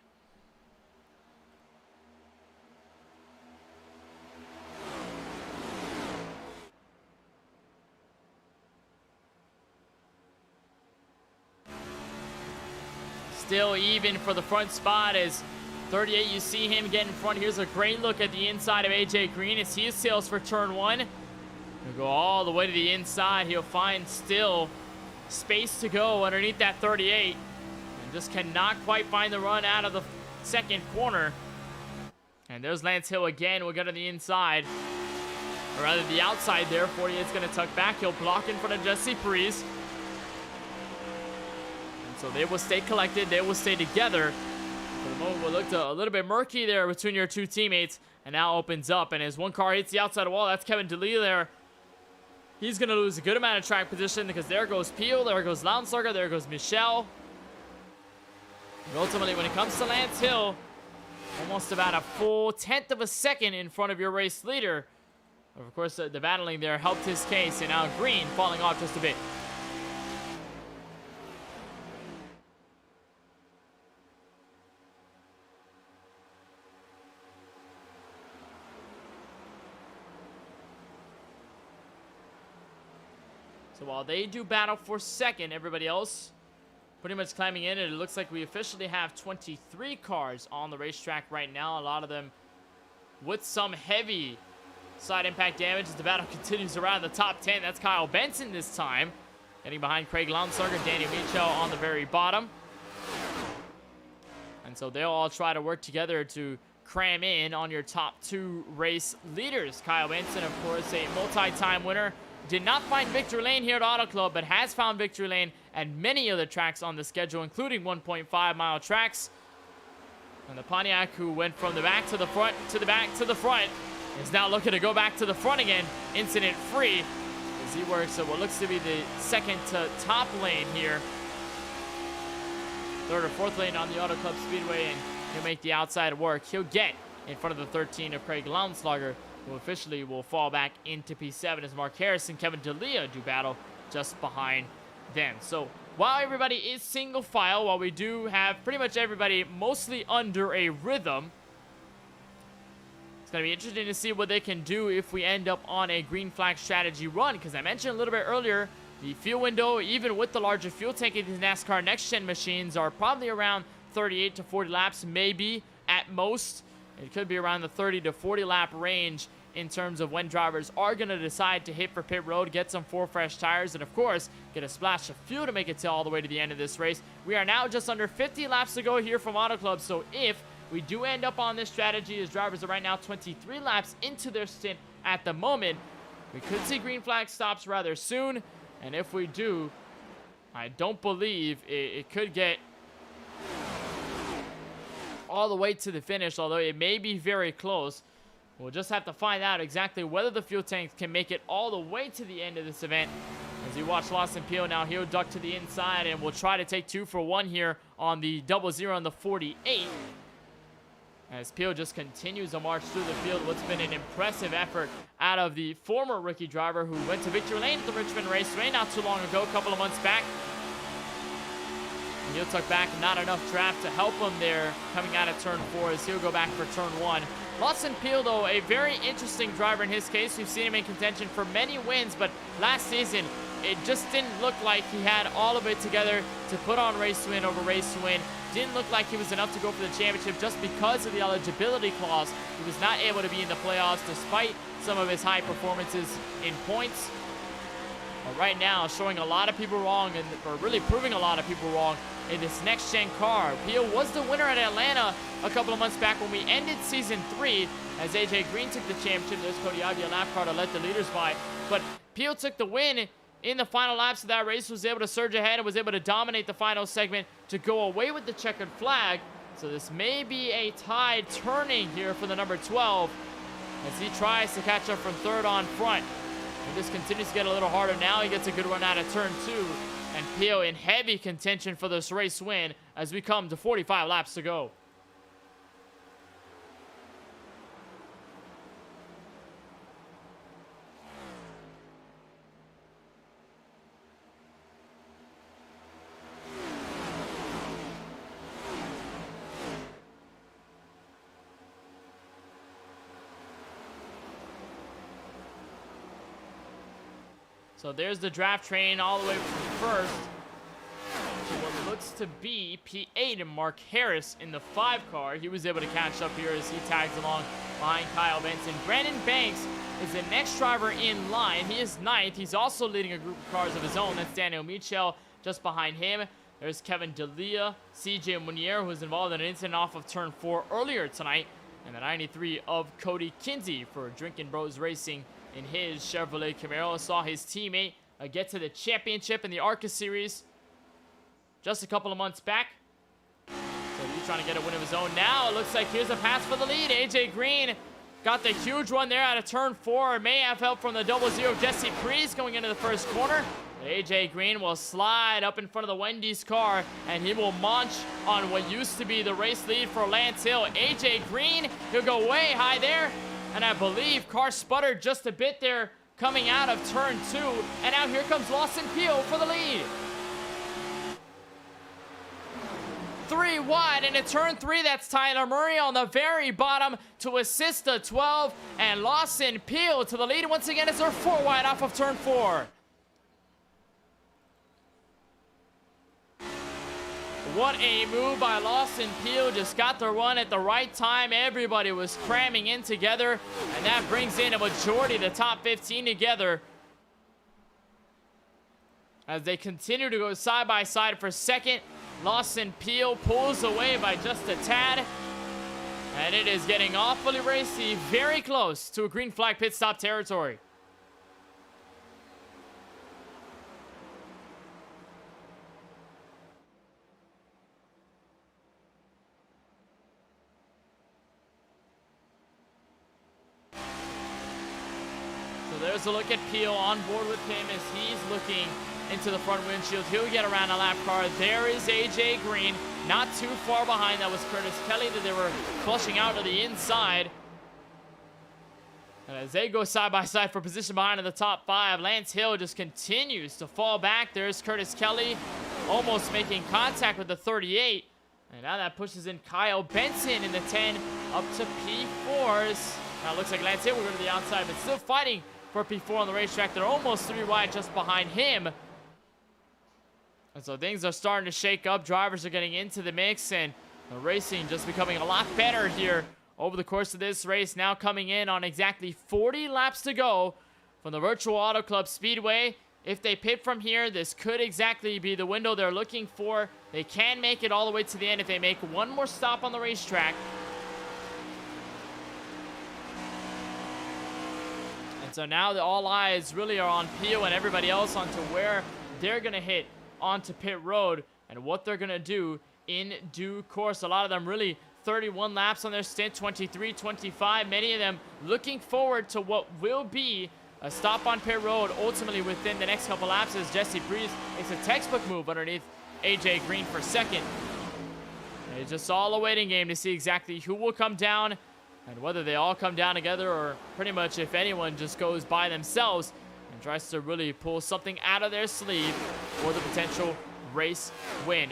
Still even for the front spot as 38, you see him get in front. Here's a great look at the inside of AJ Green as he sails for turn 1. He'll go all the way to the inside. He'll find still space to go underneath that 38. And just cannot quite find the run out of the second corner. And there's Lance Hill again. We'll go to the inside. Or rather the outside there. 48's going to tuck back. He'll block in front of Jesse Priest. And so they will stay collected. They will stay together. For the moment, it looked a little bit murky there between your 2 teammates, and now opens up. And as one car hits the outside wall, that's Kevin D'Elia there. He's going to lose a good amount of track position because there goes Peel, there goes Launsberger, there goes Michelle. And ultimately, when it comes to Lance Hill, almost about a full 1/10 of a second in front of your race leader. Of course, the battling there helped his case, and now Green falling off just a bit. So while they do battle for second, everybody else pretty much climbing in. And it looks like we officially have 23 cars on the racetrack right now. A lot of them with some heavy side impact damage as the battle continues around the top 10. That's Kyle Benson this time. Getting behind Craig Launsberger, Danny Michel on the very bottom. And so they'll all try to work together to cram in on your top 2 race leaders. Kyle Benson, of course, a multi-time winner. Did not find victory lane here at Auto Club, but has found victory lane at many other tracks on the schedule, including 1.5-mile tracks. And the Pontiac, who went from the back to the front, to the back to the front, is now looking to go back to the front again, incident-free, as he works at what looks to be the second to top lane here. 3rd or 4th lane on the Auto Club Speedway, and he'll make the outside work. He'll get in front of the 13 of Craig Launsberger, who officially will fall back into P7 as Mark Harris and Kevin D'Elia do battle just behind them. So while everybody is single file, while we do have pretty much everybody mostly under a rhythm, it's going to be interesting to see what they can do if we end up on a green flag strategy run, because I mentioned a little bit earlier, the fuel window, even with the larger fuel tank in these NASCAR next-gen machines, are probably around 38 to 40 laps, maybe at most. It could be around the 30 to 40 lap range in terms of when drivers are going to decide to hit for pit road, get some 4 fresh tires, and of course, get a splash of fuel to make it all the way to the end of this race. We are now just under 50 laps to go here from Auto Club, so if we do end up on this strategy, as drivers are right now 23 laps into their stint at the moment, we could see green flag stops rather soon, and if we do, I don't believe it could get all the way to the finish, although it may be very close. We'll just have to find out exactly whether the fuel tanks can make it all the way to the end of this event. As you watch Lawson Peel now, he'll duck to the inside, and we'll try to take 2 for 1 here on the 00 and the 48. As Peel just continues to march through the field, what's been an impressive effort out of the former rookie driver who went to victory lane at the Richmond Raceway not too long ago, a couple of months back. He'll tuck back, not enough draft to help him there coming out of turn 4 as he'll go back for turn 1. Lawson Peel, though, a very interesting driver in his case. We've seen him in contention for many wins, but last season, it just didn't look like he had all of it together to put on race win over race win. Didn't look like he was enough to go for the championship just because of the eligibility clause. He was not able to be in the playoffs despite some of his high performances in points. right now showing a lot of people wrong, or really proving a lot of people wrong in this next-gen car. Pio was the winner at Atlanta a couple of months back when we ended Season 3, as AJ Green took the championship. There's Cody Ivy, a lap car to let the leaders by. But Pio took the win in the final laps of that race, was able to surge ahead and was able to dominate the final segment to go away with the checkered flag. So this may be a tide turning here for the number 12 as he tries to catch up from third on front. And this continues to get a little harder now. He gets a good run out of turn 2. And Pio in heavy contention for this race win as we come to 45 laps to go. So there's the draft train all the way from first to what looks to be P8 and Mark Harris in the 5 car. He was able to catch up here as he tags along behind Kyle Benson. Brandon Banks is the next driver in line. He is 9th. He's also leading a group of cars of his own. That's Daniel Michel just behind him. There's Kevin D'Elia, CJ Munier, who was involved in an incident off of turn 4 earlier tonight. And the 93 of Cody Kinsey for Drinking Bros Racing in his Chevrolet Camaro. Saw his teammate get to the championship in the ARCA Series just a couple of months back. So he's trying to get a win of his own. Now it looks like here's a pass for the lead. AJ Green got the huge run there out of turn 4. May have help from the 00 Jesse Priest going into the first corner. But AJ Green will slide up in front of the Wendy's car, and he will munch on what used to be the race lead for Lance Hill. AJ Green, he'll go way high there. And I believe car sputtered just a bit there coming out of turn 2. And now here comes Lawson Pio for the lead. 3 wide into turn 3. That's Tyler Murray on the very bottom to assist the 12. And Lawson Pio to the lead once again as they're 4 wide off of turn 4. What a move by Lawson Pio. Just got the run at the right time. Everybody was cramming in together, and that brings in a majority of the top 15 together as they continue to go side by side for second. Lawson Pio pulls away by just a tad, and it is getting awfully racy, very close to a green flag pit stop territory. There's a look at Pio on board with him as he's looking into the front windshield. He'll get around a lap car. There is AJ Green, not too far behind. That was Curtis Kelly that they were flushing out to the inside. And as they go side by side for position behind in the top 5, Lance Hill just continues to fall back. There's Curtis Kelly almost making contact with the 38. And now that pushes in Kyle Benson in the 10 up to P4s. Now it looks like Lance Hill will go to the outside, but still fighting for P4 on the racetrack. They're almost 3 wide just behind him. And so things are starting to shake up. Drivers are getting into the mix, and the racing just becoming a lot better here over the course of this race. Now coming in on exactly 40 laps to go from the Virtual Auto Club Speedway. If they pit from here, this could exactly be the window they're looking for. They can make it all the way to the end if they make one more stop on the racetrack. And so now all eyes really are on Pio and everybody else onto where they're going to hit onto pit road and what they're going to do in due course. A lot of them really 31 laps on their stint, 23, 25. Many of them looking forward to what will be a stop on pit road ultimately within the next couple laps as Jesse Priest makes a textbook move underneath AJ Green for second. And it's just all a waiting game to see exactly who will come down and whether they all come down together or pretty much if anyone just goes by themselves and tries to really pull something out of their sleeve for the potential race win.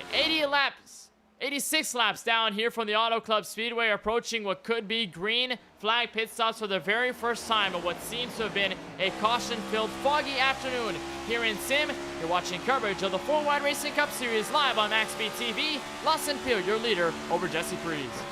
86 laps down here from the Auto Club Speedway, approaching what could be green flag pit stops for the very first time of what seems to have been a caution-filled foggy afternoon here in Sim. You're watching coverage of the 4 Wide Racing Cup Series live on MaxSpeedTV. Lawson Pio, your leader over Jesse Priest.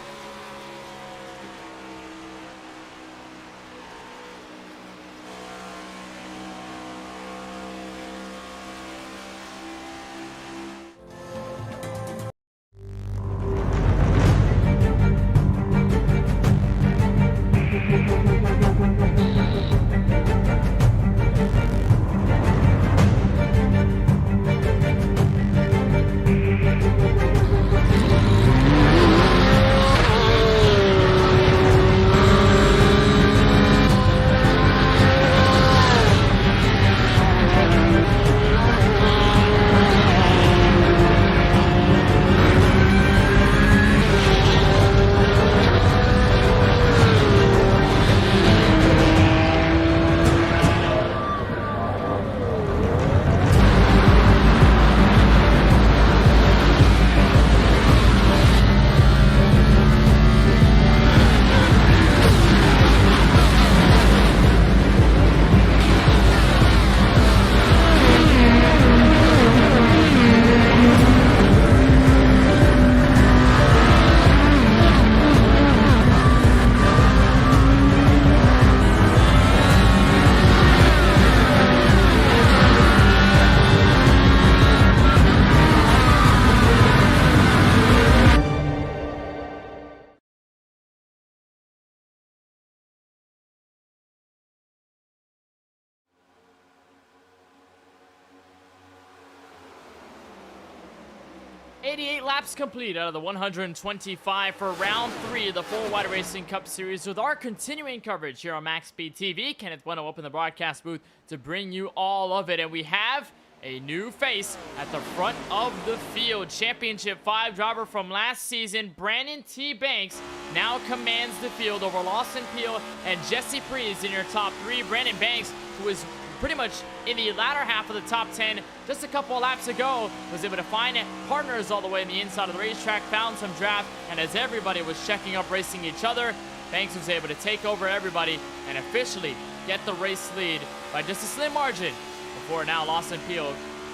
88 laps complete out of the 125 for round 3 of the 4-Wide Racing Cup Series with our continuing coverage here on MaxSpeedTV. Kenneth Bueno up in the broadcast booth to bring you all of it. And we have a new face at the front of the field. Championship 5 driver from last season, Brandon T. Banks, now commands the field over Lawson Peel and Jesse Priest in your top 3. Brandon Banks, who is pretty much in the latter half of the top 10 just a couple of laps ago, was able to find partners all the way in the inside of the racetrack, found some draft, and as everybody was checking up racing each other, Banks was able to take over everybody and officially get the race lead by just a slim margin before now Lawson Peel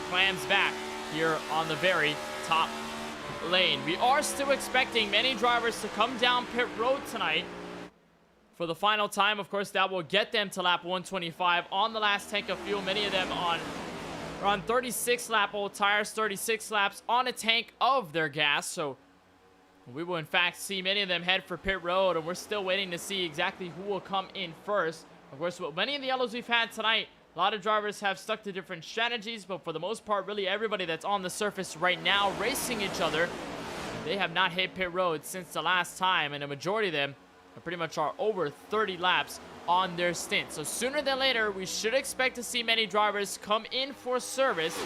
clams back here on the very top lane. We are still expecting many drivers to come down pit road tonight for the final time. Of course, that will get them to lap 125 on the last tank of fuel. Many of them on 36 lap old tires, 36 laps on a tank of their gas. So we will in fact see many of them head for pit road, and we're still waiting to see exactly who will come in first. Of course, with many of the yellows we've had tonight, a lot of drivers have stuck to different strategies, but for the most part, really everybody that's on the surface right now racing each other, they have not hit pit road since the last time, and a majority of them pretty much are over 30 laps on their stint. So sooner than later, we should expect to see many drivers come in for service.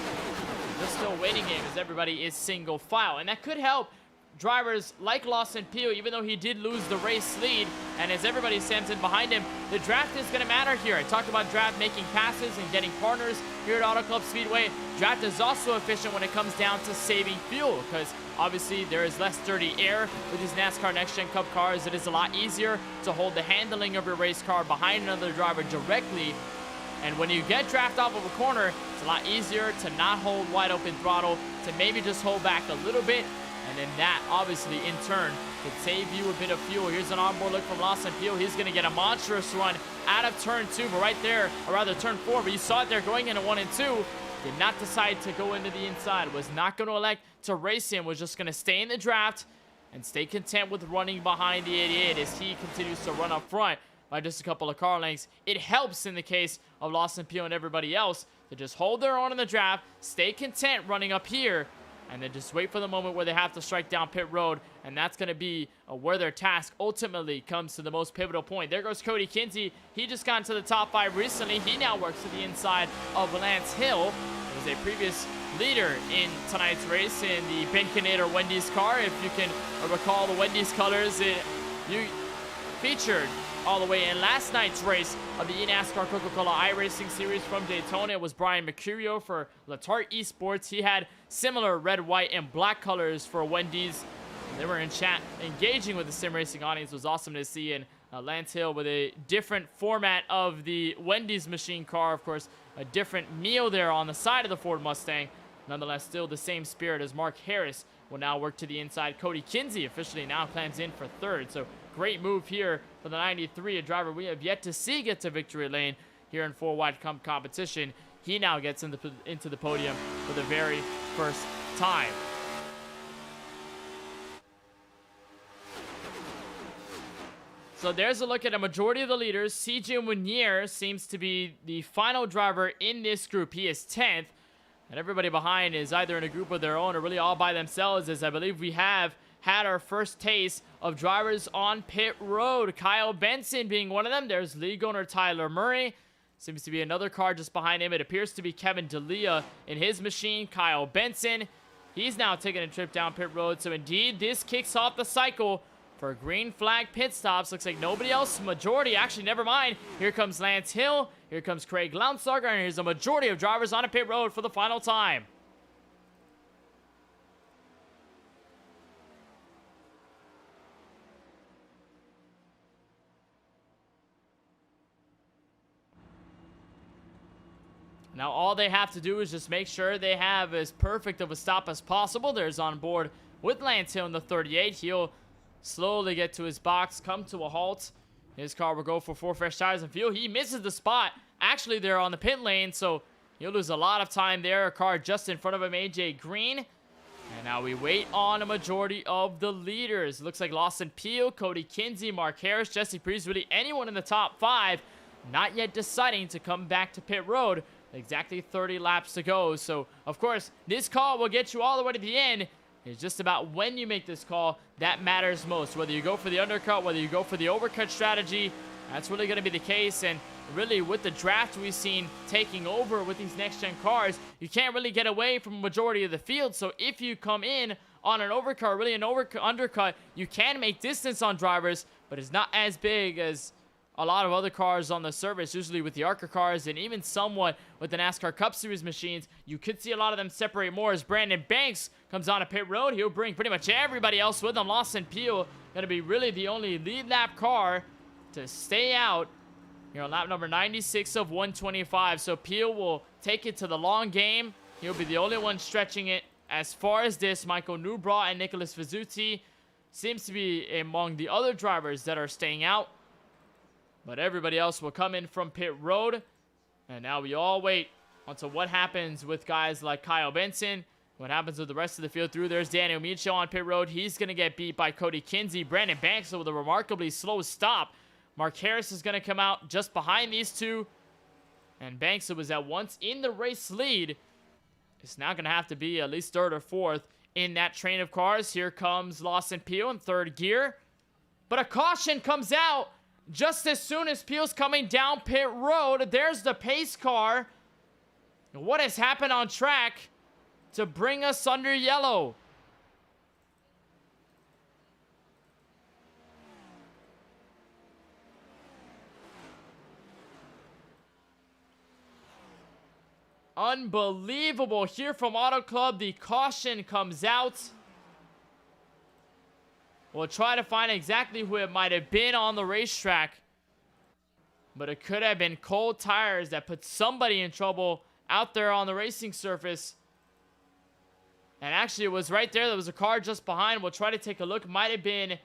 They're still waiting game as everybody is single file, and that could help drivers like Lawson Peel, even though he did lose the race lead, and as everybody stands in behind him, the draft is going to matter here. I talked about draft making passes and getting partners here at Auto Club Speedway. Draft is also efficient when it comes down to saving fuel, because obviously there is less dirty air with these NASCAR Next Gen Cup cars. It is a lot easier to hold the handling of your race car behind another driver directly, and when you get draft off of a corner, it's a lot easier to not hold wide open throttle, to maybe just hold back a little bit. And then that, obviously, in turn, could save you a bit of fuel. Here's an onboard look from Lawson Peel. He's going to get a monstrous run out of turn 2, but right there, or rather turn 4, but you saw it there going into 1 and 2. Did not decide to go into the inside. Was not going to elect to race him. Was just going to stay in the draft and stay content with running behind the 88 as he continues to run up front by just a couple of car lengths. It helps in the case of Lawson Peel and everybody else to just hold their own in the draft, stay content running up here, and then just wait for the moment where they have to strike down pit road, and that's going to be where their task ultimately comes to the most pivotal point. There goes Cody Kinsey. He just got into the top 5 recently. He now works to the inside of Lance Hill. He was a previous leader in tonight's race in the Baconator Wendy's car. If you can recall the Wendy's colors, you featured all the way in last night's race of the eNASCAR Coca-Cola iRacing Series from Daytona. It was Brian Mercurio for Latart Esports. He had similar red, white, and black colors for Wendy's. They were in chat engaging with the sim racing audience. It was awesome to see. And Lance Hill with a different format of the Wendy's machine car. Of course, a different meal there on the side of the Ford Mustang. Nonetheless, still the same spirit as Mark Harris will now work to the inside. Cody Kinsey officially now clams in for 3rd. So great move here for the 93, a driver we have yet to see get to victory lane here in 4-wide competition. He now gets into the podium for the very first time. So there's a look at a majority of the leaders. CJ Munier seems to be the final driver in this group. He is 10th. And everybody behind is either in a group of their own or really all by themselves, as I believe we have had our first taste of drivers on pit road. Kyle Benson being one of them. There's league owner Tyler Murray. Seems to be another car just behind him. It appears to be Kevin D'Elia in his machine. Kyle Benson, he's now taking a trip down pit road. So indeed, this kicks off the cycle for green flag pit stops. Looks like nobody else, majority, actually, never mind. Here comes Lance Hill. Here comes Craig Launsager. And here's a majority of drivers on a pit road for the final time. Now, all they have to do is just make sure they have as perfect of a stop as possible. There's on board with Lance Hill in the 38. He'll slowly get to his box, come to a halt. His car will go for 4 fresh tires and fuel. He misses the spot. Actually, they're on the pit lane, so he'll lose a lot of time there. A car just in front of him, AJ Green. And now we wait on a majority of the leaders. Looks like Lawson Peel, Cody Kinsey, Mark Harris, Jesse Priest, really anyone in the top 5 not yet deciding to come back to pit road. Exactly 30 laps to go. So, of course, this call will get you all the way to the end. It's just about when you make this call that matters most. Whether you go for the undercut, whether you go for the overcut strategy, that's really going to be the case. And really, with the draft we've seen taking over with these next-gen cars, you can't really get away from a majority of the field. So if you come in on an overcut, really an undercut, you can make distance on drivers, but it's not as big as a lot of other cars on the service, usually with the ARCA cars and even somewhat with the NASCAR Cup Series machines. You could see a lot of them separate more as Brandon Banks comes on a pit road. He'll bring pretty much everybody else with him. Lawson Peel going to be really the only lead lap car to stay out here on lap number 96 of 125. So Peel will take it to the long game. He'll be the only one stretching it. As far as this, Michael Newbra and Nicholas Vizzuti seems to be among the other drivers that are staying out. But everybody else will come in from pit road. And now we all wait until what happens with guys like Kyle Benson. What happens with the rest of the field through. There's Daniel Micho on pit road. He's going to get beat by Cody Kinsey. Brandon Banks with a remarkably slow stop. Mark Harris is going to come out just behind these two. And Banks, who was at once in the race lead, is now going to have to be at least third or fourth in that train of cars. Here comes Lawson Peel in third gear. But a caution comes out just as soon as Peel's coming down pit road. There's the pace car. What has happened on track to bring us under yellow? Unbelievable. Here from Auto Club, the caution comes out. We'll try to find exactly who it might have been on the racetrack. But it could have been cold tires that put somebody in trouble out there on the racing surface. And actually, it was right there. There was a car just behind. We'll try to take a look. Might have been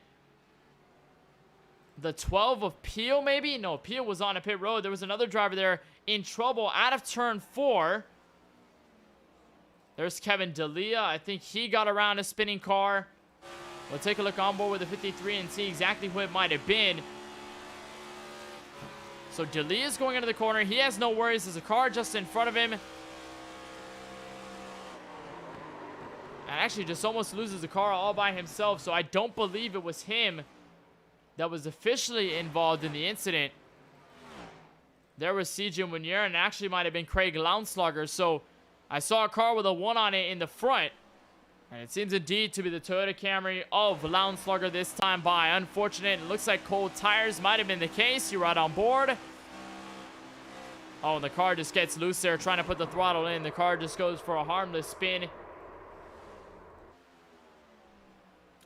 the 12 of Peel, maybe? No, Peel was on a pit road. There was another driver there in trouble out of turn 4. There's Kevin D'Elia. I think he got around a spinning car. We'll take a look on board with the 53 and see exactly who it might have been. So D'Elia is going into the corner. He has no worries. There's a car just in front of him. And actually just almost loses the car all by himself. So I don't believe it was him that was officially involved in the incident. There was CJ Munier, and actually might have been Craig Lounslugger. So I saw a car with a 1 on it in the front. And it seems indeed to be the Toyota Camry of Lounslugger this time by. Unfortunate. It looks like cold tires might have been the case. You're right on board. Oh, and the car just gets loose there trying to put the throttle in. The car just goes for a harmless spin.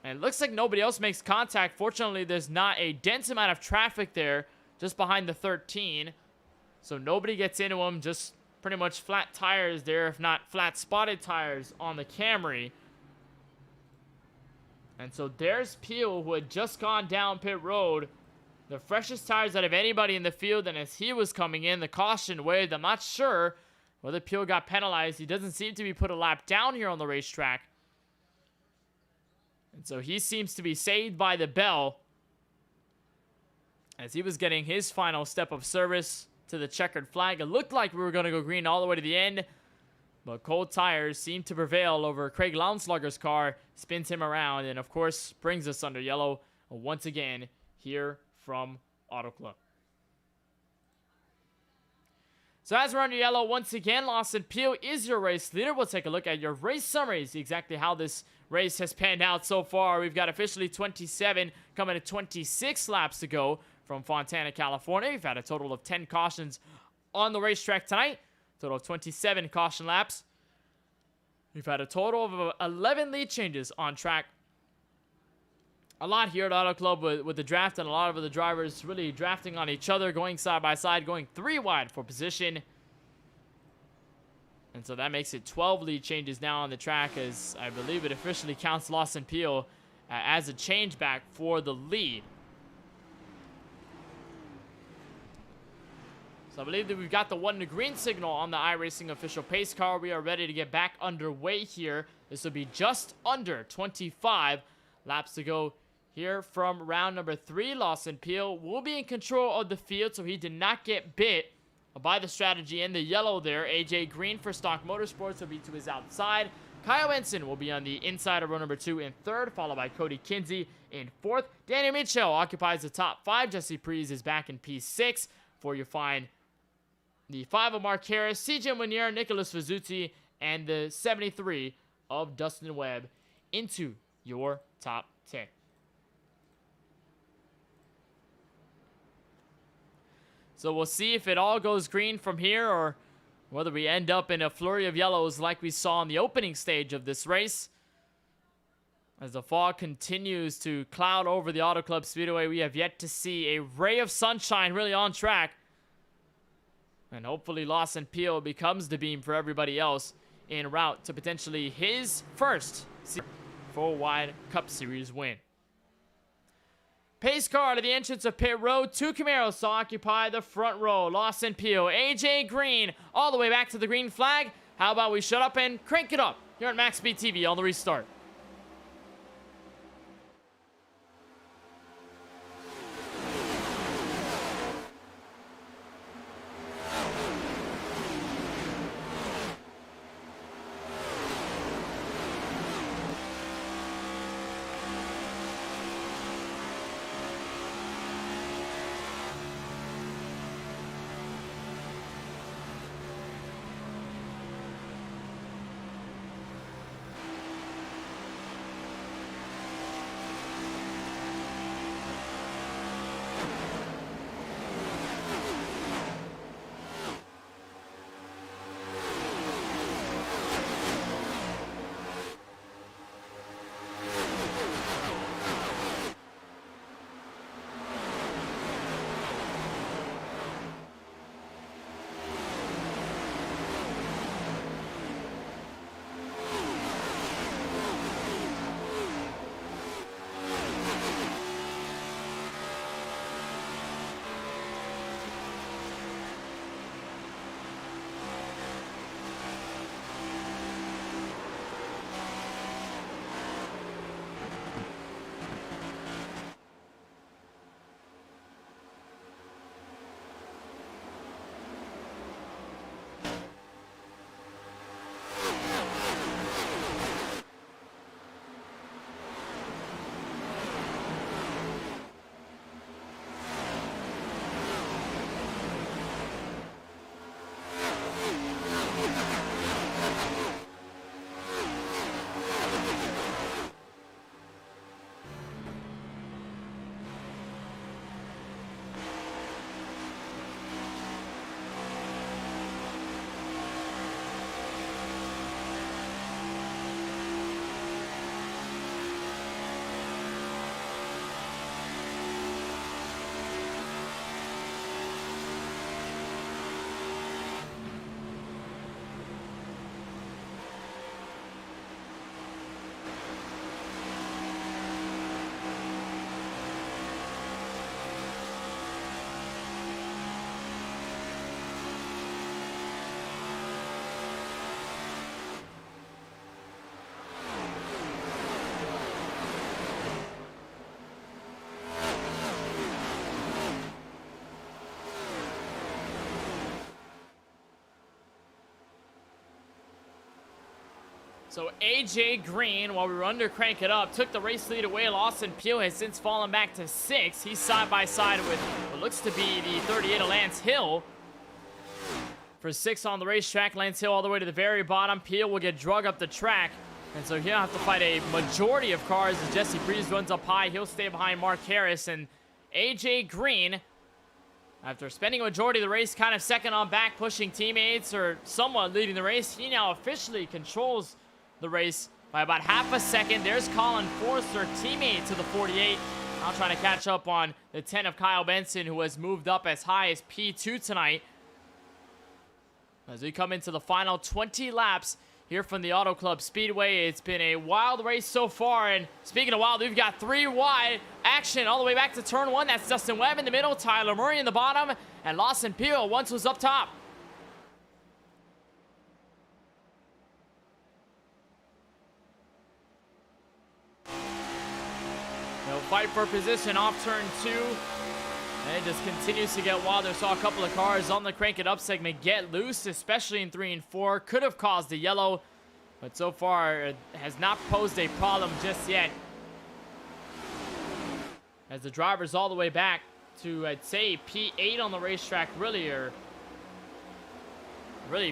And it looks like nobody else makes contact. Fortunately, there's not a dense amount of traffic there just behind the 13. So nobody gets into them. Just pretty much flat tires there, if not flat spotted tires on the Camry. And so there's Peel, who had just gone down pit road. The freshest tires out of anybody in the field. And as he was coming in, the caution waved. I'm not sure whether Peel got penalized. He doesn't seem to be put a lap down here on the racetrack. And so he seems to be saved by the bell as he was getting his final step of service to the checkered flag. It looked like we were going to go green all the way to the end, but cold tires seem to prevail over Craig Lounslugger's car, spins him around, and of course brings us under yellow once again here from Auto Club. So as we're under yellow once again, Lawson Peel is your race leader. We'll take a look at your race summary, see exactly how this race has panned out so far. We've got officially 27 coming to 26 laps to go from Fontana, California. We've had a total of 10 cautions on the racetrack tonight. Total of 27 caution laps. We've had a total of 11 lead changes on track. A lot here at Auto Club with the draft, and a lot of the drivers really drafting on each other, going side by side, going 3 wide for position. And so that makes it 12 lead changes now on the track, as I believe it officially counts Lawson Peel as a change back for the lead. So I believe that we've got the 1 to green signal on the iRacing official pace car. We are ready to get back underway here. This will be just under 25 laps to go here from round number 3. Lawson Peel will be in control of the field, so he did not get bit by the strategy in the yellow there. AJ Green for Stock Motorsports will be to his outside. Kyle Benson will be on the inside of row number 2 in 3rd, followed by Cody Kinsey in 4th. Daniel Mitchell occupies the top 5. Jesse Priest is back in P6. Before you find the 5 of Mark Harris, CJ Munier, Nicholas Vizzuti, and the 73 of Dustin Webb into your top 10. So we'll see if it all goes green from here or whether we end up in a flurry of yellows like we saw in the opening stage of this race. As the fog continues to cloud over the Auto Club Speedway, we have yet to see a ray of sunshine really on track. And hopefully Lawson Peel becomes the beam for everybody else en route to potentially his first full-wide Cup Series win. Pace car to the entrance of pit road. 2 Camaros to occupy the front row. Lawson Peel, AJ Green, all the way back to the green flag. How about we shut up and crank it up here on MaxSpeedTV on the restart. So AJ Green, while we were under Crank It Up, took the race lead away. Lawson Peel has since fallen back to 6th. He's side by side with what looks to be the 38 of Lance Hill. For 6th on the racetrack, Lance Hill all the way to the very bottom. Peel will get drug up the track. And so he'll have to fight a majority of cars as Jesse Priest runs up high. He'll stay behind Mark Harris. And AJ Green, after spending a majority of the race kind of second on back, pushing teammates or somewhat leading the race, he now officially controls the race by about half a second. There's Colin Forster, teammate to the 48. Now trying to catch up on the 10 of Kyle Benson, who has moved up as high as P2 tonight. As we come into the final 20 laps here from the Auto Club Speedway, it's been a wild race so far. And speaking of wild, we've got 3 wide action all the way back to turn 1. That's Dustin Webb in the middle, Tyler Murray in the bottom, and Lawson Peel once was up top. They'll fight for position off turn 2. And it just continues to get wild. I saw a couple of cars on the Crank It Up segment get loose, especially in 3 and 4. Could have caused the yellow. but so far it has not posed a problem just yet, as the drivers all the way back to, I'd say, P8 on the racetrack really are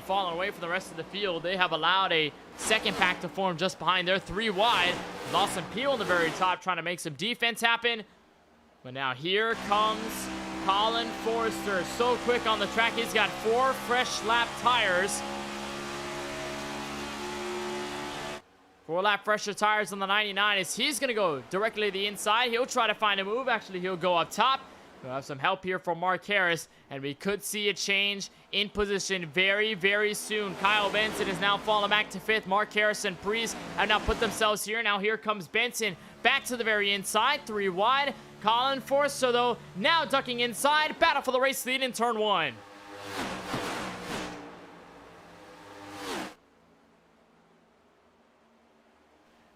falling away from the rest of the field. They have allowed a second pack to form just behind their 3 wide. Lawson Peel on the very top trying to make some defense happen. But now here comes Colin Forrester. So quick on the track. He's got 4 fresh lap tires. 4 lap fresher tires on the 99 as he's going to go directly to the inside. He'll try to find a move. Actually, he'll go up top. We'll have some help here from Mark Harris, and we could see a change in position very, very soon. Kyle Benson is now falling back to 5th. Mark Harris and Priest have now put themselves here. Now here comes Benson back to the very inside, 3 wide. Colin Forster, though, now ducking inside. Battle for the race lead in turn 1.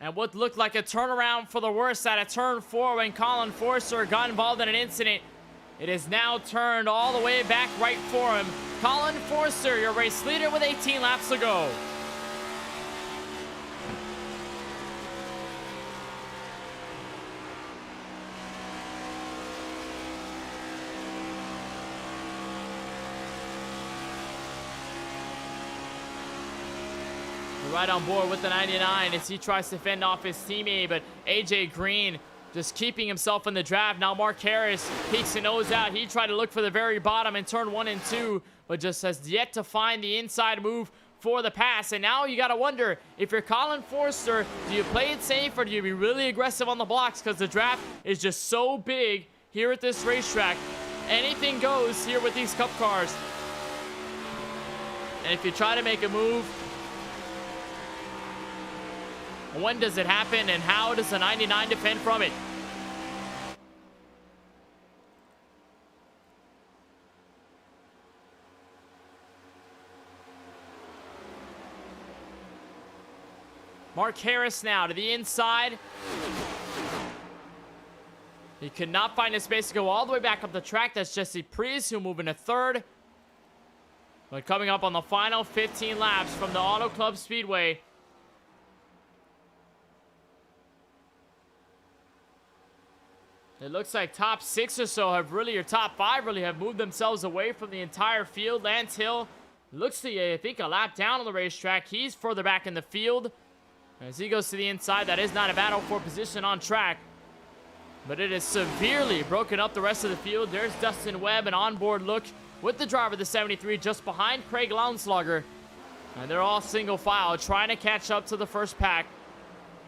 And what looked like a turnaround for the worse out of turn 4 when Colin Forster got involved in an incident. It is now turned all the way back right for him. Colin Forster, your race leader with 18 laps to go. We're right on board with the 99 as he tries to fend off his teammate, but AJ Green just keeping himself in the draft. Now Mark Harris peeks and nose out. He tried to look for the very bottom in turn 1 and 2, but just has yet to find the inside move for the pass. And now you got to wonder, if you're Colin Forster, do you play it safe or do you be really aggressive on the blocks? Because the draft is just so big here at this racetrack. Anything goes here with these cup cars. And if you try to make a move, when does it happen, and how does the 99 defend from it? Mark Harris now to the inside. He could not find a space to go all the way back up the track. That's Jesse Priest, who'll move into 3rd. But coming up on the final 15 laps from the Auto Club Speedway, it looks like top 6 or so have really, or top 5 really have moved themselves away from the entire field. Lance Hill looks to be, I think, a lap down on the racetrack. He's further back in the field. As he goes to the inside, that is not a battle for position on track, but it is severely broken up the rest of the field. There's Dustin Webb, an onboard look with the driver of the 73 just behind Craig Lounslugger. And they're all single file trying to catch up to the first pack,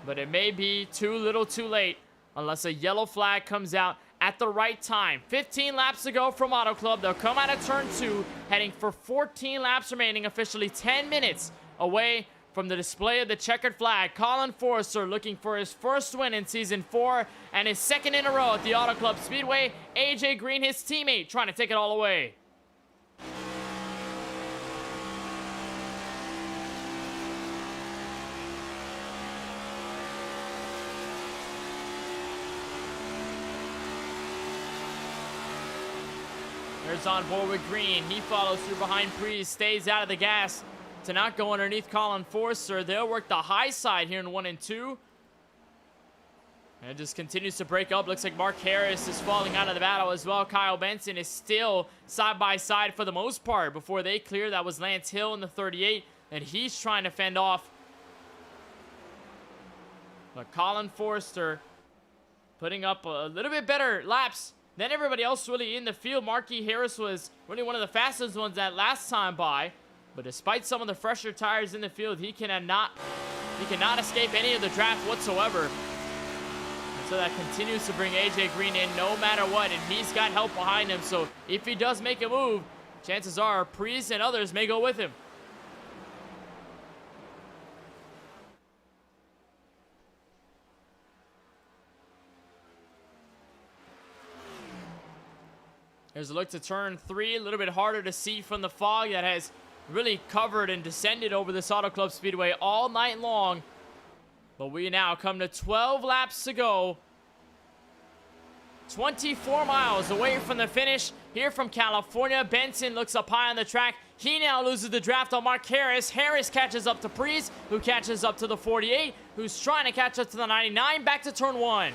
but it may be too little too late unless a yellow flag comes out at the right time. 15 laps to go from Auto Club. They'll come out of turn 2, heading for 14 laps remaining, officially 10 minutes away from the display of the checkered flag. Colin Forster looking for his first win in Season 4 and his 2nd in a row at the Auto Club Speedway. AJ Green, his teammate, trying to take it all away. There's on board with Green. He follows through behind Priest, stays out of the gas to not go underneath Colin Forster. They'll work the high side here in 1 and 2. And it just continues to break up. Looks like Mark Harris is falling out of the battle as well. Kyle Benson is still side by side for the most part. Before they clear, that was Lance Hill in the 38, and he's trying to fend off. But Colin Forster putting up a little bit better laps than everybody else really in the field. Marky Harris was really one of the fastest ones that last time by. But despite some of the fresher tires in the field, he cannot escape any of the draft whatsoever. And so that continues to bring AJ Green in no matter what, and he's got help behind him. So if he does make a move, chances are Priest and others may go with him. Here's a look to turn 3, a little bit harder to see from the fog that has really covered and descended over this Auto Club Speedway all night long. But we now come to 12 laps to go. 24 miles away from the finish. Here from California, Benson looks up high on the track. He now loses the draft on Mark Harris. Harris catches up to Preece, who catches up to the 48, who's trying to catch up to the 99. Back to turn 1.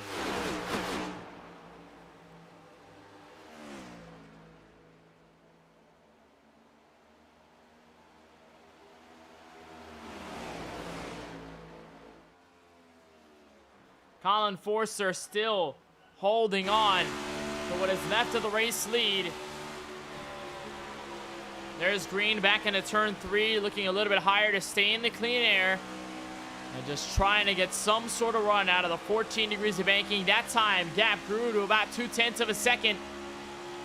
Colin Forster still holding on to what is left of the race lead. There's Green back into turn 3, looking a little bit higher to stay in the clean air. And just trying to get some sort of run out of the 14 degrees of banking. That time, gap grew to about 0.2 of a second.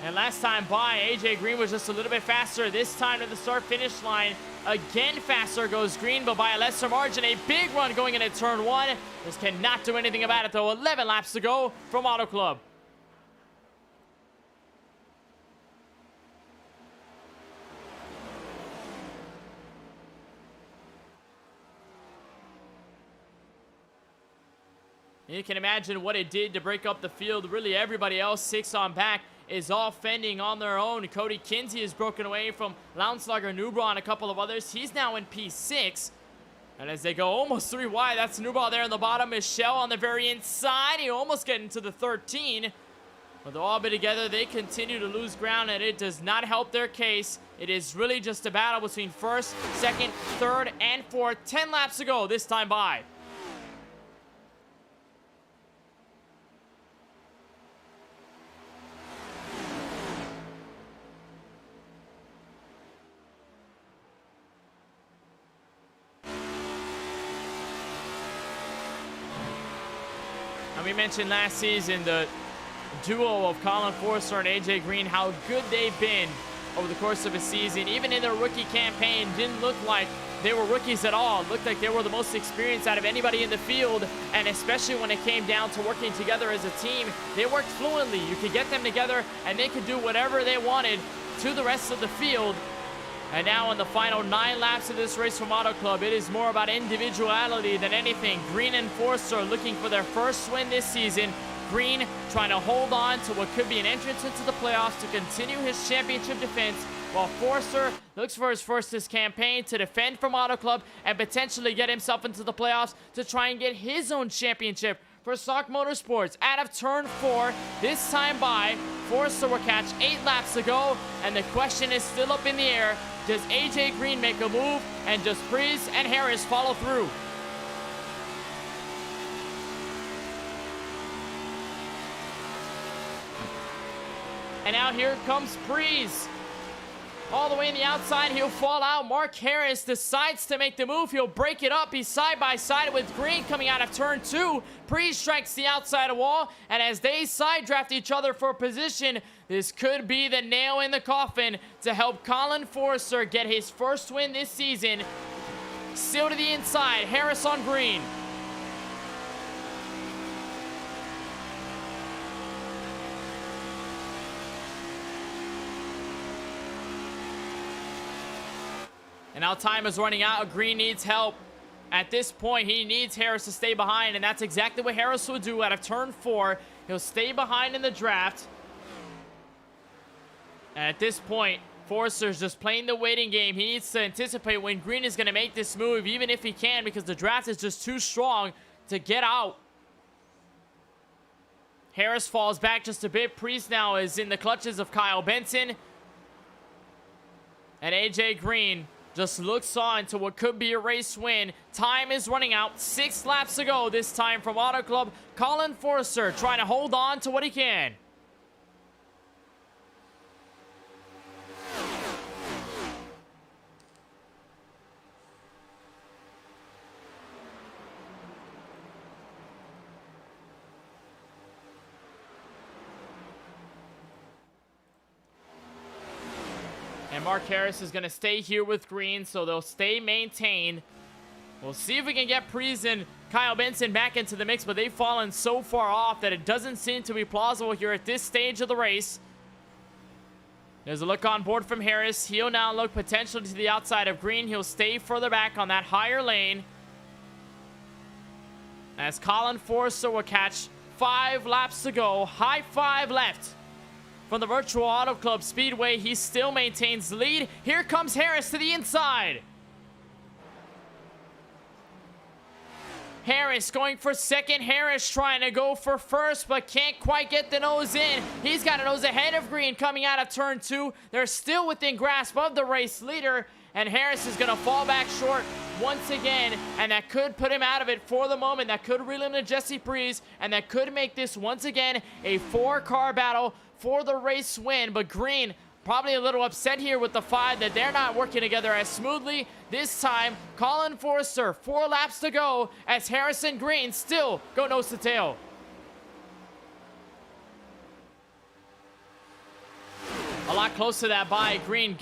And last time by, AJ Green was just a little bit faster. This time to the start-finish line. Again faster goes Green, but by a lesser margin. A big run going into turn 1. This cannot do anything about it, though. 11 laps to go from Auto Club. You can imagine what it did to break up the field. Really, everybody else, 6 on back, is all fending on their own. Cody Kinsey is broken away from Lounslager Nubra and a couple of others. He's now in P6. And as they go almost 3 wide, that's Nubra there in the bottom. Michelle on the very inside. He almost getting to the 13. But they'll all be together. They continue to lose ground, and it does not help their case. It is really just a battle between first, second, third, and fourth. 10 laps to go this time by. And we mentioned last season the duo of Colin Forster and AJ Green, how good they've been over the course of a season. Even in their rookie campaign, didn't look like they were rookies at all. It looked like they were the most experienced out of anybody in the field, and especially when it came down to working together as a team, they worked fluently. You could get them together, and they could do whatever they wanted to the rest of the field. And now in the final 9 laps of this race from Auto Club, it is more about individuality than anything. Green and Forster looking for their first win this season. Green trying to hold on to what could be an entrance into the playoffs to continue his championship defense, while Forster looks for his first this campaign to defend from Auto Club and potentially get himself into the playoffs to try and get his own championship. For Stock Motorsports, out of turn 4, this time by, Forster will catch 8 laps to go, and the question is still up in the air. Does AJ Green make a move, and does Preece and Harris follow through? And now here comes Preece. All the way in the outside, he'll fall out. Mark Harris decides to make the move. He'll break it up. He's side by side with Green coming out of turn 2. Preece strikes the outside wall, and as they side draft each other for position, this could be the nail in the coffin to help Colin Forster get his first win this season. Still to the inside, Harris on Green. And now time is running out. Green needs help. At this point, he needs Harris to stay behind, and that's exactly what Harris will do out of turn 4. He'll stay behind in the draft. And at this point, Forster's just playing the waiting game. He needs to anticipate when Green is going to make this move, even if he can, because the draft is just too strong to get out. Harris falls back just a bit. Preece now is in the clutches of Kyle Benson. And AJ Green just looks on to what could be a race win. Time is running out. 6 laps to go this time from Auto Club. Colin Forster trying to hold on to what he can. And Mark Harris is going to stay here with Green, so they'll stay maintained. We'll see if we can get Preece and Kyle Benson back into the mix, but they've fallen so far off that it doesn't seem to be plausible here at this stage of the race. There's a look on board from Harris. He'll now look potentially to the outside of Green. He'll stay further back on that higher lane, as Colin Forster will catch 5 laps to go. High 5 left. From the Virtual Auto Club Speedway, he still maintains the lead. Here comes Harris to the inside. Harris going for second. Harris trying to go for first, but can't quite get the nose in. He's got a nose ahead of Green coming out of turn 2. They're still within grasp of the race leader, and Harris is going to fall back short once again, and that could put him out of it for the moment. That could reel him to Jesse Priest, and that could make this once again a 4-car battle for the race win. But Green probably a little upset here with the 5 that they're not working together as smoothly. This time, Colin Forster, 4 laps to go as Harris and Green still go nose to tail. A lot close to that bye. Green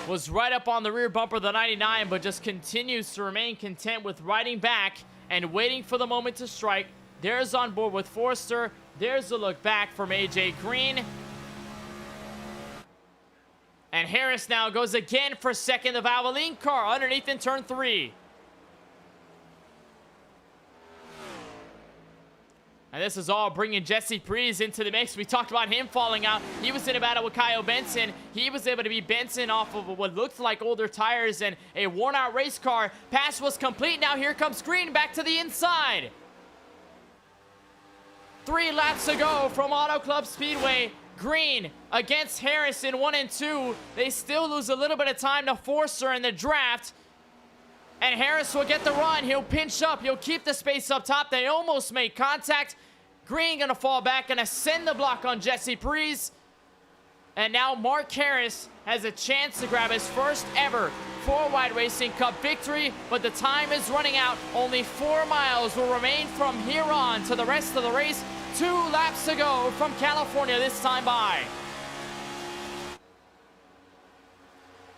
was right up on the rear bumper of the 99, but just continues to remain content with riding back and waiting for the moment to strike. There's on board with Forster. There's the look back from AJ Green. And Harris now goes again for second. The Valvoline car underneath in turn 3. And this is all bringing Jesse Priest into the mix. We talked about him falling out. He was in a battle with Kyle Benson. He was able to beat Benson off of what looked like older tires and a worn-out race car. Pass was complete. Now here comes Green back to the inside. 3 laps to go from Auto Club Speedway. Green against Harris in 1 and 2. They still lose a little bit of time to Forster in the draft. And Harris will get the run. He'll pinch up. He'll keep the space up top. They almost made contact. Green gonna fall back, gonna send the block on Jesse Priest. And now Mark Harris has a chance to grab his first ever 4-Wide Racing Cup victory, but the time is running out. Only 4 miles will remain from here on to the rest of the race. 2 laps to go from California this time by.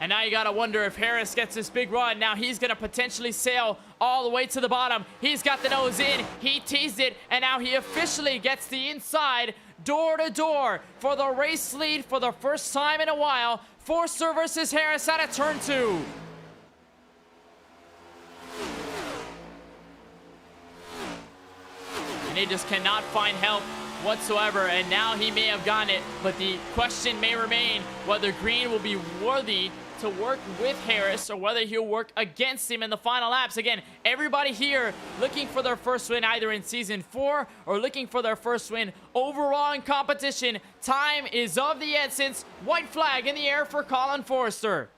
And now you gotta wonder if Harris gets this big run. Now he's gonna potentially sail all the way to the bottom. He's got the nose in, he teased it, and now he officially gets the inside, door to door for the race lead for the first time in a while. Forster versus Harris out of turn 2. And he just cannot find help whatsoever, and now he may have gotten it, but the question may remain whether Green will be worthy to work with Harris or whether he'll work against him in the final laps. Again, everybody here looking for their first win either in Season 4 or looking for their first win overall in competition. Time is of the essence. White flag in the air for Colin Forster.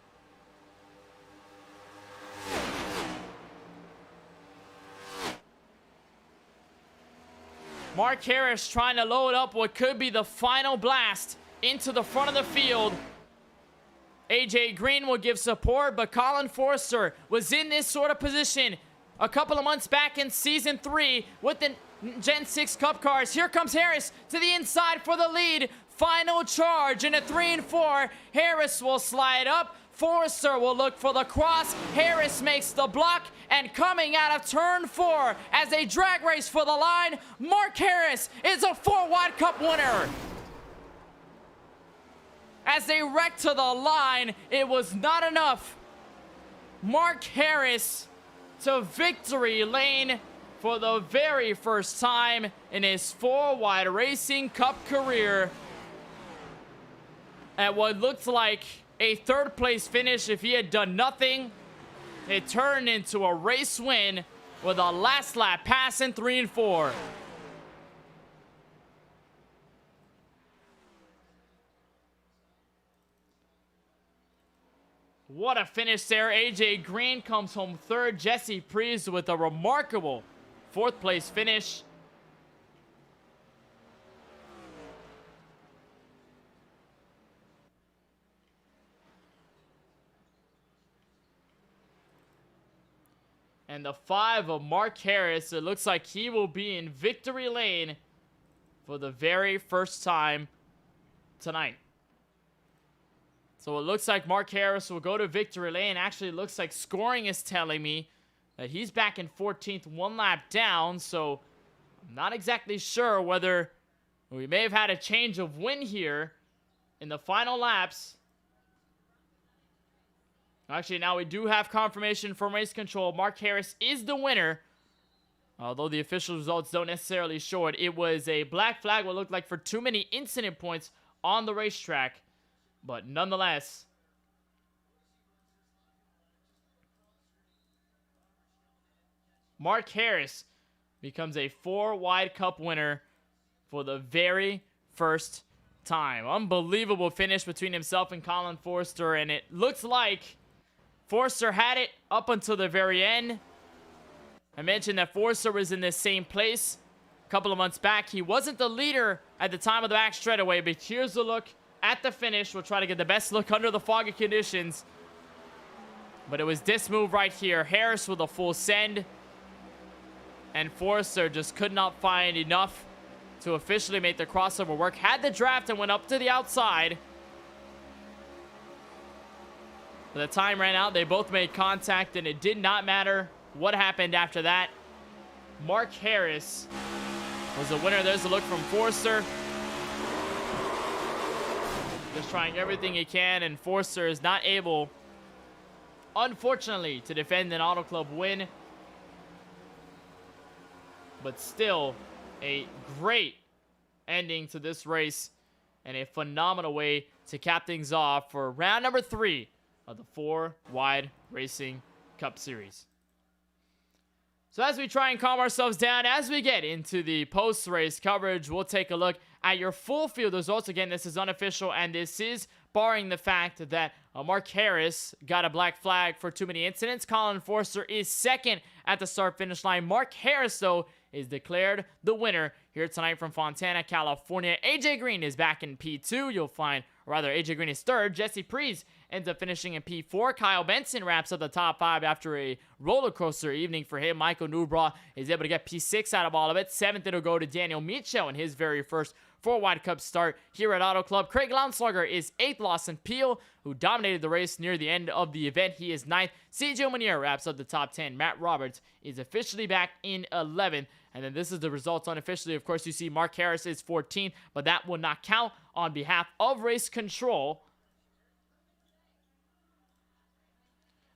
Mark Harris trying to load up what could be the final blast into the front of the field. AJ Green will give support, but Colin Forster was in this sort of position a couple of months back in Season 3 with the Gen 6 Cup cars. Here comes Harris to the inside for the lead. Final charge in a 3 and 4. Harris will slide up. Forster will look for the cross. Harris makes the block, and coming out of turn 4 as a drag race for the line, Mark Harris is a 4-Wide Cup winner. As they wrecked to the line, it was not enough. Mark Harris to victory lane for the very first time in his 4-Wide Racing Cup career. At what looked like a 3rd place finish if he had done nothing, it turned into a race win with a last lap pass in 3 and 4. What a finish there. AJ Green comes home 3rd. Jesse Priest with a remarkable 4th place finish. And the 5 of Mark Harris, it looks like he will be in victory lane for the very first time tonight. So it looks like Mark Harris will go to victory lane. Actually, it looks like scoring is telling me that he's back in 14th, 1 lap down. So I'm not exactly sure whether we may have had a change of win here in the final laps. Actually, now we do have confirmation from race control. Mark Harris is the winner Although the official results don't necessarily show it, it was a black flag, what looked like for too many incident points on the racetrack. But nonetheless, Mark Harris becomes a 4-wide cup winner for the very first time. Unbelievable finish between himself and Colin Forster, and it looks like Forster had it up until the very end. I mentioned that Forster was in this same place a couple of months back. He wasn't the leader at the time of the back straightaway, but here's a look at the finish. We'll try to get the best look under the foggy conditions. But it was this move right here. Harris with a full send. And Forster just could not find enough to officially make the crossover work. Had the draft and went up to the outside. But the time ran out. They both made contact, and it did not matter what happened after that. Mark Harris was the winner. There's a look from Forster. Just trying everything he can, and Forster is not able, unfortunately, to defend an Auto Club win. But still, a great ending to this race and a phenomenal way to cap things off for round number 3 of the 4-wide Racing Cup Series. So as we try and calm ourselves down, as we get into the post-race coverage, we'll take a look at your full field results. Again, this is unofficial, and this is barring the fact that Mark Harris got a black flag for too many incidents. Colin Forster is second at the start-finish line. Mark Harris, though, is declared the winner here tonight from Fontana, California. AJ Green is back in P2. You'll find, or rather, AJ Green is third. Jesse Prees ends up finishing in P4. Kyle Benson wraps up the top 5 after a roller coaster evening for him. Michael Newbraw is able to get P6 out of all of it. 7th, it'll go to Daniel Michel in his very first 4-wide cup start here at Auto Club. Craig Launslugger is 8th. Lawson Peel, who dominated the race near the end of the event, he is 9th. Sergio Monier wraps up the top 10. Matt Roberts is officially back in 11th. And then this is the results unofficially. Of course, you see Mark Harris is 14th, but that will not count on behalf of Race Control.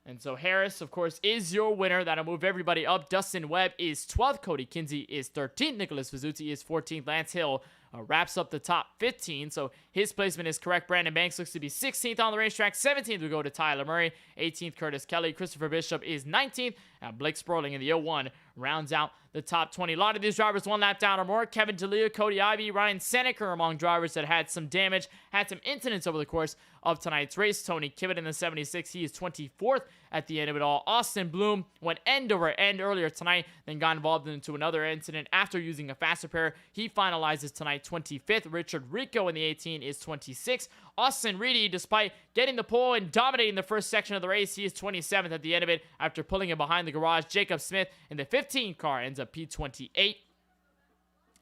And so Harris, of course, is your winner. That'll move everybody up. Dustin Webb is 12th. Cody Kinsey is 13th. Nicholas Vizzuti is 14th. Lance Hill wraps up the top 15. So his placement is correct. Brandon Banks looks to be 16th on the racetrack. 17th will go to Tyler Murray. 18th, Curtis Kelly. Christopher Bishop is 19th. And Blake Sperling in the 01 rounds out the top 20. A lot of these drivers 1 lap down or more. Kevin D'Elia, Cody Ivey, Ryan Seneca among drivers that had some damage, had some incidents over the course of tonight's race. Tony Kibbett in the 76, he is 24th at the end of it all. Austin Bloom went end over end earlier tonight, then got involved into another incident after using a fast repair. He finalizes tonight 25th. Richard Rico in the 18 is 26th. Austin Reedy, despite getting the pole and dominating the first section of the race, he is 27th at the end of it after pulling him behind the garage. Jacob Smith in the 15 car ends up P28.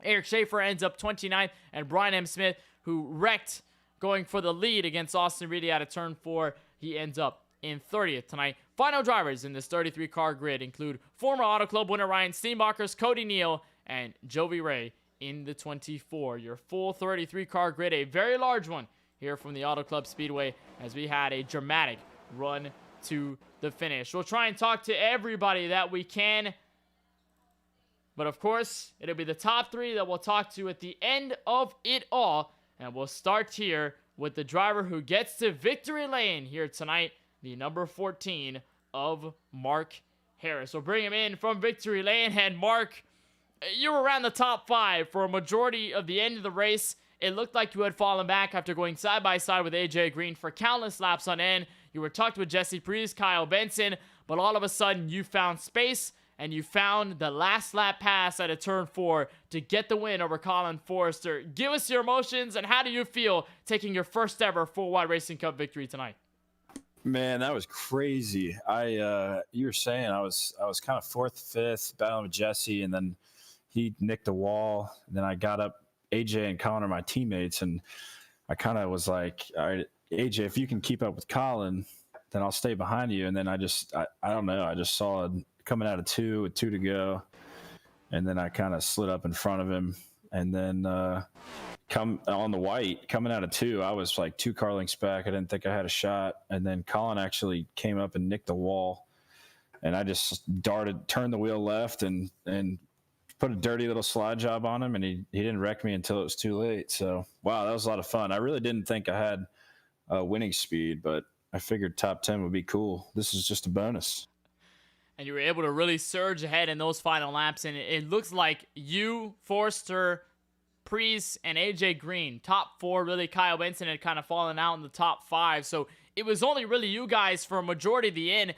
Eric Schaefer ends up 29th, and Brian M. Smith, who wrecked going for the lead against Austin Reedy out of turn 4, he ends up in 30th tonight. Final drivers in this 33-car grid include former Auto Club winner Ryan Steenbacher's Cody Neal and Jovi Ray in the 24. Your full 33-car grid, a very large one here from the Auto Club Speedway, as we had a dramatic run to the finish. We'll try and talk to everybody that we can, but of course, it'll be the top 3 that we'll talk to at the end of it all. And we'll start here with the driver who gets to victory lane here tonight, the number 14 of Mark Harris. We'll bring him in from victory lane. And Mark, you were around the top 5 for a majority of the end of the race. It looked like you had fallen back after going side by side with AJ Green for countless laps on end. You were tucked with Jesse Prees, Kyle Benson, but all of a sudden you found space and you found the last lap pass at a turn 4 to get the win over Colin Forster. Give us your emotions, and how do you feel taking your first ever 4-wide Racing Cup victory tonight? Man, that was crazy. You were saying I was kind of 4th, 5th, battling with Jesse, and then he nicked the wall. And then I got up. AJ and Colin are my teammates, and I kind of was like, all right, AJ, if you can keep up with Colin, then I'll stay behind you. And then I don't know, I just saw coming out of 2 with 2 to go, and then I kind of slid up in front of him, and then come on the white coming out of 2, I was like 2 car lengths back. I didn't think I had a shot, and then Colin actually came up and nicked the wall, and I just turned the wheel left and put a dirty little slide job on him, and he didn't wreck me until it was too late. So, wow, that was a lot of fun. I really didn't think I had winning speed, but I figured top 10 would be cool. This is just a bonus. And you were able to really surge ahead in those final laps, and it looks like you, Forster, Priest, and AJ Green, top 4. Really, Kyle Benson had kind of fallen out in the top 5, so it was only really you guys for a majority of the end.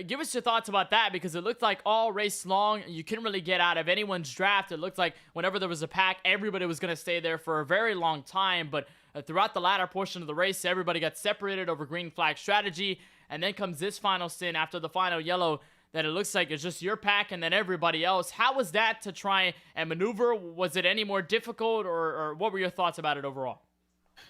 Give us your thoughts about that, because it looked like all race long, you couldn't really get out of anyone's draft. It looked like whenever there was a pack, everybody was going to stay there for a very long time, but throughout the latter portion of the race, everybody got separated over green flag strategy, and then comes this final stint after the final yellow that it looks like it's just your pack and then everybody else. How was that to try and maneuver? Was it any more difficult, or what were your thoughts about it overall?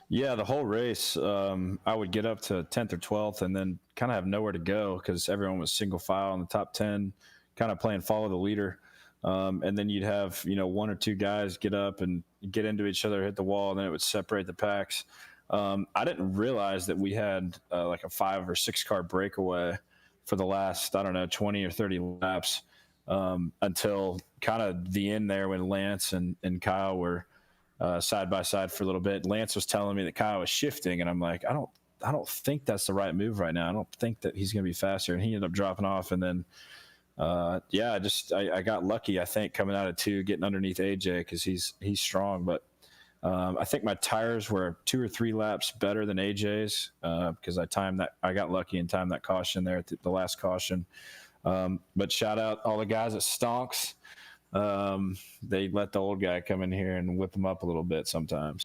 Yeah, the whole race, I would get up to 10th or 12th and then kind of have nowhere to go because everyone was single file in the top 10, kind of playing follow the leader. And then you'd have, 1 or 2 guys get up and get into each other, hit the wall, and then it would separate the packs. I didn't realize that we had like a 5 or 6 car breakaway for the last, 20 or 30 laps until kind of the end there when Lance and Kyle were side by side for a little bit. Lance was telling me that Kyle was shifting, and I'm like, I don't think that's the right move right now. I don't think that he's going to be faster. And he ended up dropping off, and then I got lucky, I think, coming out of 2, getting underneath AJ because he's strong. But I think my tires were 2 or 3 laps better than AJ's because I got lucky and timed that caution there at the last caution. But shout out all the guys at Stonks. They let the old guy come in here and whip him up a little bit sometimes.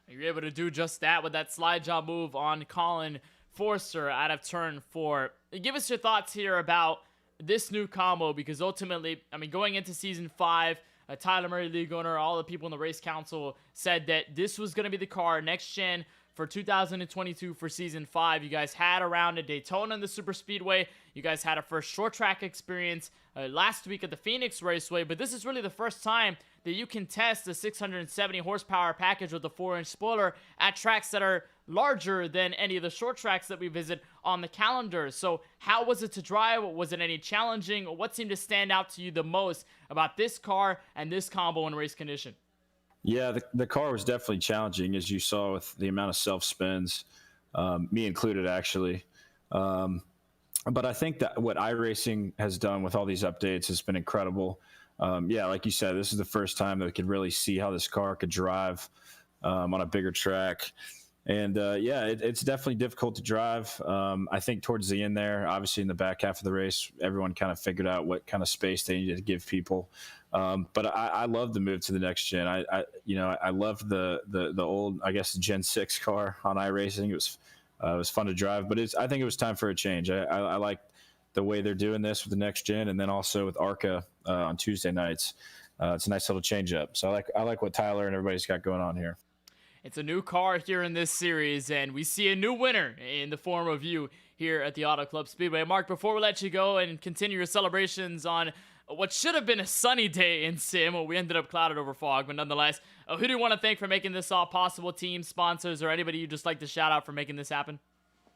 You're able to do just that with that slide job move on Colin Forster out of turn 4. Give us your thoughts here about this new combo, because ultimately, going into season 5, Tyler Murray, league owner, all the people in the race council said that this was going to be the car next gen for 2022 for season 5. You guys had around at Daytona in the super speedway. You guys had a first short track experience last week at the Phoenix Raceway, but this is really the first time that you can test the 670 horsepower package with the 4-inch spoiler at tracks that are larger than any of the short tracks that we visit on the calendar. So how was it to drive? Was it any challenging? What seemed to stand out to you the most about this car and this combo in race condition? Yeah, the car was definitely challenging, as you saw with the amount of self-spins, me included, actually. But I think that what iRacing has done with all these updates has been incredible. Like you said, this is the first time that we could really see how this car could drive on a bigger track. And, it's definitely difficult to drive. I think towards the end there, obviously in the back half of the race, everyone kind of figured out what kind of space they needed to give people. But I love the move to the next gen. I love the old, I guess, Gen 6 car on iRacing. It was fun to drive, but I think it was time for a change. I like the way they're doing this with the next gen, and then also with ARCA on Tuesday nights. It's a nice little change up. So I like what Tyler and everybody's got going on here. It's a new car here in this series, and we see a new winner in the form of you here at the Auto Club Speedway. Mark, before we let you go and continue your celebrations on what should have been a sunny day in Sim, we ended up clouded over fog, but nonetheless, who do you want to thank for making this all possible? Team, sponsors, or anybody you just like to shout out for making this happen?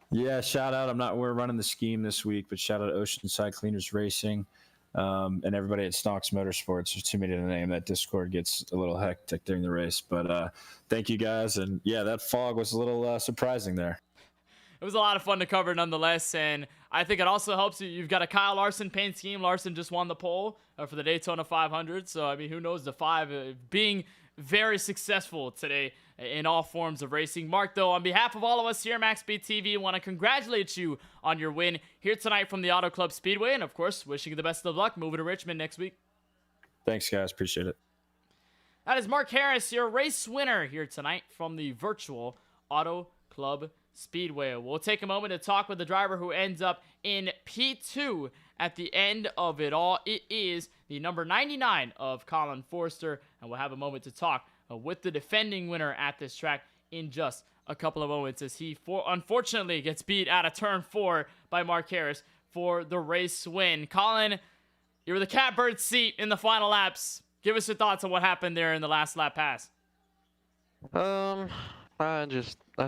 Yeah, shout out. We're running the scheme this week, but shout out Oceanside Cleaners Racing and everybody at Stonks Motorsports. There's too many to name. That Discord gets a little hectic during the race, but thank you guys. And yeah, that fog was a little surprising there. It was a lot of fun to cover nonetheless, and I think it also helps you. You've got a Kyle Larson paint scheme. Larson just won the pole for the Daytona 500, so who knows, the 5 being very successful today in all forms of racing. Mark, though, on behalf of all of us here at MaxSpeedTV, I want to congratulate you on your win here tonight from the Auto Club Speedway, and of course, wishing you the best of luck moving to Richmond next week. Thanks, guys. Appreciate it. That is Mark Harris, your race winner here tonight from the virtual Auto Club Speedway. We'll take a moment to talk with the driver who ends up in P2 at the end of it all. It is the number 99 of Colin Forster, and we'll have a moment to talk with the defending winner at this track in just a couple of moments as he unfortunately gets beat out of turn 4 by Mark Harris for the race win. Colin, you were the catbird seat in the final laps. Give us your thoughts on what happened there in the last lap pass. I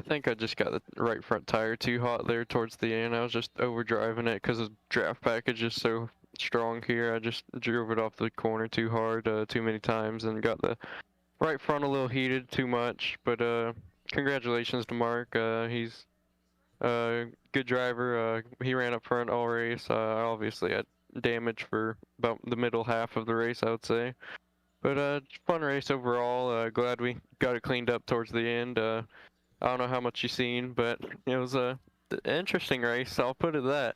think I just got the right front tire too hot there towards the end. I was just overdriving it because the draft package is so strong here. I just drove it off the corner too hard, too many times, and got the right front a little heated too much. But congratulations to Mark. He's a good driver. He ran up front all race. I obviously had damage for about the middle half of the race, I would say. But fun race overall. Glad we got it cleaned up towards the end. I don't know how much you've seen, but it was a interesting race. I'll put it that.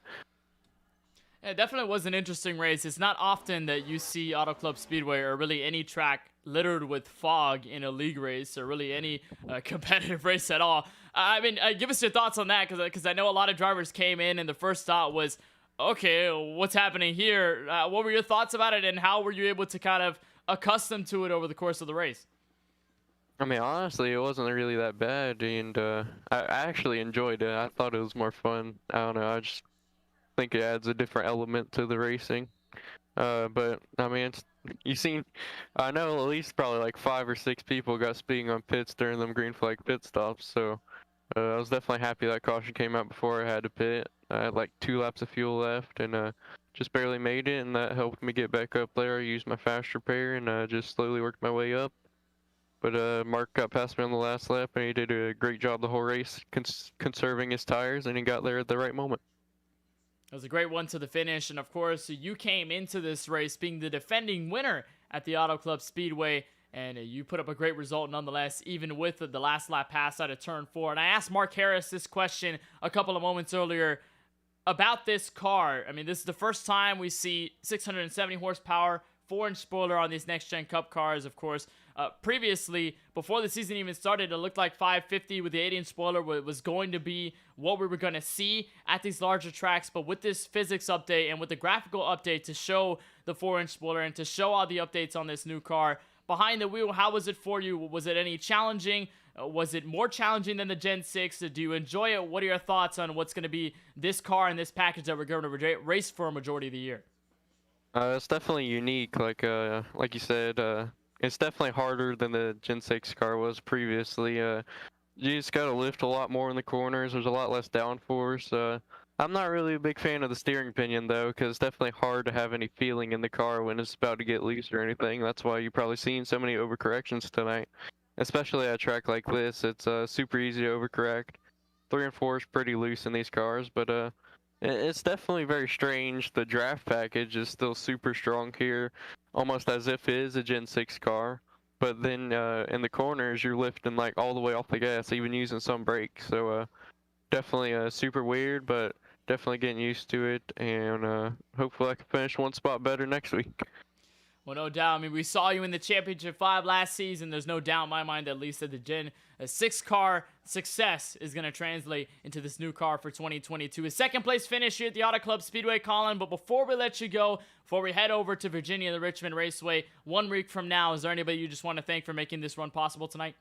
It definitely was an interesting race. It's not often that you see Auto Club Speedway or really any track littered with fog in a league race or really any competitive race at all. I mean, give us your thoughts on that because I know a lot of drivers came in and the first thought was, okay, what's happening here? What were your thoughts about it and how were you able to kind of accustom to it over the course of the race? I mean, honestly, it wasn't really that bad, and I actually enjoyed it. I thought it was more fun. I don't know. I just think it adds a different element to the racing. But I mean, I know at least probably like 5 or 6 people got speeding on pits during them green flag pit stops. So I was definitely happy that caution came out before I had to pit. I had like 2 laps of fuel left, and just barely made it, and that helped me get back up there. I used my fast repair and just slowly worked my way up. But Mark got past me on the last lap, and he did a great job the whole race, conserving his tires, and he got there at the right moment. It was a great one to the finish, and of course, you came into this race being the defending winner at the Auto Club Speedway, and you put up a great result nonetheless, even with the last lap pass out of turn 4. And I asked Mark Harris this question a couple of moments earlier about this car. I mean, this is the first time we see 670 horsepower, 4-inch spoiler on these next-gen Cup cars, of course. Previously, before the season even started, it looked like 550 with the 8-inch spoiler was going to be what we were going to see at these larger tracks. But with this physics update and with the graphical update to show the 4-inch spoiler and to show all the updates on this new car, behind the wheel, how was it for you? Was it any challenging? Was it more challenging than the Gen 6? Do you enjoy it? What are your thoughts on what's going to be this car and this package that we're going to race for a majority of the year? It's definitely unique, like you said. It's definitely harder than the Gen 6 car was previously. You just gotta lift a lot more in the corners. There's a lot less downforce. I'm not really a big fan of the steering pinion though, because it's definitely hard to have any feeling in the car when it's about to get loose or anything. That's why you've probably seen so many overcorrections tonight, especially at a track like this. It's super easy to overcorrect. 3 and 4 is pretty loose in these cars, but it's definitely very strange. The draft package is still super strong here, almost as if it is a Gen 6 car. But then in the corners, you're lifting like all the way off the gas, even using some brakes. So definitely super weird, but definitely getting used to it. And hopefully I can finish one spot better next week. Well, no doubt. I mean, we saw you in the Championship 5 last season. There's no doubt in my mind, at least, that the Gen 6 car success is going to translate into this new car for 2022. A second-place finish here at the Auto Club Speedway, Colin. But before we let you go, before we head over to Virginia, the Richmond Raceway, 1 week from now, is there anybody you just want to thank for making this run possible tonight?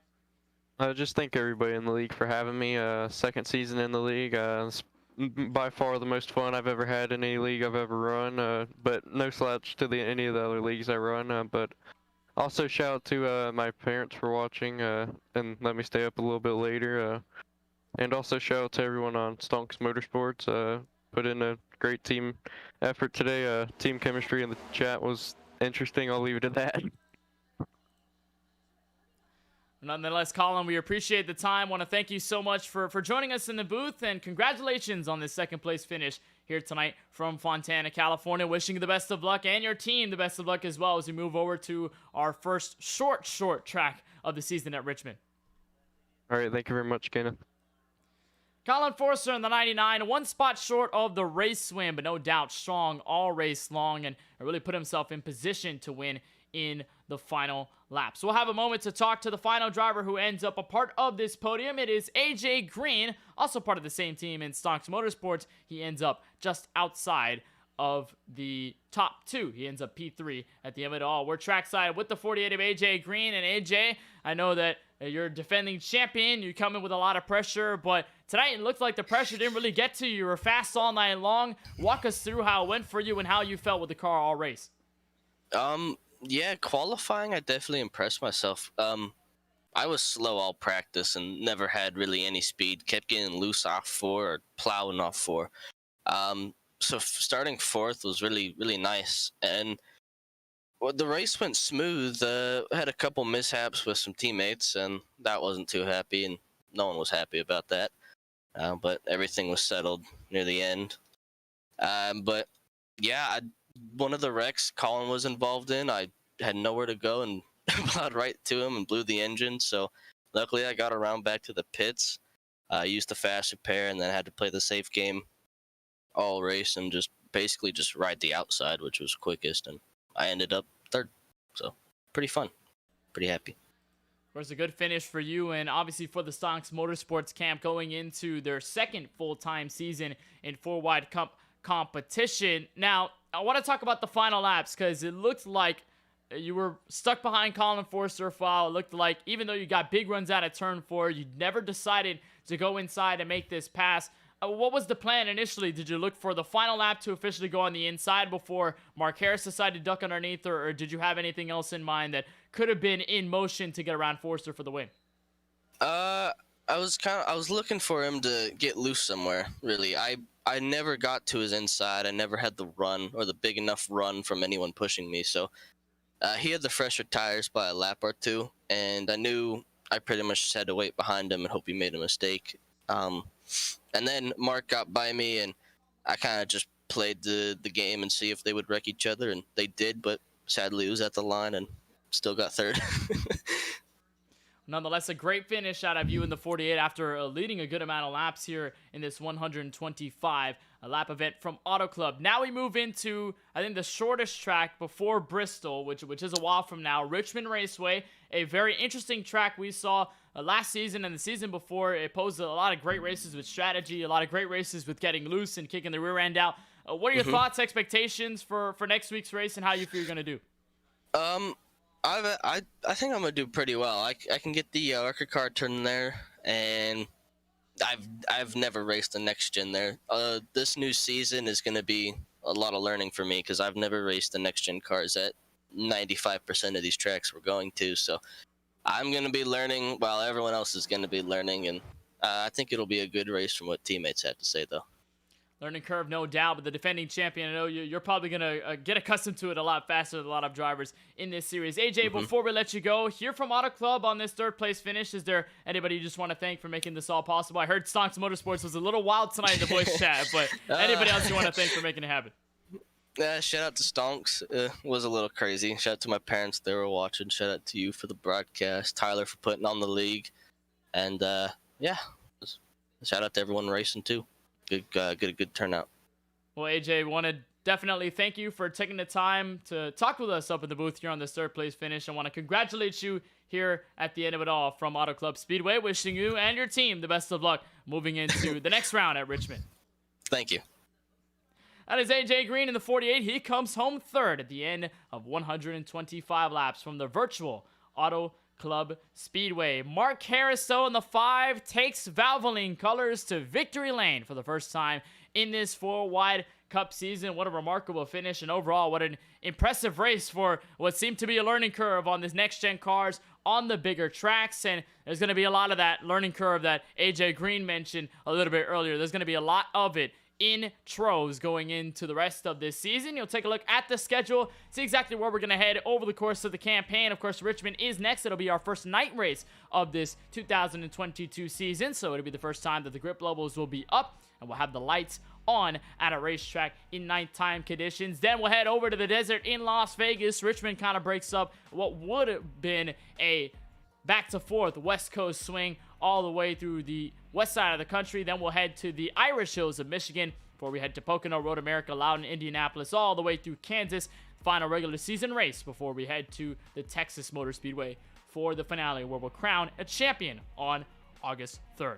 I just thank everybody in the league for having me. Second season in the league. By far the most fun I've ever had in any league I've ever run, but no slouch to any of the other leagues I run. But also shout out to my parents for watching and let me stay up a little bit later. And also shout out to everyone on Stonks Motorsports. Put in a great team effort today. Team chemistry in the chat was interesting. I'll leave it at that. Nonetheless, Colin, we appreciate the time. Want to thank you so much for joining us in the booth, and congratulations on this second place finish here tonight from Fontana, California. Wishing you the best of luck and your team the best of luck as well as we move over to our first short track of the season at Richmond. All right, thank you very much, Kenneth. Colin Forster in the 99, 1 spot short of the race win, but no doubt strong all race long and really put himself in position to win in the final lap. So we'll have a moment to talk to the final driver who ends up a part of this podium. It is AJ Green, also part of the same team in Stonks Motorsports. He ends up just outside of the top 2. He ends up P3 at the end of it all. We're trackside with the 48 of AJ Green. And AJ, I know that you're a defending champion. You come in with a lot of pressure, but tonight it looked like the pressure didn't really get to you. You were fast all night long. Walk us through how it went for you and how you felt with the car all race. Yeah, qualifying, I definitely impressed myself. I was slow all practice and never had really any speed. Kept getting loose off 4 or plowing off 4. so starting fourth was really, really nice. And well, the race went smooth. Had a couple mishaps with some teammates, and that wasn't too happy, and no one was happy about that. But everything was settled near the end. But yeah, one of the wrecks Colin was involved in, I had nowhere to go and plowed right to him and blew the engine. So luckily I got around back to the pits, used the fast repair, and then had to play the safe game all race and just basically just ride the outside, which was quickest, and I ended up third. So pretty fun, pretty happy. Of course, a good finish for you, and obviously for the Stonks Motorsports camp going into their second full-time season in 4-wide Cup competition. Now, I want to talk about the final laps because it looked like you were stuck behind Colin Forster for a while. It looked like even though you got big runs out of turn 4, you never decided to go inside and make this pass. What was the plan initially? Did you look for the final lap to officially go on the inside before Mark Harris decided to duck underneath, or did you have anything else in mind that could have been in motion to get around Forster for the win? I was looking for him to get loose somewhere, really. I never got to his inside. I never had the run or the big enough run from anyone pushing me. So he had the fresher tires by a lap or two, and I knew I pretty much just had to wait behind him and hope he made a mistake. And then Mark got by me, and I kind of just played the game and see if they would wreck each other, and they did, but sadly it was at the line and still got third. Nonetheless, a great finish out of you in the 48 after leading a good amount of laps here in this 125 lap event from Auto Club. Now we move into, I think, the shortest track before Bristol, which is a while from now, Richmond Raceway, a very interesting track we saw last season and the season before. It posed a lot of great races with strategy, a lot of great races with getting loose and kicking the rear end out. What are your thoughts, expectations for next week's race, and how you feel you're going to do? I think I'm gonna do pretty well. I can get the record car turned there, and I've never raced the next gen there. This new season is gonna be a lot of learning for me because I've never raced the next gen cars at 95% of these tracks we're going to. So I'm gonna be learning while everyone else is gonna be learning, and I think it'll be a good race from what teammates have to say, though. Learning curve, no doubt, but the defending champion, I know you're probably going to get accustomed to it a lot faster than a lot of drivers in this series. AJ, before we let you go, here from Auto Club on this third place finish, is there anybody you just want to thank for making this all possible? I heard Stonks Motorsports was a little wild tonight in the voice chat, but anybody else you want to thank for making it happen? Shout out to Stonks. Was a little crazy. Shout out to my parents, they were watching. Shout out to you for the broadcast. Tyler for putting on the league. And yeah, shout out to everyone racing too. Good turnout. Well, AJ, want to definitely thank you for taking the time to talk with us up in the booth here on this third place finish. I want to congratulate you here at the end of it all from Auto Club Speedway. Wishing you and your team the best of luck moving into the next round at Richmond. Thank you. That is AJ Green in the 48. He comes home third at the end of 125 laps from the virtual Auto Club Speedway. Mark Harris, though, in the 5 takes Valvoline colors to victory lane for the first time in this 4-wide Cup season. What a remarkable finish, and overall, what an impressive race for what seemed to be a learning curve on this next-gen cars on the bigger tracks. And there's going to be a lot of that learning curve that AJ Green mentioned a little bit earlier. There's going to be a lot of it in troves going into the rest of this season. You'll take a look at the schedule, see exactly where we're going to head over the course of the campaign. Of course, Richmond is next. It'll be our first night race of this 2022 season, so it'll be the first time that the grip levels will be up and we'll have the lights on at a racetrack in nighttime conditions. Then we'll head over to the desert in Las Vegas. Richmond kind of breaks up what would have been a back to forth West Coast swing all the way through the west side of the country. Then we'll head to the Irish Hills of Michigan before we head to Pocono, Road America, Loudon, Indianapolis, all the way through Kansas. Final regular season race before we head to the Texas Motor Speedway for the finale, where we'll crown a champion on August 3rd.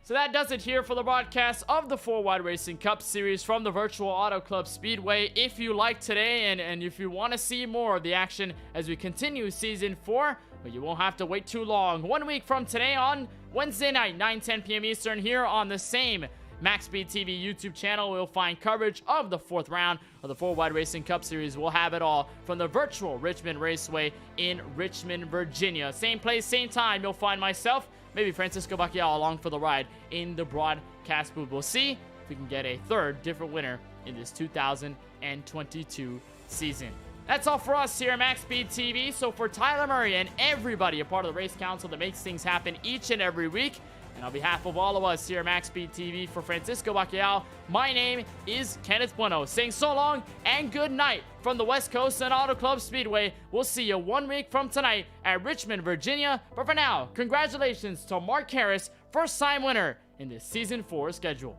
So that does it here for the broadcast of the 4-Wide Racing Cup Series from the virtual Auto Club Speedway. If you like today and if you want to see more of the action as we continue Season 4, but you won't have to wait too long. 1 week from today on Wednesday night, 9-10 p.m. Eastern, here on the same MaxSpeedTV YouTube channel, we'll find coverage of the 4th round of the 4-Wide Racing Cup Series. We'll have it all from the virtual Richmond Raceway in Richmond, Virginia. Same place, same time, you'll find myself, maybe Francisco Bacchial, along for the ride in the broadcast booth. We'll see. we can get a third different winner in this 2022 season. That's all for us here at MaxSpeedTV. So for Tyler Murray and everybody a part of the race council that makes things happen each and every week, and on behalf of all of us here at MaxSpeedTV, for Francisco Bacalhau, my name is Kenneth Bueno, saying so long and good night from the West Coast and Auto Club Speedway. We'll see you 1 week from tonight at Richmond, Virginia. But for now, congratulations to Mark Harris, first time winner in this Season 4 schedule.